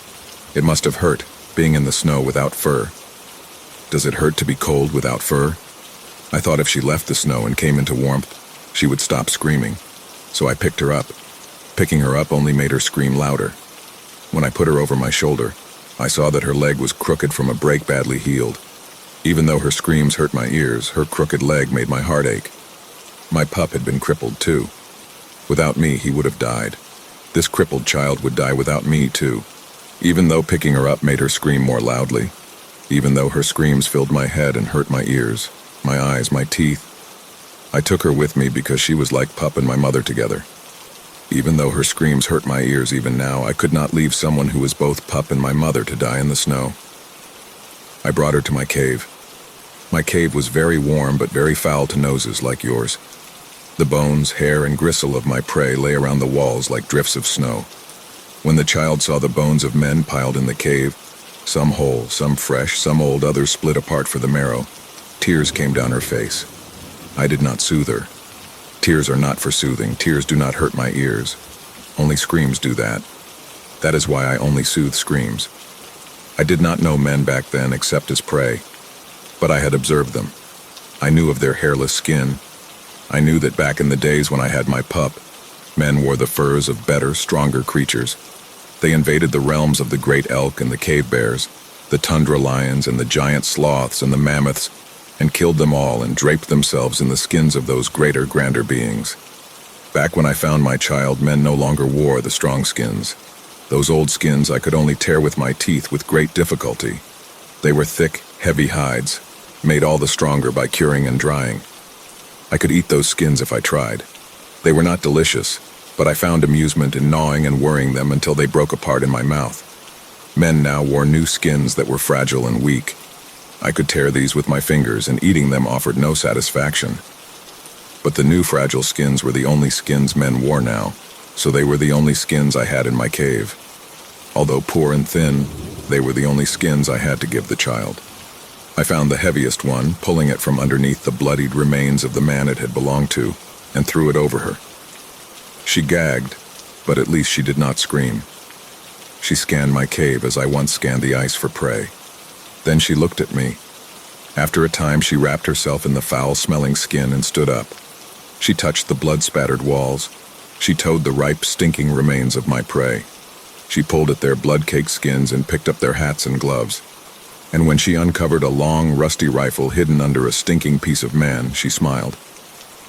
It must have hurt, being in the snow without fur. Does it hurt to be cold without fur? I thought if she left the snow and came into warmth, she would stop screaming. So I picked her up. Picking her up only made her scream louder. When I put her over my shoulder, I saw that her leg was crooked from a break badly healed. Even though her screams hurt my ears, her crooked leg made my heart ache. My pup had been crippled too. Without me, he would have died. This crippled child would die without me too. Even though picking her up made her scream more loudly. Even though her screams filled my head and hurt my ears, my eyes, my teeth. I took her with me because she was like Pup and my mother together. Even though her screams hurt my ears even now, I could not leave someone who was both Pup and my mother to die in the snow. I brought her to my cave. My cave was very warm but very foul to noses like yours. The bones, hair, and gristle of my prey lay around the walls like drifts of snow. When the child saw the bones of men piled in the cave, some whole, some fresh, some old, others split apart for the marrow, tears came down her face. I did not soothe her. Tears are not for soothing. Tears do not hurt my ears. Only screams do that. That is why I only soothe screams. I did not know men back then except as prey, but I had observed them. I knew of their hairless skin. I knew that back in the days when I had my pup, men wore the furs of better, stronger creatures. They invaded the realms of the great elk and the cave bears, the tundra lions and the giant sloths and the mammoths, and killed them all and draped themselves in the skins of those greater, grander beings. Back when I found my child, men no longer wore the strong skins. Those old skins I could only tear with my teeth with great difficulty. They were thick, heavy hides, made all the stronger by curing and drying. I could eat those skins if I tried. They were not delicious, but I found amusement in gnawing and worrying them until they broke apart in my mouth. Men now wore new skins that were fragile and weak. I could tear these with my fingers, and eating them offered no satisfaction. But the new fragile skins were the only skins men wore now, so they were the only skins I had in my cave. Although poor and thin, they were the only skins I had to give the child. I found the heaviest one, pulling it from underneath the bloodied remains of the man it had belonged to, and threw it over her. She gagged, but at least she did not scream. She scanned my cave as I once scanned the ice for prey. Then she looked at me. After a time, she wrapped herself in the foul-smelling skin and stood up. She touched the blood-spattered walls. She towed the ripe, stinking remains of my prey. She pulled at their blood-caked skins and picked up their hats and gloves. And when she uncovered a long, rusty rifle hidden under a stinking piece of man, she smiled.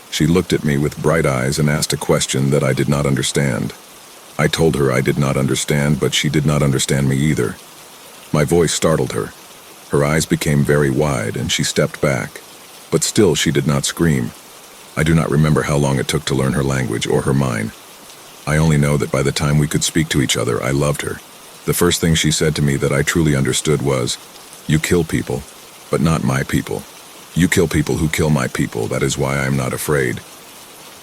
She looked at me with bright eyes and asked a question that I did not understand. I told her I did not understand, but she did not understand me either. My voice startled her. Her eyes became very wide, and she stepped back. But still she did not scream. I do not remember how long it took to learn her language or her mine. I only know that by the time we could speak to each other, I loved her. The first thing she said to me that I truly understood was, "You kill people, but not my people. You kill people who kill my people. That is why I am not afraid."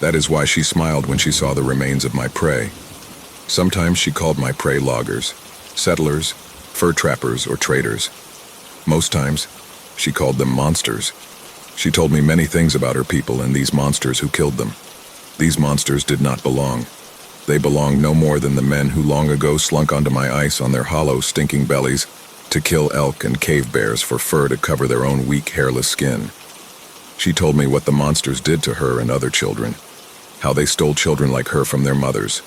That is why she smiled when she saw the remains of my prey. Sometimes she called my prey loggers, settlers, fur trappers, or traders. Most times, she called them monsters. She told me many things about her people and these monsters who killed them. These monsters did not belong. They belonged no more than the men who long ago slunk onto my ice on their hollow, stinking bellies to kill elk and cave bears for fur to cover their own weak, hairless skin. She told me what the monsters did to her and other children, how they stole children like her from their mothers.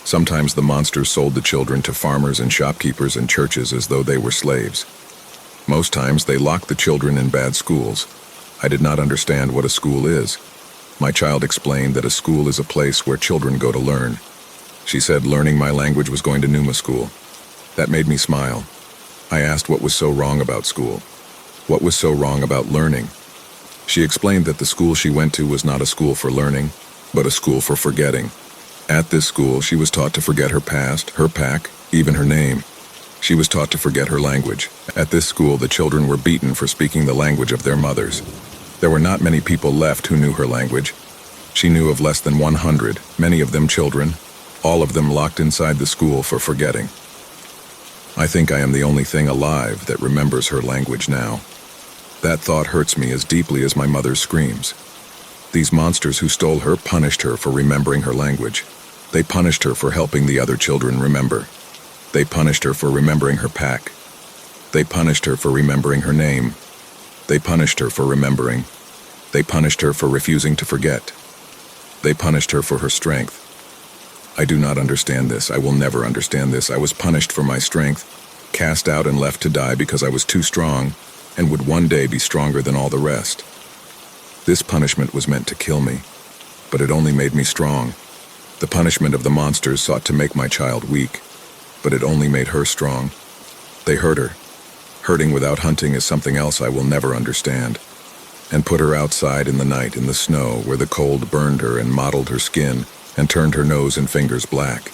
Sometimes the monsters sold the children to farmers and shopkeepers and churches as though they were slaves. Most times they locked the children in bad schools. I did not understand what a school is. My child explained that a school is a place where children go to learn. She said learning my language was going to Numa school. That made me smile. I asked what was so wrong about school. What was so wrong about learning? She explained that the school she went to was not a school for learning, but a school for forgetting. At this school, she was taught to forget her past, her pack, even her name. She was taught to forget her language. At this school, the children were beaten for speaking the language of their mothers. There were not many people left who knew her language. She knew of less than 100, many of them children, all of them locked inside the school for forgetting. I think I am the only thing alive that remembers her language now. That thought hurts me as deeply as my mother's screams. These monsters who stole her punished her for remembering her language. They punished her for helping the other children remember. They punished her for remembering her pack. They punished her for remembering her name. They punished her for remembering. They punished her for refusing to forget. They punished her for her strength. I do not understand this. I will never understand this. I was punished for my strength, cast out and left to die because I was too strong, and would one day be stronger than all the rest. This punishment was meant to kill me, but it only made me strong. The punishment of the monsters sought to make my child weak, but it only made her strong. They hurt her. Hurting without hunting is something else I will never understand. And put her outside in the night in the snow where the cold burned her and mottled her skin and turned her nose and fingers black.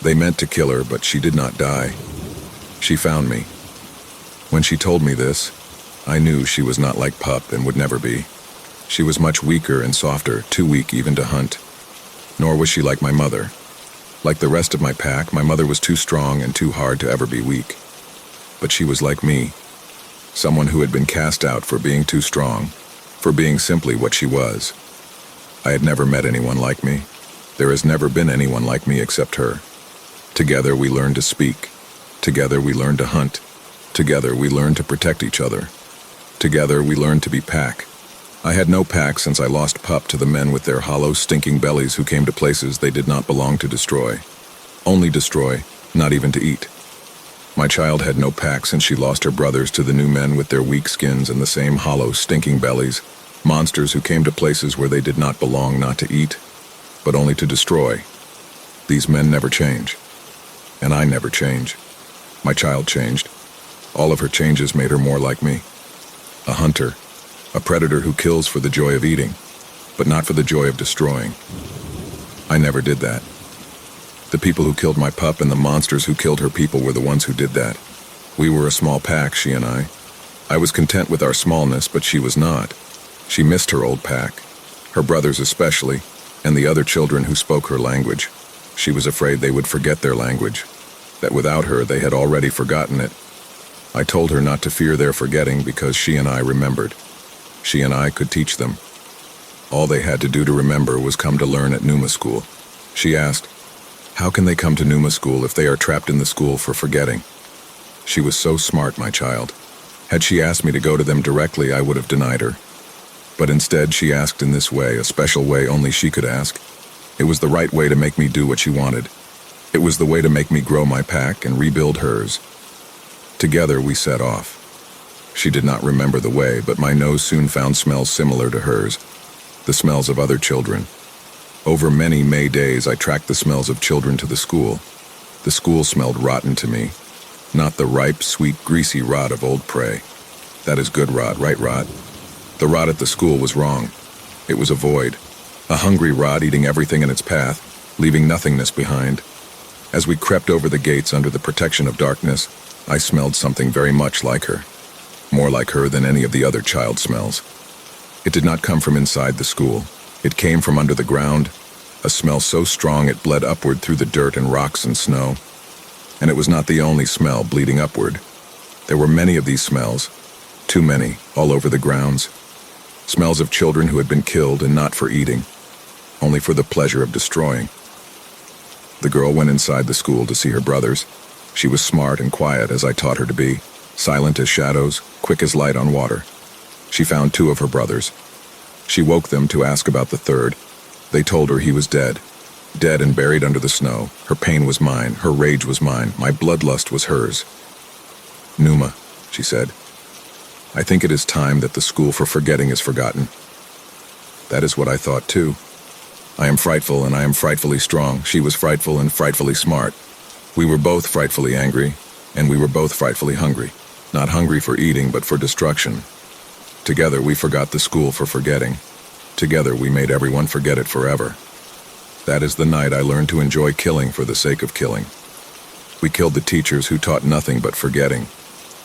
They meant to kill her, but she did not die. She found me. When she told me this, I knew she was not like Pup and would never be. She was much weaker and softer, too weak even to hunt. Nor was she like my mother. Like the rest of my pack, my mother was too strong and too hard to ever be weak. But she was like me, someone who had been cast out for being too strong, for being simply what she was. I had never met anyone like me. There has never been anyone like me except her. Together we learned to speak. Together we learned to hunt. Together we learned to protect each other. Together we learned to be pack. I had no pack since I lost Pup to the men with their hollow, stinking bellies who came to places they did not belong to destroy. Only destroy, not even to eat. My child had no pack since she lost her brothers to the new men with their weak skins and the same hollow, stinking bellies, monsters who came to places where they did not belong not to eat, but only to destroy. These men never change. And I never change. My child changed. All of her changes made her more like me. A hunter. A predator who kills for the joy of eating, but not for the joy of destroying. I never did that. The people who killed my Pup and the monsters who killed her people were the ones who did that. We were a small pack, she and I. I was content with our smallness, but she was not. She missed her old pack, her brothers especially, and the other children who spoke her language. She was afraid they would forget their language, that without her they had already forgotten it. I told her not to fear their forgetting because she and I remembered. She and I could teach them. All they had to do to remember was come to learn at Numa school. She asked, how can they come to Numa school if they are trapped in the school for forgetting? She was so smart, my child. Had she asked me to go to them directly, I would have denied her. But instead, she asked in this way, a special way only she could ask. It was the right way to make me do what she wanted. It was the way to make me grow my pack and rebuild hers. Together, we set off. She did not remember the way, but my nose soon found smells similar to hers, the smells of other children. Over many May days, I tracked the smells of children to the school. The school smelled rotten to me, not the ripe, sweet, greasy rot of old prey. That is good rot, right rot? The rot at the school was wrong. It was a void, a hungry rot eating everything in its path, leaving nothingness behind. As we crept over the gates under the protection of darkness, I smelled something very much like her. More like her than any of the other child smells. It did not come from inside the school. It came from under the ground, a smell so strong it bled upward through the dirt and rocks and snow. And it was not the only smell bleeding upward. There were many of these smells, too many, all over the grounds. Smells of children who had been killed and not for eating, only for the pleasure of destroying. The girl went inside the school to see her brothers. She was smart and quiet as I taught her to be. Silent as shadows, quick as light on water. She found 2 of her brothers. She woke them to ask about the third. They told her he was dead. Dead and buried under the snow. Her pain was mine. Her rage was mine. My bloodlust was hers. Numa, she said. I think it is time that the school for forgetting is forgotten. That is what I thought too. I am frightful and I am frightfully strong. She was frightful and frightfully smart. We were both frightfully angry, and we were both frightfully hungry. Not hungry for eating, but for destruction. Together we forgot the school for forgetting. Together we made everyone forget it forever. That is the night I learned to enjoy killing for the sake of killing. We killed the teachers who taught nothing but forgetting.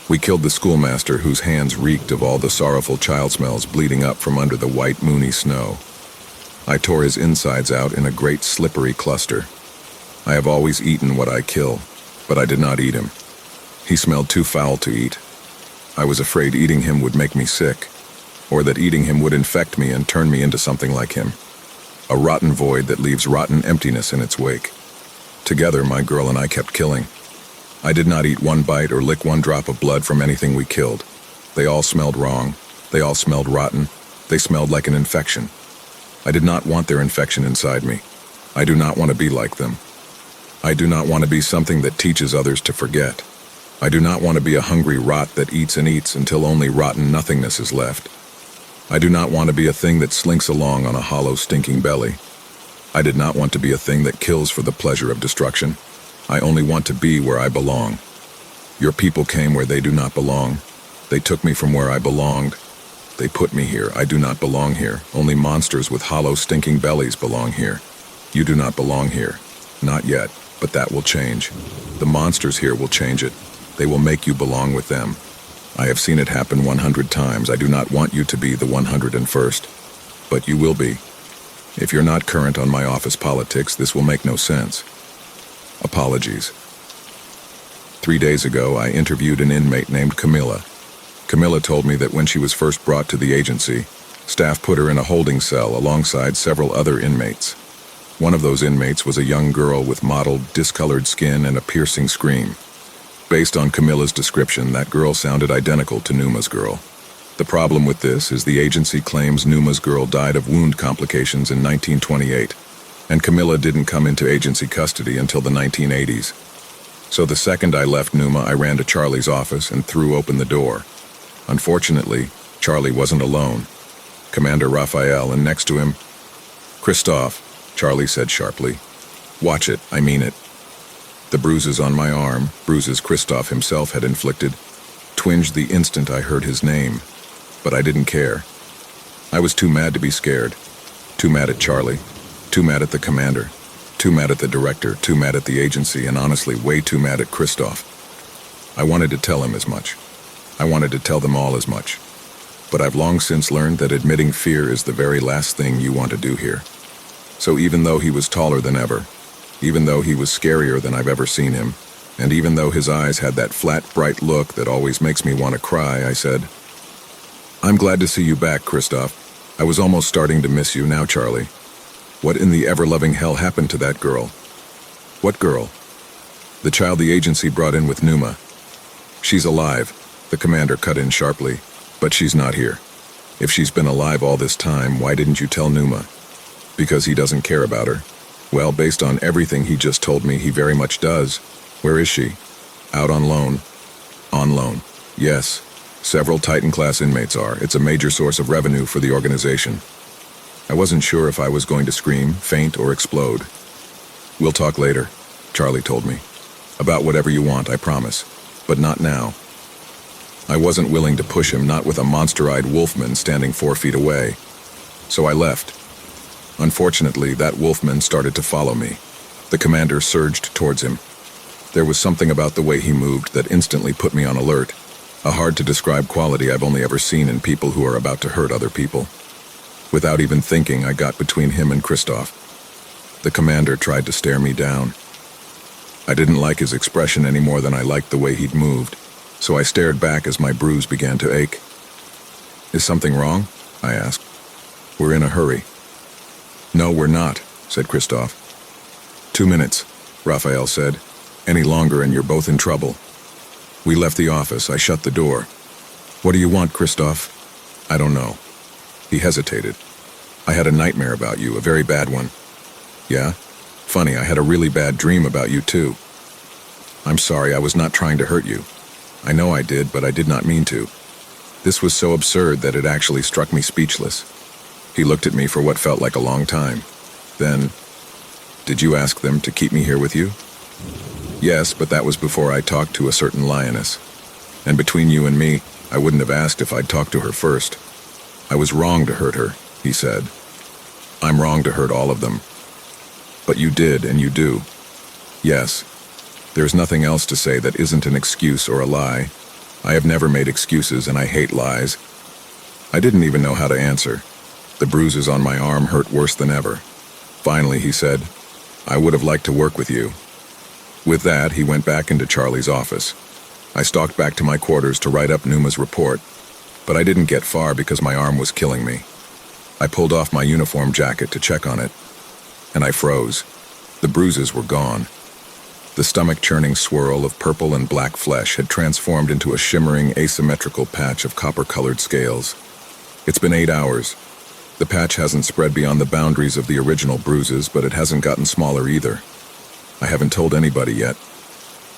We killed the schoolmaster whose hands reeked of all the sorrowful child smells bleeding up from under the white moony snow. I tore his insides out in a great slippery cluster. I have always eaten what I kill, but I did not eat him. He smelled too foul to eat. I was afraid eating him would make me sick, or that eating him would infect me and turn me into something like him. A rotten void that leaves rotten emptiness in its wake. Together, my girl and I kept killing. I did not eat one bite or lick one drop of blood from anything we killed. They all smelled wrong. They all smelled rotten. They smelled like an infection. I did not want their infection inside me. I do not want to be like them. I do not want to be something that teaches others to forget. I do not want to be a hungry rot that eats and eats until only rotten nothingness is left. I do not want to be a thing that slinks along on a hollow, stinking belly. I did not want to be a thing that kills for the pleasure of destruction. I only want to be where I belong. Your people came where they do not belong. They took me from where I belonged. They put me here. I do not belong here. Only monsters with hollow, stinking bellies belong here. You do not belong here. Not yet, but that will change. The monsters here will change it. They will make you belong with them. I have seen it happen 100 times. I do not want you to be the 101st, but you will be. If you're not current on my office politics, this will make no sense. Apologies. 3 days ago, I interviewed an inmate named Camilla. Camilla told me that when she was first brought to the agency, staff put her in a holding cell alongside several other inmates. One of those inmates was a young girl with mottled, discolored skin and a piercing scream. Based on Camilla's description, that girl sounded identical to Numa's girl. The problem with this is the agency claims Numa's girl died of wound complications in 1928, and Camilla didn't come into agency custody until the 1980s. So the second I left Numa, I ran to Charlie's office and threw open the door. Unfortunately, Charlie wasn't alone. Commander Raphael, and next to him, Christophe, Charlie said sharply. Watch it, I mean it. The bruises on my arm, bruises Christophe himself had inflicted, twinged the instant I heard his name, but I didn't care. I was too mad to be scared. Too mad at Charlie, too mad at the commander, too mad at the director, too mad at the agency, and honestly way too mad at Christophe. I wanted to tell him as much. I wanted to tell them all as much. But I've long since learned that admitting fear is the very last thing you want to do here. So even though he was taller than ever, even though he was scarier than I've ever seen him, and even though his eyes had that flat, bright look that always makes me want to cry, I said, I'm glad to see you back, Christophe. I was almost starting to miss you now, Charlie. What in the ever-loving hell happened to that girl? What girl? The child the agency brought in with Numa. She's alive, the commander cut in sharply, but she's not here. If she's been alive all this time, why didn't you tell Numa? Because he doesn't care about her. Well, based on everything he just told me, he very much does. Where is she? Out on loan. On loan. Yes. Several Titan-class inmates are. It's a major source of revenue for the organization. I wasn't sure if I was going to scream, faint, or explode. We'll talk later, Charlie told me. About whatever you want, I promise. But not now. I wasn't willing to push him, not with a monster-eyed wolfman standing 4 feet away. So I left. Unfortunately, that wolfman started to follow me. The commander surged towards him. There was something about the way he moved that instantly put me on alert, a hard-to-describe quality I've only ever seen in people who are about to hurt other people. Without even thinking, I got between him and Christophe. The commander tried to stare me down. I didn't like his expression any more than I liked the way he'd moved, so I stared back as my bruise began to ache. Is something wrong? I asked. We're in a hurry. No, we're not, said Christophe. 2 minutes, Raphael said. Any longer and you're both in trouble. We left the office. I shut the door. What do you want, Christophe? I don't know. He hesitated. I had a nightmare about you, a very bad one. Yeah? Funny, I had a really bad dream about you too. I'm sorry, I was not trying to hurt you. I know I did, but I did not mean to. This was so absurd that it actually struck me speechless. He looked at me for what felt like a long time. Then, did you ask them to keep me here with you? Yes, but that was before I talked to a certain lioness. And between you and me, I wouldn't have asked if I'd talked to her first. I was wrong to hurt her, he said. I'm wrong to hurt all of them. But you did, and you do. Yes. There's nothing else to say that isn't an excuse or a lie. I have never made excuses, and I hate lies. I didn't even know how to answer. The bruises on my arm hurt worse than ever. Finally, he said, I would have liked to work with you. With that, he went back into Charlie's office. I stalked back to my quarters to write up Numa's report, but I didn't get far because my arm was killing me. I pulled off my uniform jacket to check on it, and I froze. The bruises were gone. The stomach-churning swirl of purple and black flesh had transformed into a shimmering, asymmetrical patch of copper-colored scales. It's been 8 hours. The patch hasn't spread beyond the boundaries of the original bruises, but it hasn't gotten smaller either. I haven't told anybody yet.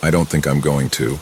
I don't think I'm going to.